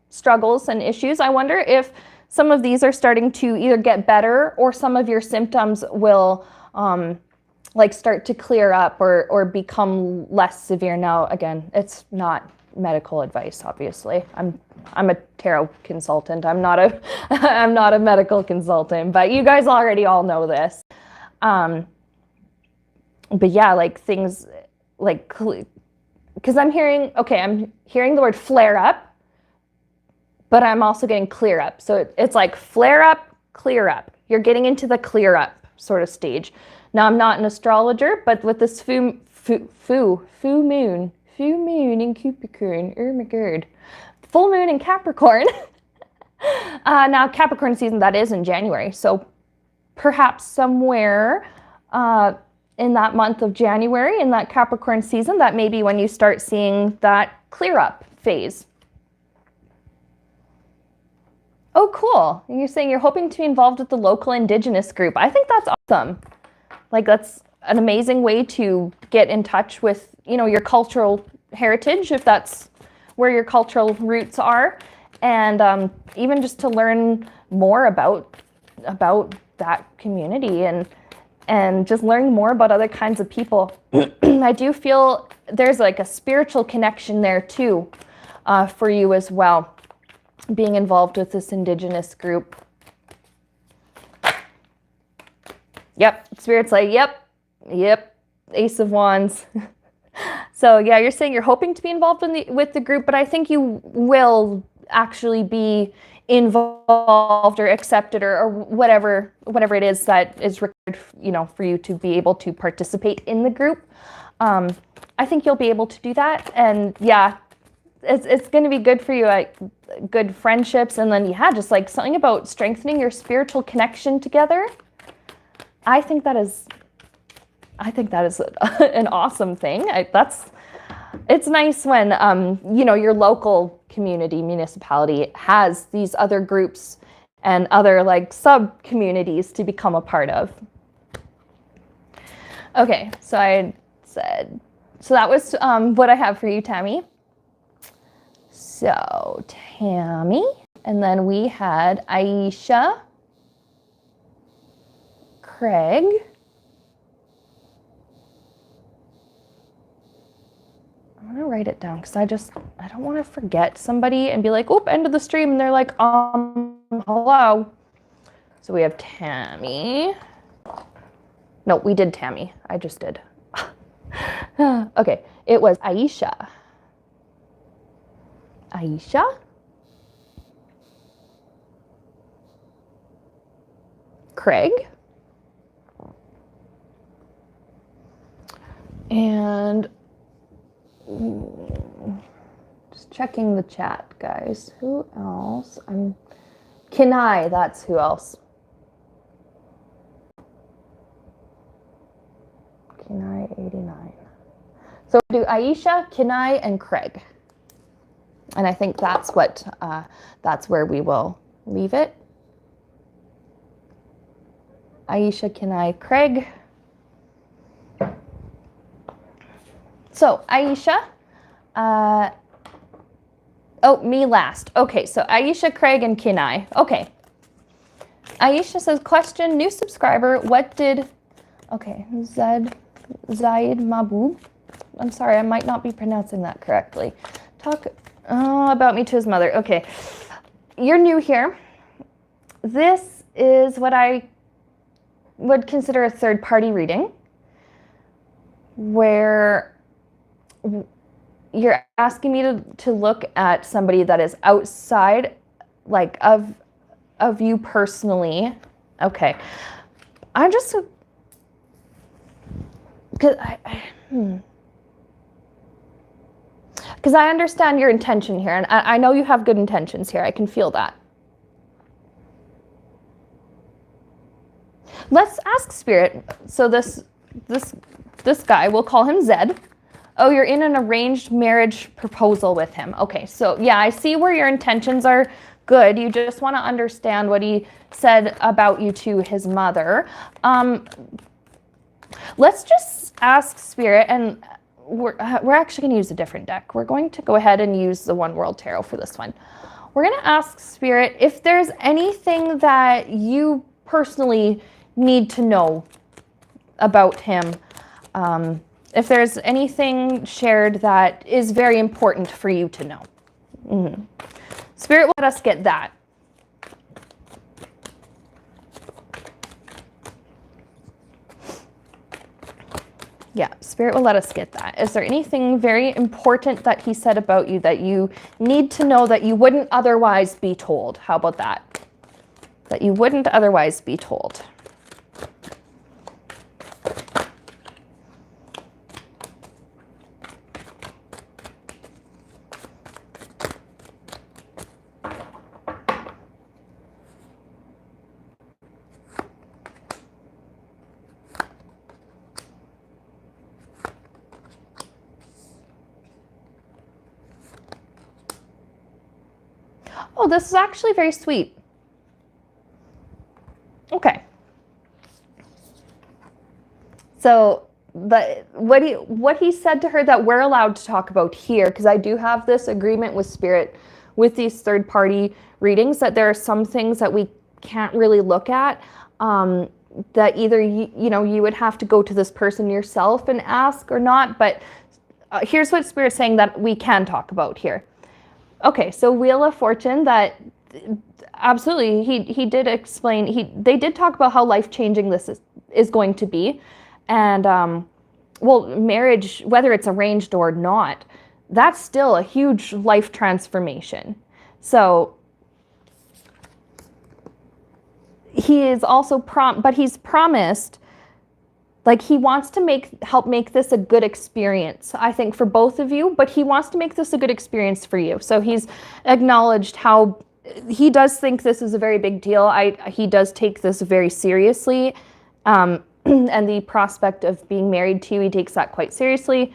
struggles and issues. I wonder if some of these are starting to either get better or some of your symptoms will like start to clear up or become less severe. Now, again, it's not medical advice, obviously. I'm a tarot consultant. I'm not a I'm not a medical consultant, but you guys already all know this. But yeah, like things like, because I'm hearing the word flare up, but I'm also getting clear up. So it's like flare up, clear up. You're getting into the clear up sort of stage. Now, I'm not an astrologer, but with this full moon in Capricorn, oh my God, full moon in Capricorn. Now, Capricorn season, that is in January. So perhaps somewhere in that month of January, in that Capricorn season, that may be when you start seeing that clear up phase. Oh, cool. And you're saying you're hoping to be involved with the local Indigenous group. I think that's awesome. Like, that's an amazing way to get in touch with, you know, your cultural heritage, if that's where your cultural roots are. And even just to learn more about that community and just learn more about other kinds of people. I do feel there's like a spiritual connection there too, for you as well, being involved with this Indigenous group. Yep, Spirit's like, yep, Ace of Wands. So yeah, you're saying you're hoping to be involved with the group, but I think you will actually be involved or accepted or whatever it is that is required, you know, for you to be able to participate in the group. I think you'll be able to do that, and yeah, it's going to be good for you, like good friendships, and then yeah, just like something about strengthening your spiritual connection together. I think that is an awesome thing. It's nice when you know, your local community, municipality has these other groups and other like sub communities to become a part of. Okay, so that was what I have for you, Tammy. So Tammy, and then we had Aisha, Craig, I'm gonna write it down because I don't want to forget somebody and be like, oh, end of the stream, and they're like, hello. So we have Tammy. No, we did Tammy. I just did. Okay, it was Aisha. Craig. And just checking the chat, guys. Who else? Kenai, that's who else. Kenai 89. So do Aisha, Kenai, and Craig. And I think that's where we will leave it. Aisha, Kenai, Craig. So Aisha, me last. Okay, so Aisha, Craig, and Kenai. Okay. Aisha says, question, new subscriber, Zaid Mahbub. I'm sorry, I might not be pronouncing that correctly. Talk about me to his mother. Okay, you're new here. This is what I would consider a third-party reading, where you're asking me to look at somebody that is outside, like, of you personally. Okay, I'm just because I understand your intention here, and I know you have good intentions here. I can feel that. Let's ask Spirit. So this guy, we'll call him Zed. Oh, you're in an arranged marriage proposal with him. Okay, so yeah, I see where your intentions are good. You just want to understand what he said about you to his mother. Let's just ask Spirit, and we're actually going to use a different deck. We're going to go ahead and use the One World Tarot for this one. We're going to ask Spirit if there's anything that you personally need to know about him, if there's anything shared that is very important for you to know. Spirit will let us get that. Yeah, Spirit will let us get that. Is there anything very important that he said about you that you need to know that you wouldn't otherwise be told? How about that? That you wouldn't otherwise be told. Oh, this is actually very sweet. Okay. So what he said to her that we're allowed to talk about here, because I do have this agreement with Spirit with these third-party readings, that there are some things that we can't really look at, that either you would have to go to this person yourself and ask or not. But here's what Spirit's saying that we can talk about here. Okay, so Wheel of Fortune, that absolutely he did explain, they did talk about how life-changing this is going to be. And well, marriage, whether it's arranged or not, that's still a huge life transformation. So he is also but he's promised, like, he wants to help make this a good experience, I think, for both of you, but he wants to make this a good experience for you. So he's acknowledged how he does think this is a very big deal. He does take this very seriously. And the prospect of being married to you, he takes that quite seriously.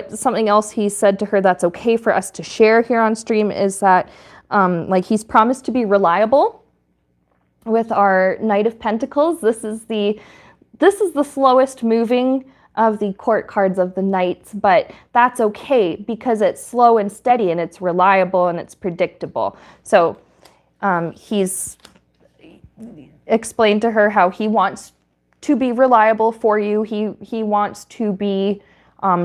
Something else he said to her that's okay for us to share here on stream is that, like, he's promised to be reliable with our Knight of Pentacles. This is the slowest moving of the court cards of the Knights, but that's okay because it's slow and steady and it's reliable and it's predictable. So he's explained to her how he wants to be reliable for you. He wants to be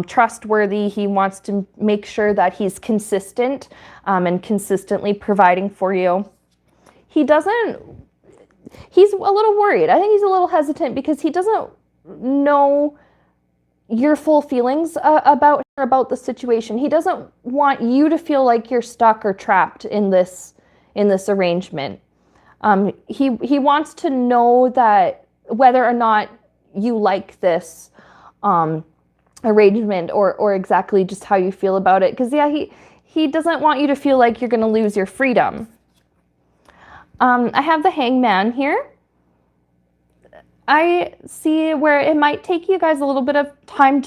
trustworthy. He wants to make sure that he's consistent and consistently providing for you. He's a little worried. I think he's a little hesitant because he doesn't know your full feelings about the situation. He doesn't want you to feel like you're stuck or trapped in this arrangement. He wants to know that whether or not you like this arrangement or exactly just how you feel about it. Because, yeah, he doesn't want you to feel like you're going to lose your freedom. I have the Hangman here. I see where it might take you guys a little bit of time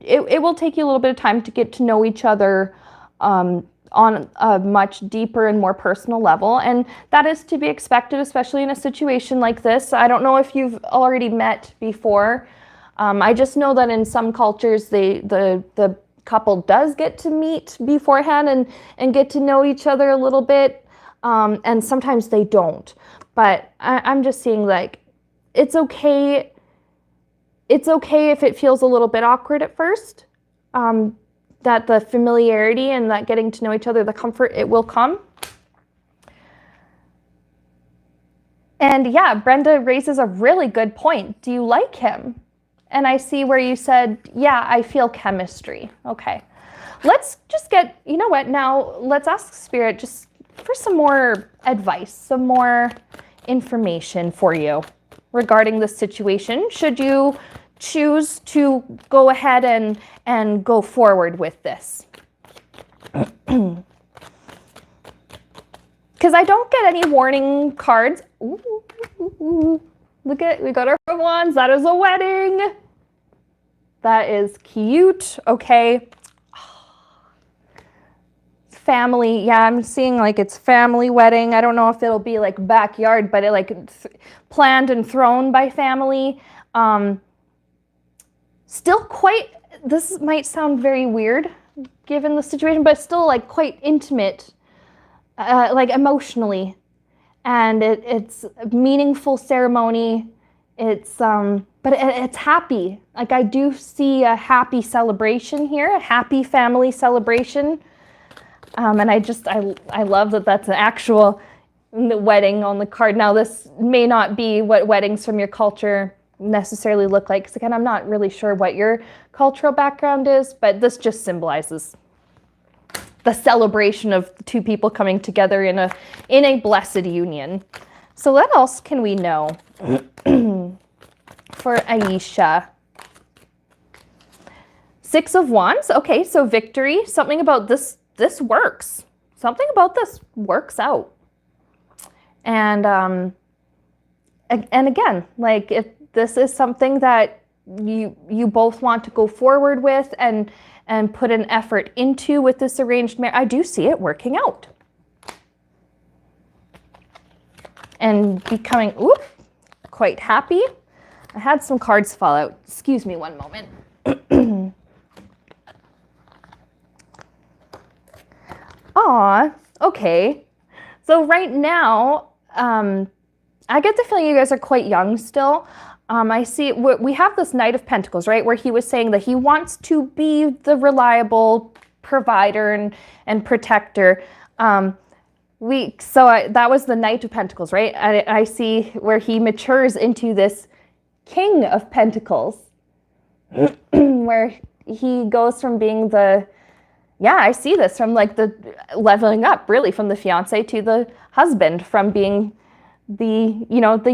it will take you a little bit of time to get to know each other on a much deeper and more personal level. And that is to be expected, especially in a situation like this. I don't know if you've already met before. I just know that in some cultures, the couple does get to meet beforehand and get to know each other a little bit. And sometimes they don't. But I'm just seeing, like, it's okay. It's okay if it feels a little bit awkward at first. That the familiarity and that getting to know each other, the comfort, it will come. And yeah, Brenda raises a really good point. Do you like him? And I see where you said, yeah, I feel chemistry. Okay. Let's just get, you know what, now let's ask Spirit just for some more advice, some more information for you regarding this situation, should you choose to go ahead and go forward with this. Because I don't get any warning cards. Ooh, look at, we got our wands. That is a wedding. That is cute. Okay. Family, yeah, I'm seeing like it's family wedding. I don't know if it'll be like backyard, but it like planned and thrown by family. Still quite, this might sound very weird given the situation, but still like quite intimate, like emotionally. And it's a meaningful ceremony. It's but it's happy. Like I do see a happy celebration here, a happy family celebration. And I love that that's an actual wedding on the card. Now this may not be what weddings from your culture necessarily look like, because again, I'm not really sure what your cultural background is, but this just symbolizes the celebration of two people coming together in a blessed union. So what else can we know for Aisha? Six of Wands. Okay, so victory. Something about this works. Something about this works out. And again, like if this is something that you both want to go forward with and put an effort into with this arranged marriage, I do see it working out. And becoming, quite happy. I had some cards fall out. Excuse me one moment. Aw, okay. So right now, I get the feeling you guys are quite young still. I see we have this Knight of Pentacles, right? Where he was saying that he wants to be the reliable provider and protector. That was the Knight of Pentacles, right? I see where he matures into this King of Pentacles, where he goes from being I see this from like the leveling up really from the fiance to the husband, from being the young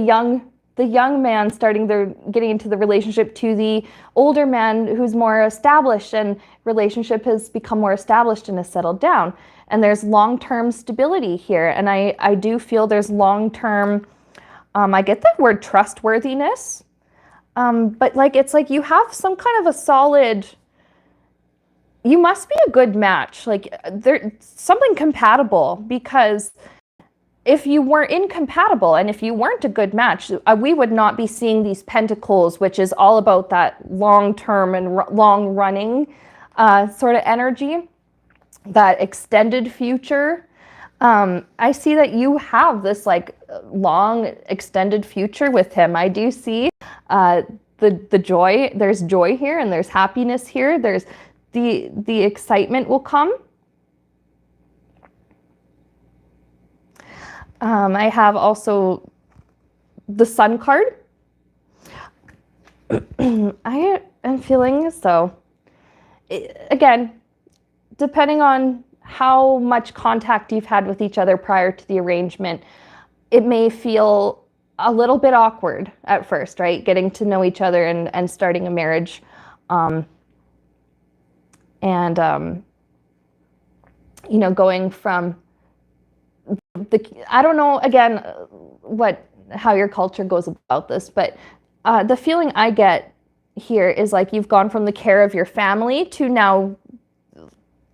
man getting into the relationship to the older man who's more established, and relationship has become more established and has settled down. And there's long-term stability here. And I do feel there's long-term, I get the word trustworthiness, but like, it's like you have some kind of a solid, you must be a good match. Like there's something compatible, because if you were incompatible and if you weren't a good match, we would not be seeing these pentacles, which is all about that long-term and long-running sort of energy, that extended future. I see that you have this like long extended future with him. I do see the joy. There's joy here and there's happiness here. There's the excitement will come. I have also the Sun card. I am feeling so, again, depending on how much contact you've had with each other prior to the arrangement, it may feel a little bit awkward at first, right? Getting to know each other and starting a marriage. Going from I don't know, again, how your culture goes about this, but the feeling I get here is like you've gone from the care of your family to now,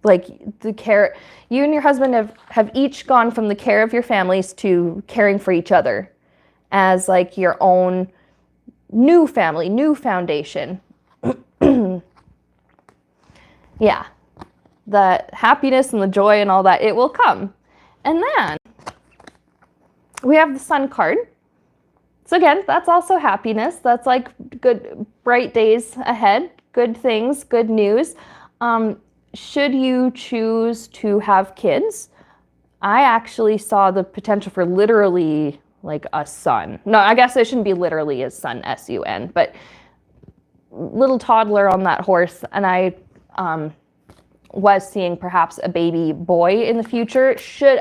like the care, you and your husband have each gone from the care of your families to caring for each other as like your own new family, new foundation. Yeah, the happiness and the joy and all that, it will come. And then we have the Sun card. So again, that's also happiness. That's like good, bright days ahead, good things, good news. Should you choose to have kids, I actually saw the potential for literally like a son. No, I guess it shouldn't be literally a son, S-U-N, but little toddler on that horse. And I was seeing perhaps a baby boy in the future. Should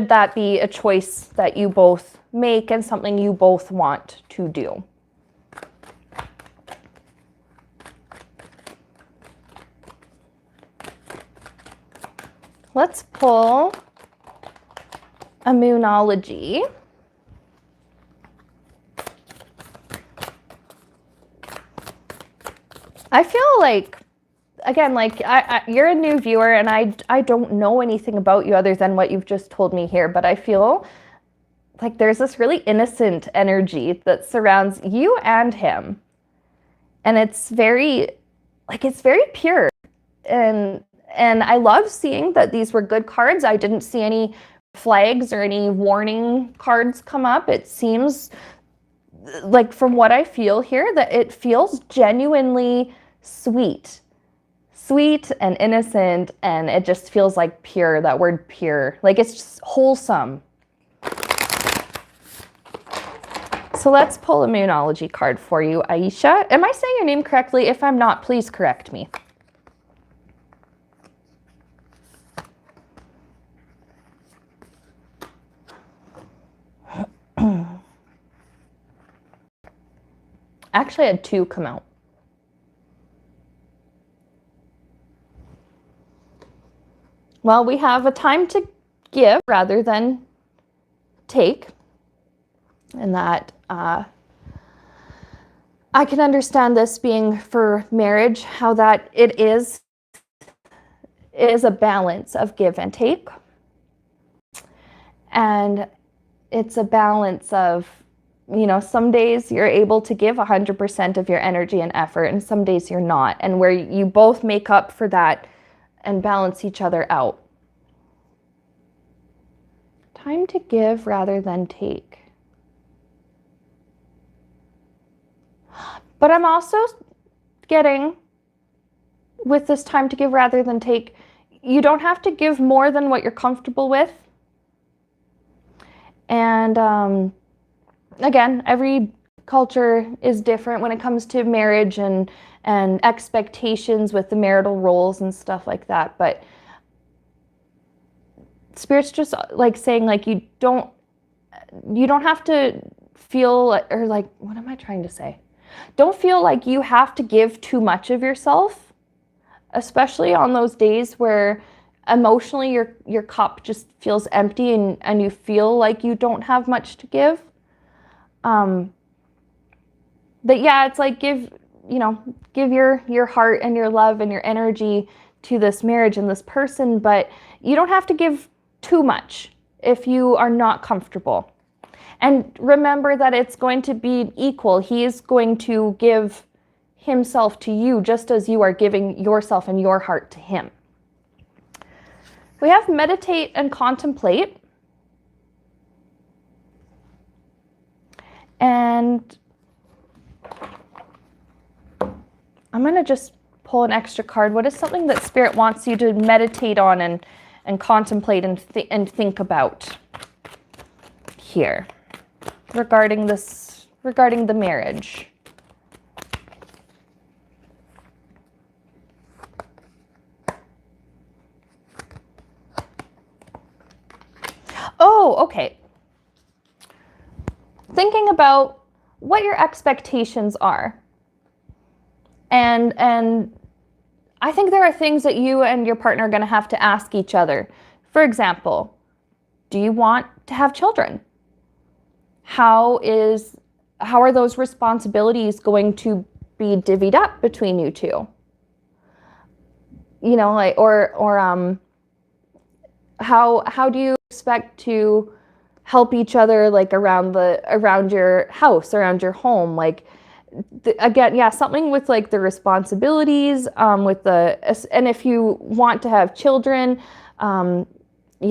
that be a choice that you both make and something you both want to do? Let's pull a Moonology. I feel like, again, like you're a new viewer and I don't know anything about you other than what you've just told me here, but I feel like there's this really innocent energy that surrounds you and him. And it's very pure. And I love seeing that these were good cards. I didn't see any flags or any warning cards come up. It seems like from what I feel here, that it feels genuinely sweet and innocent, and it just feels like pure, that word pure, like it's just wholesome. So let's pull a Moonology card for you, Aisha. Am I saying your name correctly? If I'm not, please correct me. Actually, I had two come out. Well, we have a time to give rather than take, and that I can understand this being for marriage, how that it is a balance of give and take, and it's a balance of, you know, some days you're able to give 100% of your energy and effort, and some days you're not, and where you both make up for that and balance each other out. Time to give rather than take. But I'm also getting, with this time to give rather than take, you don't have to give more than what you're comfortable with. And again, every culture is different when it comes to marriage and expectations with the marital roles and stuff like that. But Spirit's just like saying, like, you don't have to feel, or like, what am I trying to say? Don't feel like you have to give too much of yourself, especially on those days where emotionally your cup just feels empty and you feel like you don't have much to give. But yeah, it's like give your heart and your love and your energy to this marriage and this person, but you don't have to give too much if you are not comfortable. And remember that it's going to be equal. He is going to give himself to you just as you are giving yourself and your heart to him. We have meditate and contemplate. And I'm going to just pull an extra card. What is something that Spirit wants you to meditate on and contemplate and think about here regarding the marriage? Oh, okay. Thinking about what your expectations are. And I think there are things that you and your partner are going to have to ask each other. For example, do you want to have children? How are those responsibilities going to be divvied up between you two? You know, like, or how do you expect to help each other, like around your house, around your home? Like, again, yeah, something with like the responsibilities, and if you want to have children, you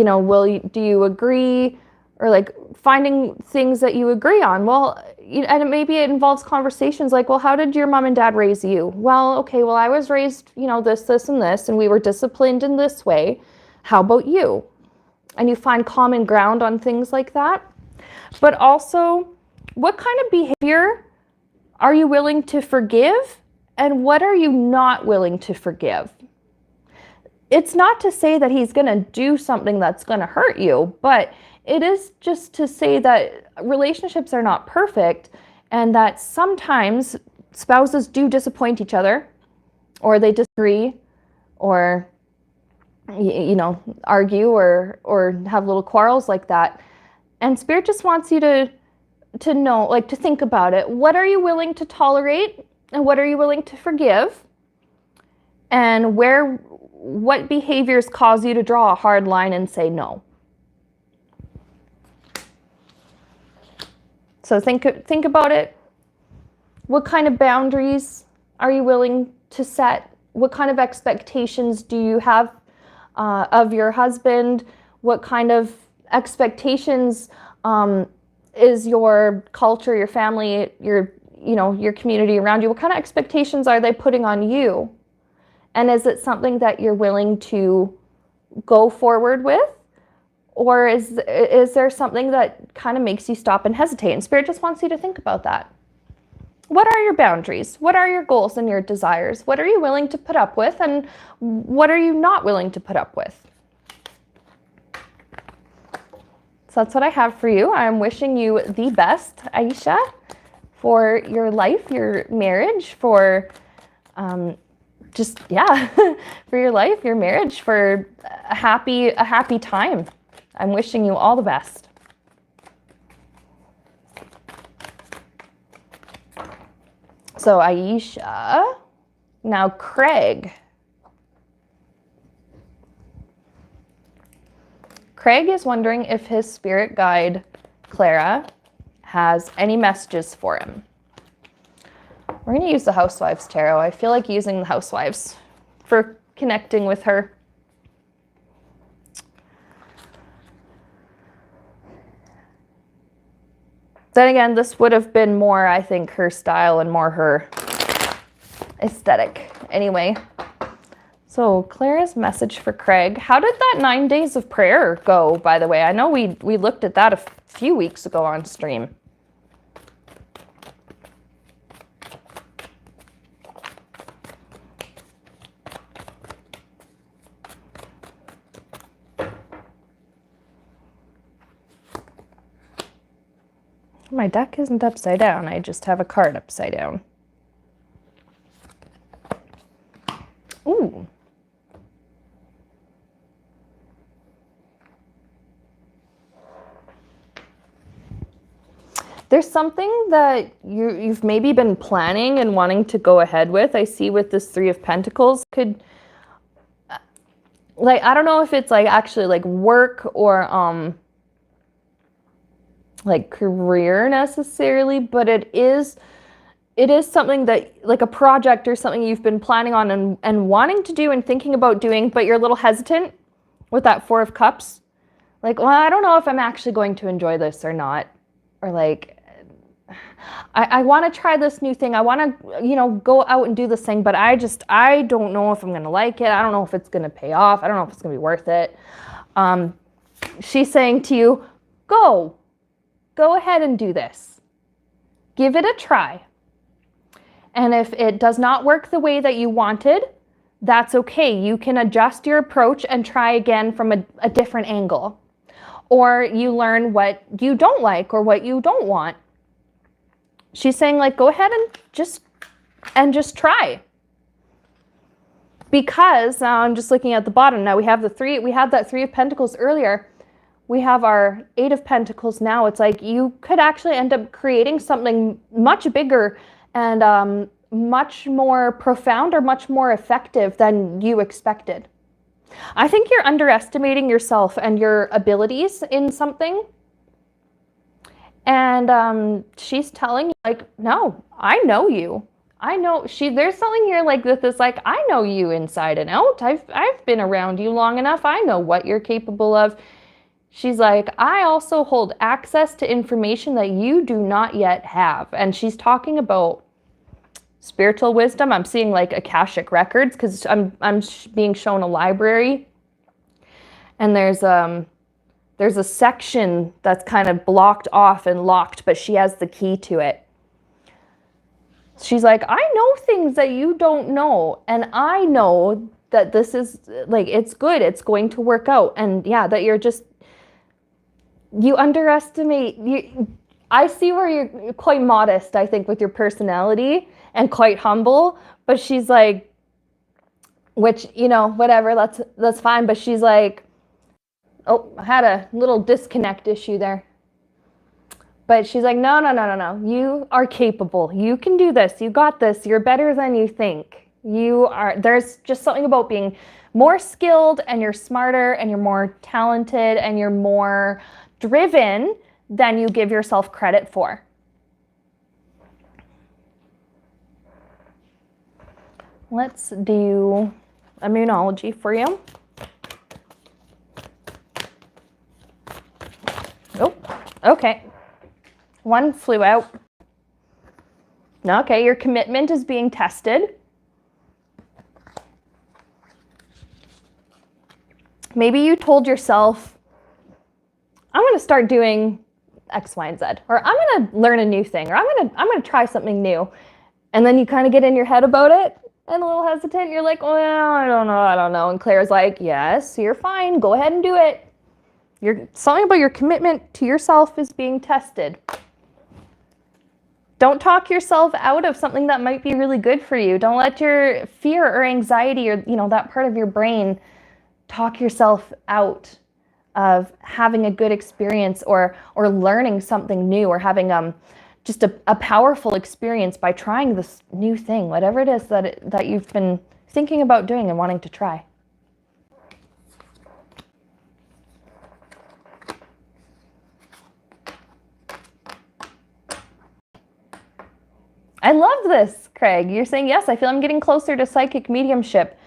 know, do you agree, or like finding things that you agree on? Well, and maybe it involves conversations like, well, how did your mom and dad raise you? Well, okay, well, I was raised, you know, this, and this, and we were disciplined in this way. How about you? And you find common ground on things like that. But also, what kind of behavior are you willing to forgive, and what are you not willing to forgive? It's not to say that he's going to do something that's going to hurt you, but it is just to say that relationships are not perfect, and that sometimes spouses do disappoint each other, or they disagree, or you know, argue or have little quarrels like that. And Spirit just wants you to know, like, to think about it. What are you willing to tolerate, and what are you willing to forgive? And what behaviors cause you to draw a hard line and say no? So think about it. What kind of boundaries are you willing to set? What kind of expectations do you have of your husband? What kind of expectations is your culture, your family, your community around you, what kind of expectations are they putting on you? And is it something that you're willing to go forward with? Or is there something that kind of makes you stop and hesitate? And Spirit just wants you to think about that. What are your boundaries? What are your goals and your desires? What are you willing to put up with? And what are you not willing to put up with? So that's what I have for you. I'm wishing you the best, Aisha, for your life, your marriage, for for your life, your marriage, for a happy time. I'm wishing you all the best. So Aisha, now Craig. Craig is wondering if his spirit guide, Clara, has any messages for him. We're going to use the Housewives Tarot. I feel like using the Housewives for connecting with her. Then again, this would have been more, I think, her style and more her aesthetic. Anyway, so Clara's message for Craig. How did that 9 days of prayer go, by the way? I know we looked at that a few weeks ago on stream. My deck isn't upside down. I just have a card upside down. Ooh. There's something that you've maybe been planning and wanting to go ahead with. I see with this Three of Pentacles could, like, I don't know if it's like actually like work or like career necessarily, but it is something that, like a project or something you've been planning on and wanting to do and thinking about doing, but you're a little hesitant with that Four of Cups. Like, well, I don't know if I'm actually going to enjoy this or not. Or like, I want to try this new thing. I want to, go out and do this thing, but I don't know if I'm going to like it. I don't know if it's going to pay off. I don't know if it's going to be worth it. She's saying to you, go ahead and do this. Give it a try. And if it does not work the way that you wanted, that's okay. You can adjust your approach and try again from a different angle. Or you learn what you don't like or what you don't want. She's saying, like, go ahead and just try. Because I'm just looking at the bottom now. We have that Three of Pentacles earlier. We have our Eight of Pentacles now. It's like you could actually end up creating something much bigger and much more profound or much more effective than you expected. I think you're underestimating yourself and your abilities in something. And she's telling you, like, no, I know you. I know there's something here like this, like, I know you inside and out. I've been around you long enough. I know what you're capable of. She's like, I also hold access to information that you do not yet have. And she's talking about spiritual wisdom. I'm seeing like Akashic records because I'm being shown a library. And there's a section that's kind of blocked off and locked, but she has the key to it. She's like, I know things that you don't know. And I know that this is like, it's good. It's going to work out. And yeah, that you underestimate, I see where you're quite modest, I think, with your personality and quite humble, but she's like, which, whatever, that's fine. But she's like, oh, I had a little disconnect issue there. But she's like, no. You are capable. You can do this. You got this. You're better than you think. There's just something about being more skilled and you're smarter and you're more talented and you're more driven than you give yourself credit for. Let's do immunology for you. Oh, okay. One flew out. Okay, your commitment is being tested. Maybe you told yourself, I'm going to start doing X, Y, and Z, or I'm going to learn a new thing, or I'm going to try something new. And then you kind of get in your head about it and a little hesitant. You're like, well, I don't know. And Claire's like, yes, you're fine. Go ahead and do it. Something about your commitment to yourself is being tested. Don't talk yourself out of something that might be really good for you. Don't let your fear or anxiety or, that part of your brain talk yourself out of having a good experience or learning something new or having just a powerful experience by trying this new thing, whatever it is that you've been thinking about doing and wanting to try. I love this, Craig. You're saying, yes, I feel I'm getting closer to psychic mediumship.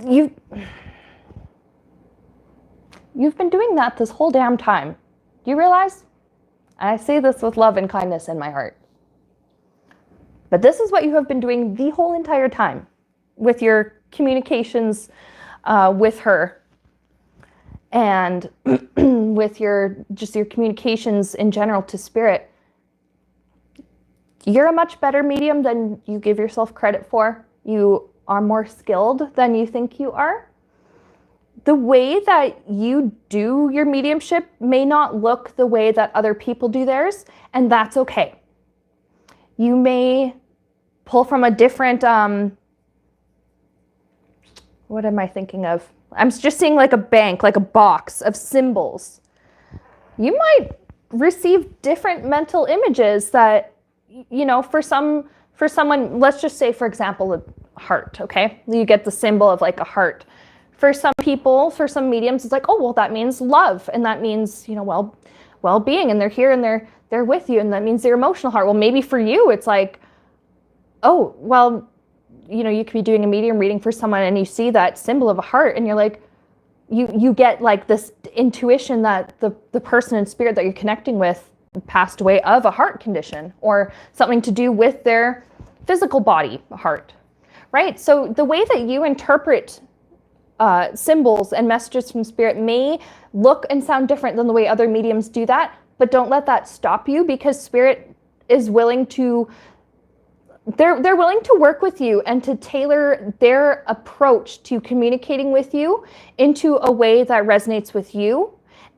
You've been doing that this whole damn time. Do you realize? I say this with love and kindness in my heart. But this is what you have been doing the whole entire time with your communications with her and with your communications in general to spirit. You're a much better medium than you give yourself credit for. You are more skilled than you think you are. The way that you do your mediumship may not look the way that other people do theirs, and that's okay. You may pull from a different, what am I thinking of? I'm just seeing like a bank, like a box of symbols. You might receive different mental images that, for someone, let's just say, for example, a heart, okay? You get the symbol of like a heart. For some people, for some mediums, it's like, oh, well, that means love. And that means, well-being. And they're here and they're with you. And that means their emotional heart. Well, maybe for you, it's like, oh, well, you could be doing a medium reading for someone and you see that symbol of a heart and you're like, you get like this intuition that the person in spirit that you're connecting with passed away of a heart condition or something to do with their physical body, heart, right? So the way that you interpret symbols and messages from spirit may look and sound different than the way other mediums do that, but don't let that stop you because spirit is willing to they're willing to work with you and to tailor their approach to communicating with you into a way that resonates with you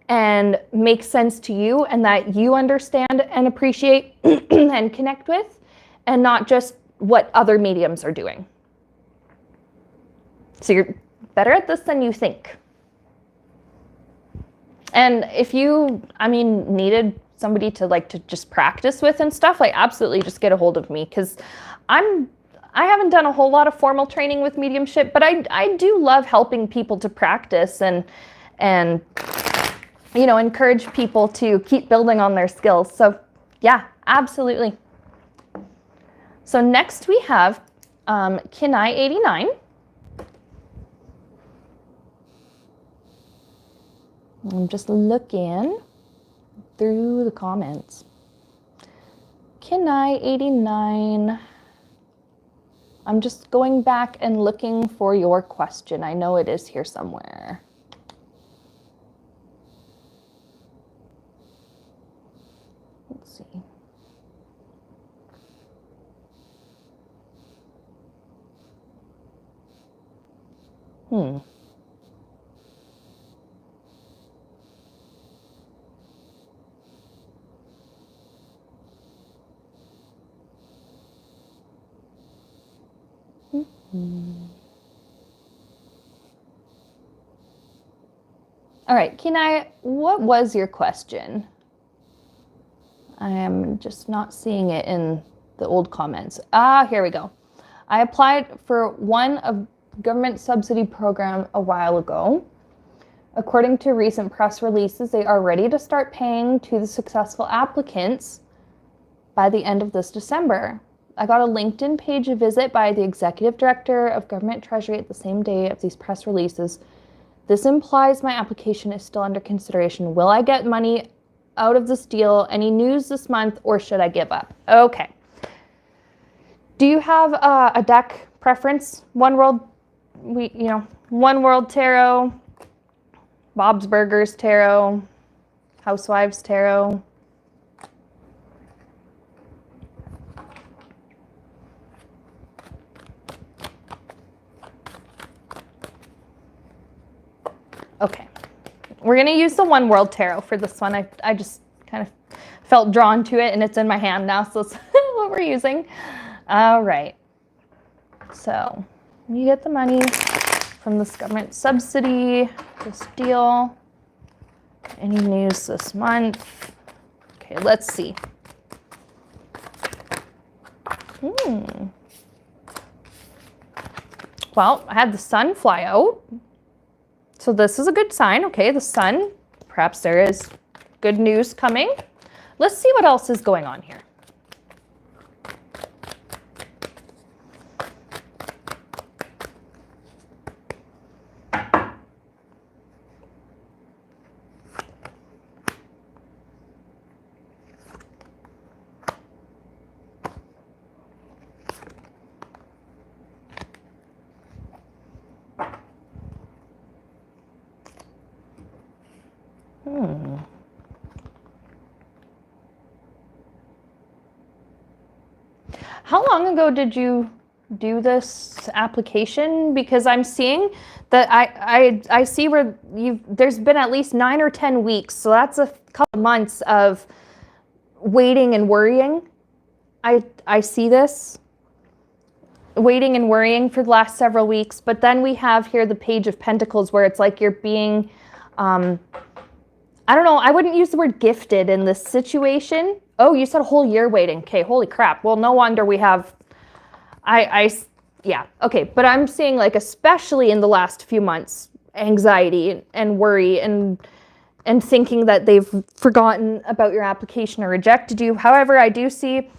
and makes sense to you and that you understand and appreciate and connect with, and not just what other mediums are doing. So you're better at this than you think. And if you, needed somebody to just practice with and stuff, absolutely just get a hold of me, because I haven't done a whole lot of formal training with mediumship, but I do love helping people to practice and encourage people to keep building on their skills. So yeah, absolutely. So next we have Kenai89. I'm just looking through the comments. Kenai89. I'm just going back and looking for your question. I know it is here somewhere. Let's see. All right, Kenai, what was your question? I am just not seeing it in the old comments. Here we go. I applied for a government subsidy program a while ago. According to recent press releases, they are ready to start paying to the successful applicants by the end of this December. I got a LinkedIn page visit by the executive director of government treasury at the same day of these press releases. This implies my application is still under consideration. Will I get money out of this deal? Any news this month, or should I give up? Okay. Do you have a deck preference? One World Tarot, Bob's Burgers Tarot, Housewives Tarot. Okay, we're gonna use the One World Tarot for this one. I just kind of felt drawn to it, and it's in my hand now, so it's what we're using. All right, so you get the money from this government subsidy, this deal. Any news this month? Okay, let's see. Well, I had the sun fly out. So this is a good sign. Okay, the sun. Perhaps there is good news coming. Let's see what else is going on here. How long ago did you do this application? Because I'm seeing that I see where there's been at least 9 or 10 weeks. So that's a couple of months of waiting and worrying. I see this. Waiting and worrying for the last several weeks. But then we have here the Page of Pentacles, where it's like you're being, I don't know, I wouldn't use the word gifted in this situation. Oh, you said a whole year waiting. Okay, holy crap. Well, no wonder we have, yeah, okay. But I'm seeing, like, especially in the last few months, anxiety and worry and thinking that they've forgotten about your application or rejected you. However, I do see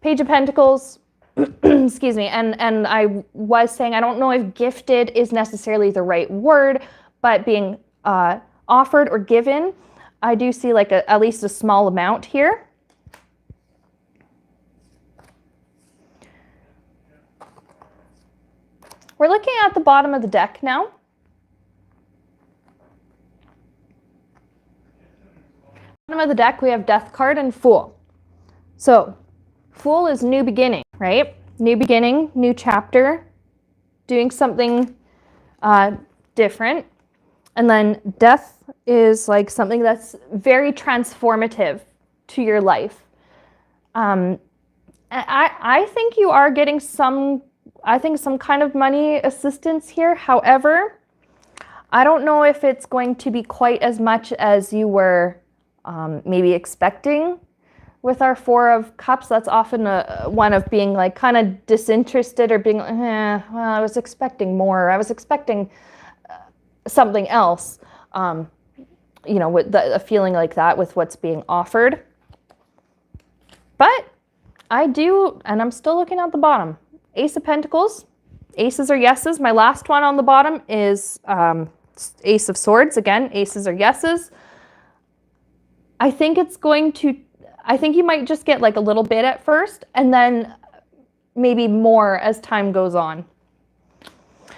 Page of Pentacles, excuse me, and I was saying, I don't know if gifted is necessarily the right word, but being offered or given, I do see like at least a small amount here. We're looking at the bottom of the deck now. Bottom of the deck, we have Death card and Fool. So, Fool is new beginning, right? New beginning, new chapter, doing something different. And then Death is like something that's very transformative to your life. I think you are getting some kind of money assistance here. However, I don't know if it's going to be quite as much as you were maybe expecting. With our Four of Cups, that's often one of being like kind of disinterested or being, well, I was expecting more. I was expecting something else. You know, with a feeling like that with what's being offered. But I do, and I'm still looking at the bottom. Ace of Pentacles. Aces are yeses. My last one on the bottom is Ace of Swords. Again, aces are yeses. I think you might just get like a little bit at first, and then maybe more as time goes on.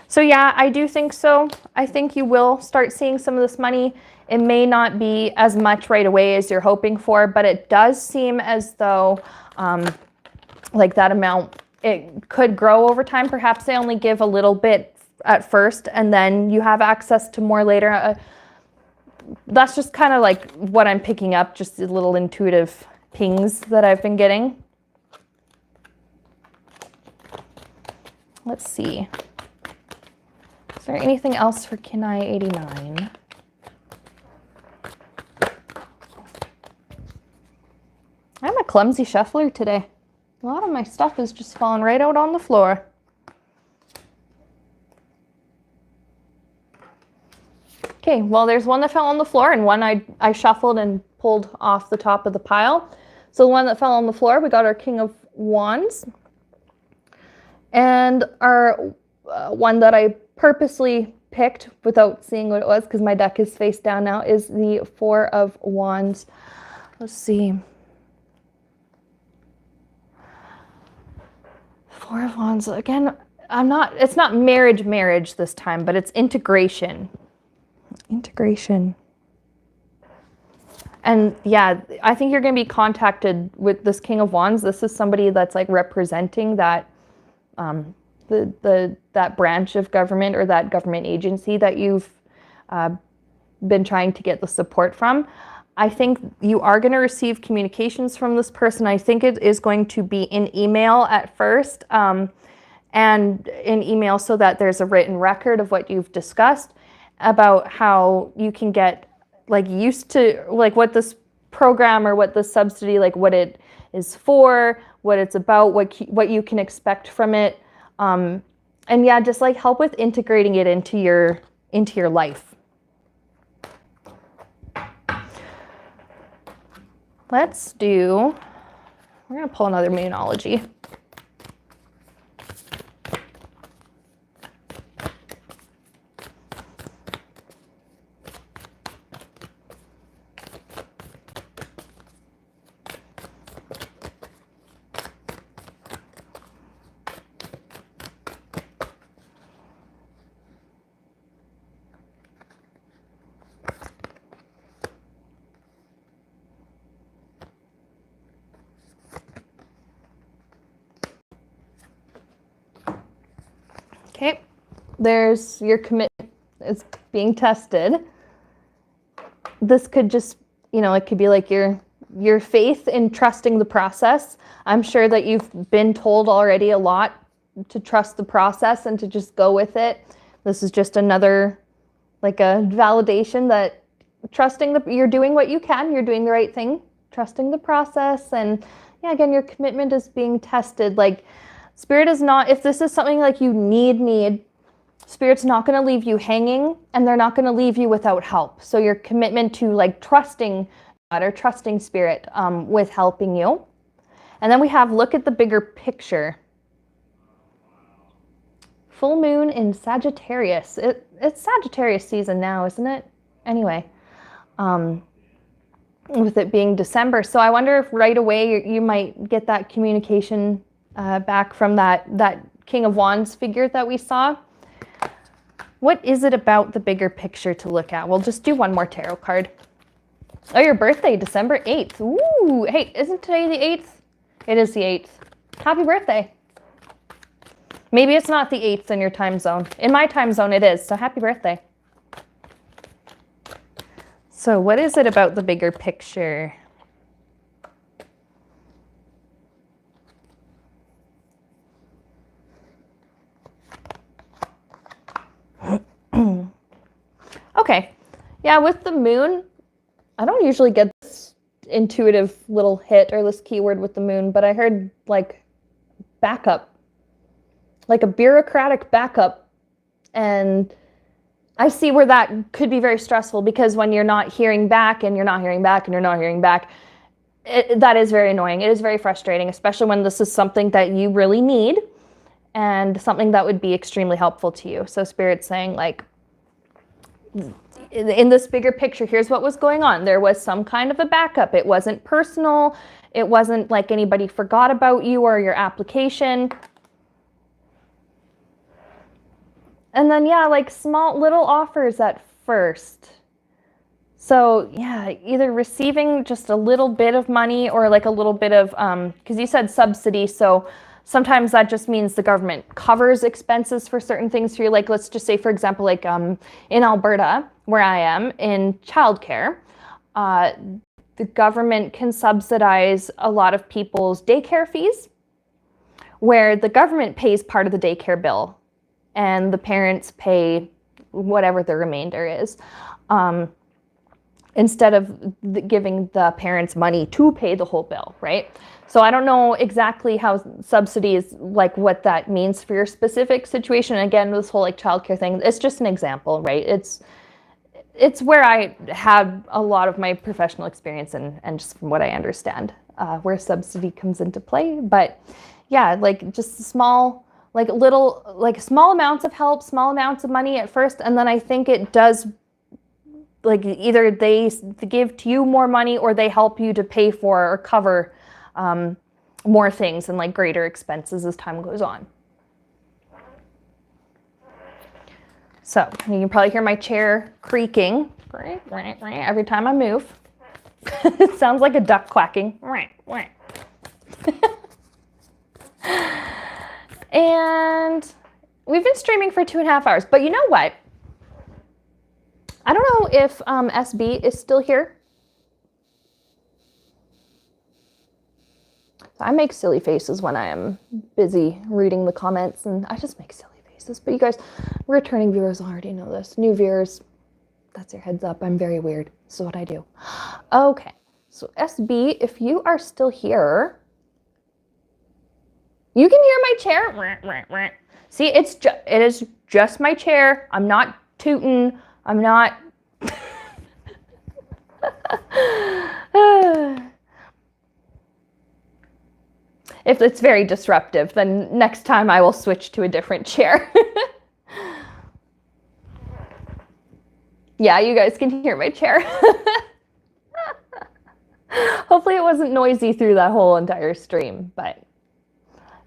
So yeah, I do think so. I think you will start seeing some of this money. It may not be as much right away as you're hoping for, but it does seem as though like that amount, it could grow over time. Perhaps they only give a little bit at first, and then you have access to more later. That's just kind of like what I'm picking up, just the little intuitive pings that I've been getting. Let's see. Is there anything else for Kenai 89? I'm a clumsy shuffler today. A lot of my stuff is just falling right out on the floor. Okay, well, there's one that fell on the floor and one I shuffled and pulled off the top of the pile. So the one that fell on the floor, we got our King of Wands. And our one that I purposely picked without seeing what it was, because my deck is face down now, is the Four of Wands. Let's see. Four of Wands. Again, it's not marriage this time, but it's integration. Integration. And yeah, I think you're going to be contacted with this King of Wands. This is somebody that's like representing that that branch of government or that government agency that you've been trying to get the support from. I think you are going to receive communications from this person. I think it is going to be in email at first, and in email so that there's a written record of what you've discussed about how you can get like used to like what this program or what this subsidy, like what it is for, what it's about, what you can expect from it. And yeah, just like help with integrating it into your life. We're going to pull another Moonology. Okay, there's your commitment is being tested. This could just, it could be like your faith in trusting the process. I'm sure that you've been told already a lot to trust the process and to just go with it. This is just another, like a validation that you're doing what you can, you're doing the right thing, trusting the process. And yeah, again, your commitment is being tested. Like, Spirit is not, if this is something like you need, Spirit's not going to leave you hanging, and they're not going to leave you without help. So your commitment to like trusting God or trusting Spirit with helping you. And then we have look at the bigger picture. Full moon in Sagittarius. It's Sagittarius season now, isn't it? Anyway, with it being December. So I wonder if right away you might get that communication back from that King of Wands figure that we saw. What is it about the bigger picture to look at? We'll just do one more tarot card. Oh, your birthday, December 8th. Ooh, hey, isn't today the 8th? It is the 8th. Happy birthday. Maybe it's not the 8th in your time zone. In my time zone it is, so happy birthday. So what is it about the bigger picture? Okay, yeah, with the moon, I don't usually get this intuitive little hit or this keyword with the moon, but I heard like backup, like a bureaucratic backup. And I see where that could be very stressful, because when you're not hearing back and you're not hearing back and you're not hearing back, that is very annoying. It is very frustrating, especially when this is something that you really need and something that would be extremely helpful to you. So Spirit's saying, like, in this bigger picture, here's what was going on. There was some kind of a backup. It wasn't personal. It wasn't like anybody forgot about you or your application. And then, yeah, like small little offers at first. So yeah, either receiving just a little bit of money or like a little bit of, because you said subsidy, so sometimes that just means the government covers expenses for certain things for you. Like, let's just say, for example, like in Alberta, where I am, in childcare, the government can subsidize a lot of people's daycare fees, where the government pays part of the daycare bill and the parents pay whatever the remainder is, instead of giving the parents money to pay the whole bill, right? So I don't know exactly how subsidies, like what that means for your specific situation. Again, this whole like childcare thing, it's just an example, right? It's where I had a lot of my professional experience and just from what I understand, where subsidy comes into play. But yeah, like just small like little, like small amounts of help, small amounts of money at first, and then I think it does, like either they give to you more money or they help you to pay for or cover more things and like greater expenses as time goes on. So you can probably hear my chair creaking every time I move. It sounds like a duck quacking. And we've been streaming for 2.5 hours, but you know what? I don't know if SB is still here. I make silly faces when I am busy reading the comments, and I just make silly faces. But you guys, returning viewers already know this. New viewers, that's your heads up. I'm very weird. This is what I do. Okay, so SB, if you are still here, you can hear my chair. See, it is just my chair. I'm not tooting. I'm not. If it's very disruptive, then next time I will switch to a different chair. Yeah, you guys can hear my chair. Hopefully it wasn't noisy through that whole entire stream, but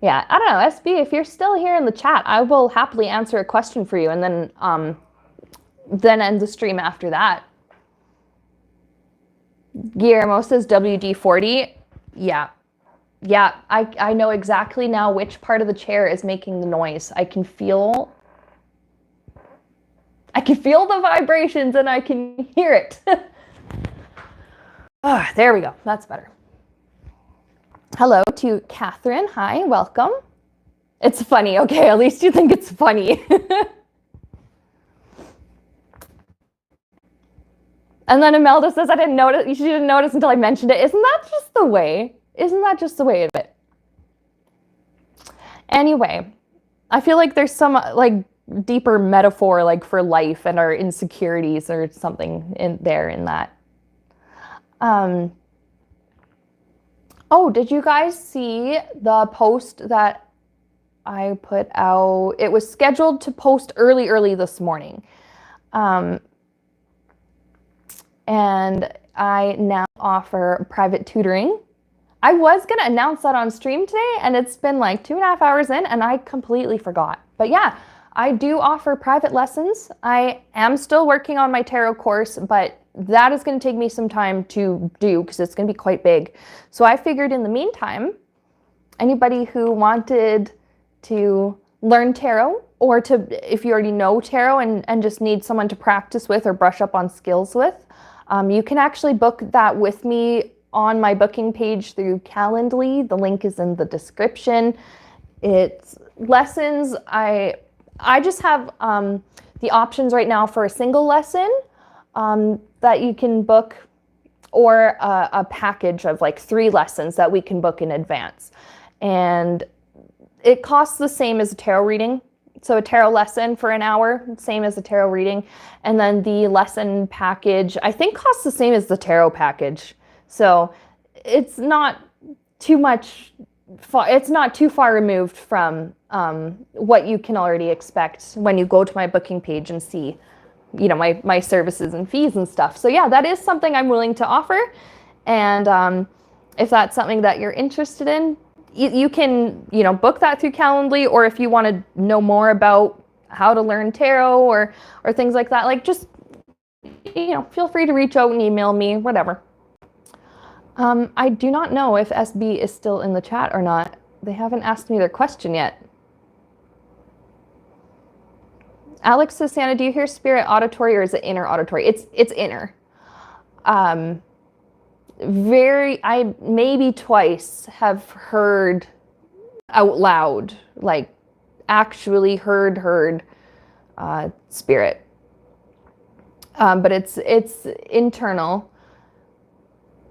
yeah, I don't know, SB, if you're still here in the chat, I will happily answer a question for you and then end the stream after that. Guillermo says WD-40. Yeah, I know exactly now which part of the chair is making the noise. I can feel the vibrations and I can hear it. Oh, there we go. That's better. Hello to Catherine. Hi, welcome. It's funny. Okay, at least you think it's funny. And then Imelda says, I didn't notice. You didn't notice until I mentioned it. Isn't that just the way? Isn't that just the way of it? Anyway, I feel like there's some like deeper metaphor like for life and our insecurities or something in that. Oh, did you guys see the post that I put out? It was scheduled to post early this morning. And I now offer private tutoring. I was going to announce that on stream today, and it's been like 2.5 hours in, and I completely forgot. But yeah, I do offer private lessons. I am still working on my tarot course, but that is going to take me some time to do because it's going to be quite big. So I figured in the meantime, anybody who wanted to learn tarot, or if you already know tarot and just need someone to practice with or brush up on skills with, you can actually book that with me on my booking page through Calendly. The link is in the description. It's lessons. I just have the options right now for a single lesson that you can book, or a package of like 3 lessons that we can book in advance. And it costs the same as a tarot reading. So a tarot lesson for an hour, same as a tarot reading. And then the lesson package, I think, costs the same as the tarot package. So it's not too much, it's not too far removed from what you can already expect when you go to my booking page and see, you know, my services and fees and stuff. So yeah, that is something I'm willing to offer. And if that's something that you're interested in, you can, you know, book that through Calendly, or if you want to know more about how to learn tarot or things like that, like just, you know, feel free to reach out and email me, whatever. I do not know if SB is still in the chat or not. They haven't asked me their question yet. Alex says, Santa, do you hear spirit auditory or is it inner auditory? It's inner. I maybe twice have heard out loud, like actually heard spirit. But it's internal.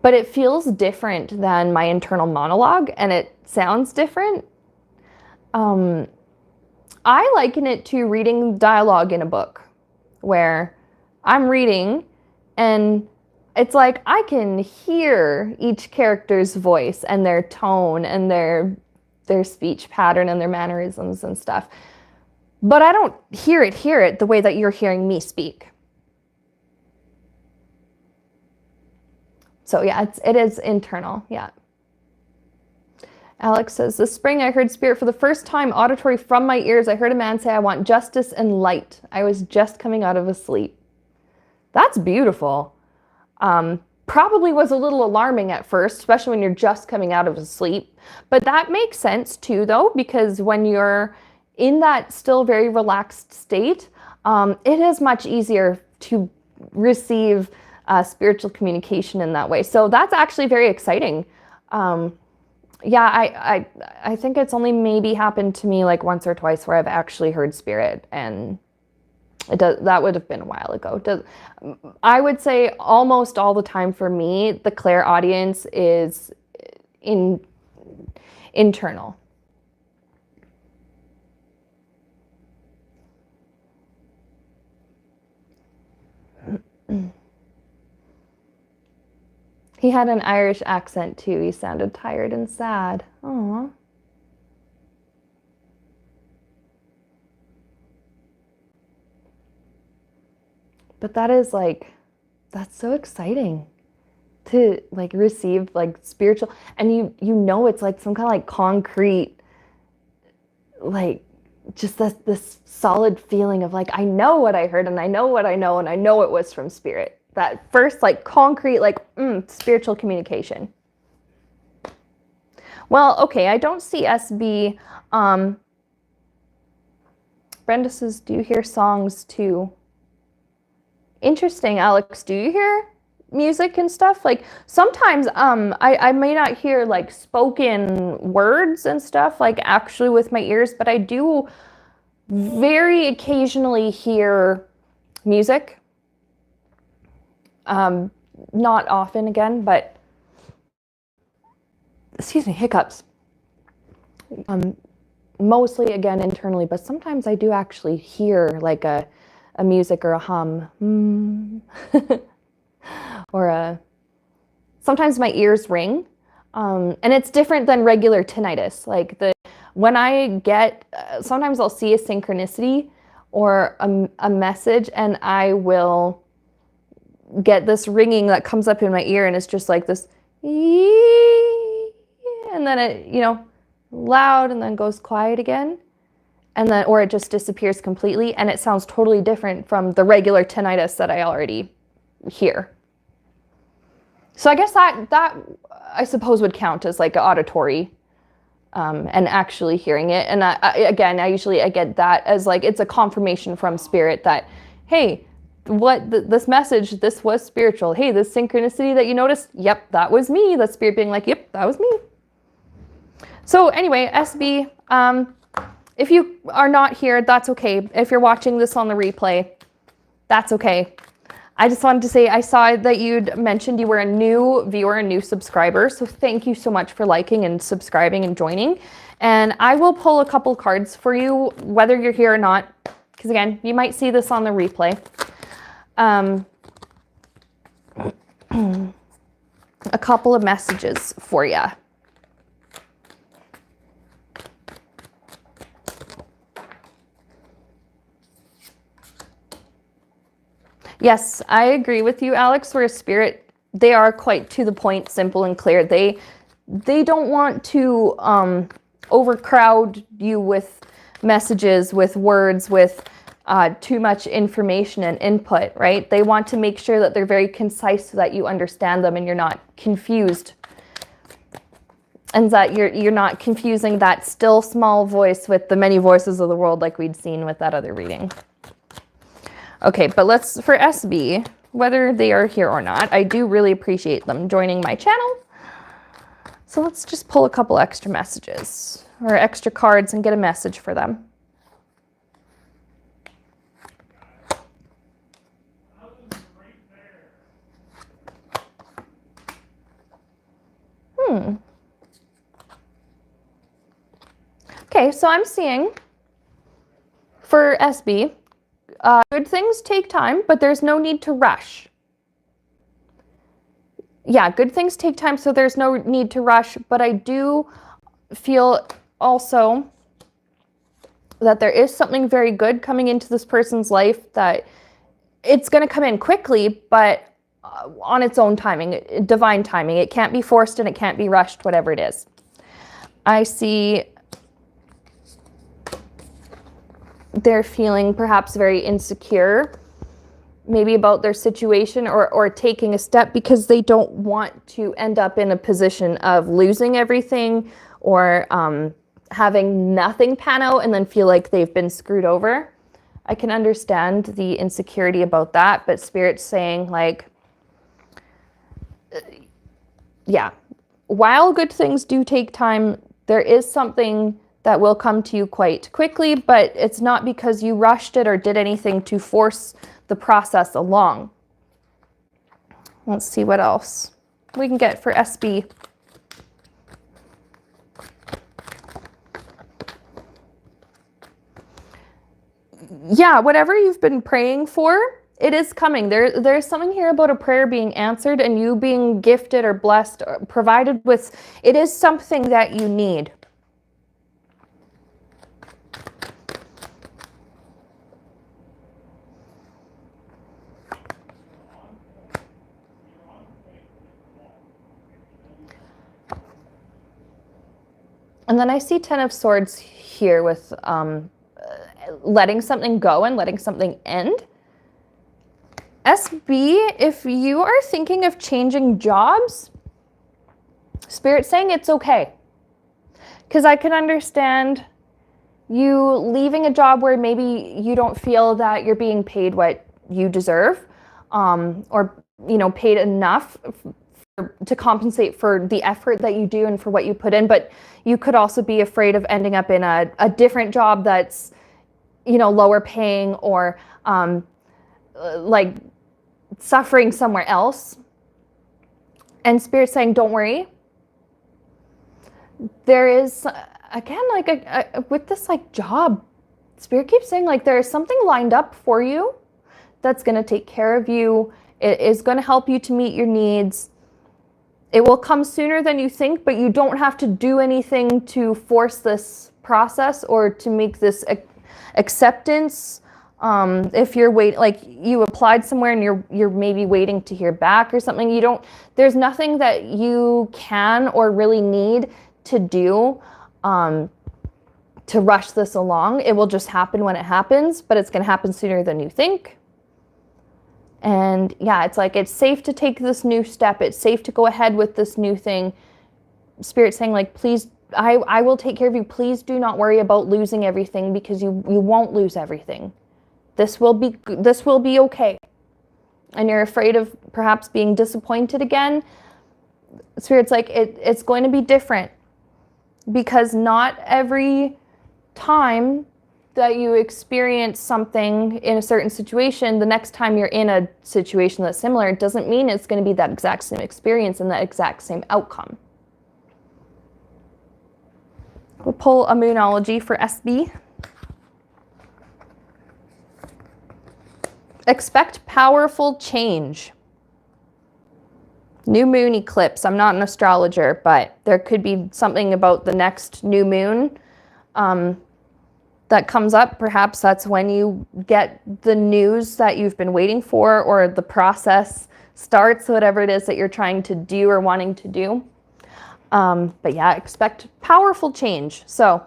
But it feels different than my internal monologue, and it sounds different. I liken it to reading dialogue in a book, where I'm reading and it's like I can hear each character's voice and their tone and their their speech pattern and their mannerisms and stuff. But I don't hear it the way that you're hearing me speak. So yeah, it is internal, yeah. Alex says, this spring I heard spirit for the first time, auditory from my ears. I heard a man say, I want justice and light. I was just coming out of a sleep. That's beautiful. Probably was a little alarming at first, especially when you're just coming out of a sleep. But that makes sense too, though, because when you're in that still very relaxed state, it is much easier to receive spiritual communication in that way. So that's actually very exciting. Yeah, I think it's only maybe happened to me like once or twice where I've actually heard spirit, and that would have been a while ago. I would say almost all the time for me, the clairaudience is internal. He had an Irish accent too. He sounded tired and sad. Aww. But that's so exciting to like receive like spiritual, and you know it's like some kind of like concrete, like just this solid feeling of like, I know what I heard and I know what I know and I know it was from spirit. That first like concrete like spiritual communication. Well, okay, I don't see SB. Brenda says, do you hear songs too? Interesting, Alex. Do you hear music and stuff? Like sometimes I may not hear like spoken words and stuff like actually with my ears, but I do very occasionally hear music. Not often again, but excuse me, hiccups. Mostly again internally, but sometimes I do actually hear like a music or a hum. Or sometimes my ears ring, and it's different than regular tinnitus. Like when I get, sometimes I'll see a synchronicity or a message, and I will get this ringing that comes up in my ear, and it's just like this, and then it, loud, and then goes quiet again, and then, or it just disappears completely, and it sounds totally different from the regular tinnitus that I already hear. So I guess that I suppose would count as like auditory, and actually hearing it. And I usually get that as like, it's a confirmation from spirit that, hey, this message, this was spiritual. Hey, this synchronicity that you noticed, yep, that was me. The spirit being like, yep, that was me. So anyway, SB, if you are not here, that's okay. If you're watching this on the replay, that's okay. I just wanted to say, I saw that you'd mentioned you were a new viewer, a new subscriber. So thank you so much for liking and subscribing and joining. And I will pull a couple cards for you, whether you're here or not, because again, you might see this on the replay. A couple of messages for you. Yes, I agree with you, Alex, where spirit, they are quite to the point, simple and clear. They don't want to overcrowd you with messages, with words, with too much information and input, right? They want to make sure that they're very concise so that you understand them and you're not confused. And that you're not confusing that still small voice with the many voices of the world like we'd seen with that other reading. Okay, but for SB, whether they are here or not, I do really appreciate them joining my channel. So let's just pull a couple extra messages or extra cards and get a message for them. Okay, so I'm seeing for SB, good things take time, but there's no need to rush. Yeah, good things take time, so there's no need to rush, but I do feel also that there is something very good coming into this person's life, that it's going to come in quickly, but on its own timing, divine timing. It can't be forced and it can't be rushed, whatever it is. I see they're feeling perhaps very insecure, maybe about their situation, or taking a step because they don't want to end up in a position of losing everything, or having nothing pan out and then feel like they've been screwed over. I can understand the insecurity about that, but Spirit's saying, like, yeah, while good things do take time, there is something that will come to you quite quickly, but it's not because you rushed it or did anything to force the process along. Let's see what else we can get for SB. Yeah, whatever you've been praying for, it is coming. There's something here about a prayer being answered and you being gifted or blessed or provided with. It is something that you need. And then I see 10 of Swords here with letting something go and letting something end. SB, if you are thinking of changing jobs, Spirit's saying it's okay. Because I can understand you leaving a job where maybe you don't feel that you're being paid what you deserve, or, you know, paid enough to compensate for the effort that you do and for what you put in. But you could also be afraid of ending up in a different job that's, you know, lower paying, or like suffering somewhere else. And Spirit's saying, don't worry. There is, again, like with this like job, Spirit keeps saying like there is something lined up for you that's going to take care of you. It is going to help you to meet your needs. It will come sooner than you think, but you don't have to do anything to force this process or to make this acceptance. If you're like you applied somewhere and you're maybe waiting to hear back or something, there's nothing that you can or really need to do to rush this along. It will just happen when it happens, but it's going to happen sooner than you think. And yeah, it's like, it's safe to take this new step. It's safe to go ahead with this new thing. Spirit's saying like, please, I will take care of you. Please do not worry about losing everything, because you won't lose everything. This will be okay. And you're afraid of perhaps being disappointed again. Spirit's like, it's going to be different, because not every time that you experience something in a certain situation, the next time you're in a situation that's similar, it doesn't mean it's going to be that exact same experience and that exact same outcome. We'll pull a Moonology for SB. Expect powerful change. New moon eclipse. I'm not an astrologer, but there could be something about the next new moon that comes up. Perhaps that's when you get the news that you've been waiting for, or the process starts, whatever it is that you're trying to do or wanting to do. But yeah, expect powerful change. So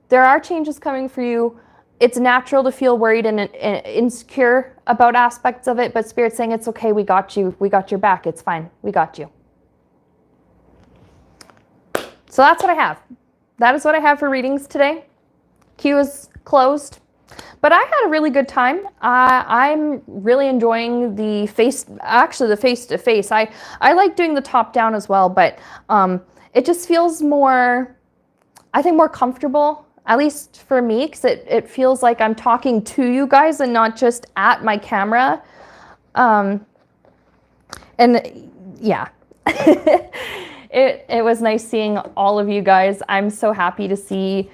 there are changes coming for you. It's natural to feel worried and insecure about aspects of it, but Spirit's saying it's okay. We got you. We got your back. It's fine. We got you. So that's what I have. That is what I have for readings today. Queue is closed, but I had a really good time. I'm really enjoying the face-to-face. I like doing the top-down as well, but it just feels more, I think, more comfortable, at least for me, because it feels like I'm talking to you guys and not just at my camera. And yeah, it was nice seeing all of you guys. I'm so happy to see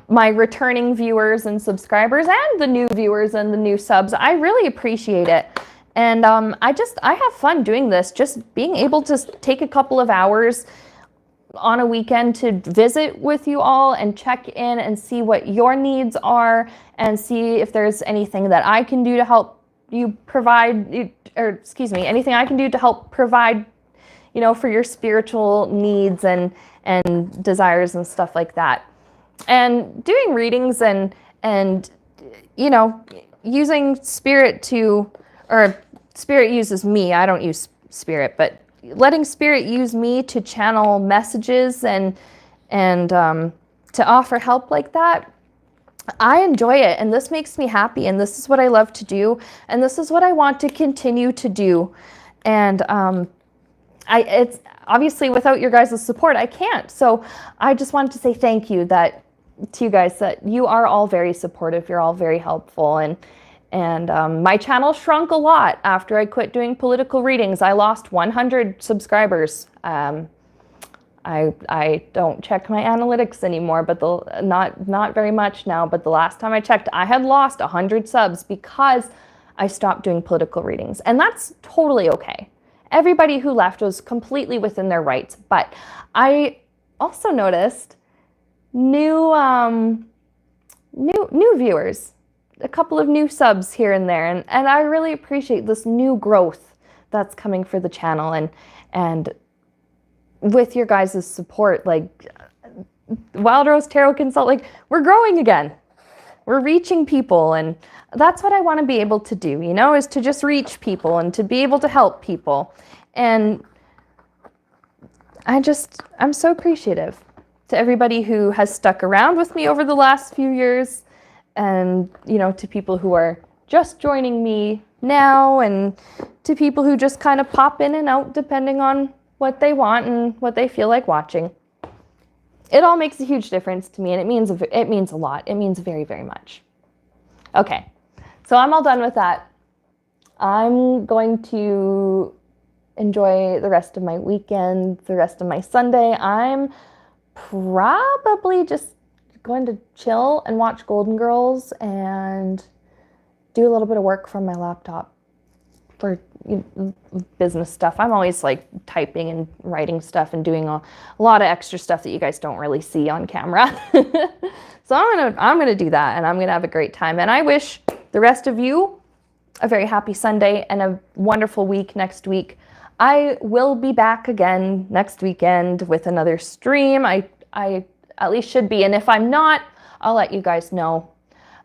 my returning viewers and subscribers and the new viewers and the new subs. I really appreciate it. And I have fun doing this, just being able to take a couple of hours, on a weekend to visit with you all and check in and see what your needs are and see if there's anything that I can do to help you provide, or excuse me, anything I can do to help provide, you know, for your spiritual needs and desires and stuff like that. And doing readings and you know, using spirit to, or spirit uses me, I don't use spirit, but letting spirit use me to channel messages and to offer help like that, I enjoy it, and this makes me happy, and this is what I love to do, and this is what I want to continue to do. And it's obviously without your guys' support, I can't. So I just wanted to say thank you to you guys, that you are all very supportive. You're all very helpful, and my channel shrunk a lot after I quit doing political readings. I lost 100 subscribers. I don't check my analytics anymore, but not very much now. But the last time I checked, I had lost 100 subs because I stopped doing political readings, and that's totally okay. Everybody who left was completely within their rights. But I also noticed new viewers, a couple of new subs here and there, and I really appreciate this new growth that's coming for the channel, and with your guys' support, like Wild Rose Tarot Consult, like we're growing again. We're reaching people, and that's what I want to be able to do, you know, is to just reach people and to be able to help people. And I'm so appreciative to everybody who has stuck around with me over the last few years, and, you know, to people who are just joining me now, and to people who just kind of pop in and out depending on what they want and what they feel like watching. It all makes a huge difference to me, and it means a lot. It means very, very much. Okay, so I'm all done with that. I'm going to enjoy the rest of my weekend, the rest of my Sunday. I'm probably just going to chill and watch Golden Girls and do a little bit of work from my laptop for business stuff. I'm always like typing and writing stuff and doing a lot of extra stuff that you guys don't really see on camera. So I'm gonna do that, and I'm gonna have a great time. And I wish the rest of you a very happy Sunday and a wonderful week next week. I will be back again next weekend with another stream. I at least should be, and if I'm not, I'll let you guys know.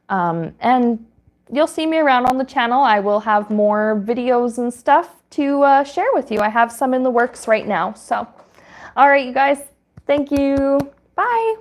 And you'll see me around on the channel. I will have more videos and stuff to share with you. I have some in the works right now. So, all right, you guys, thank you. Bye.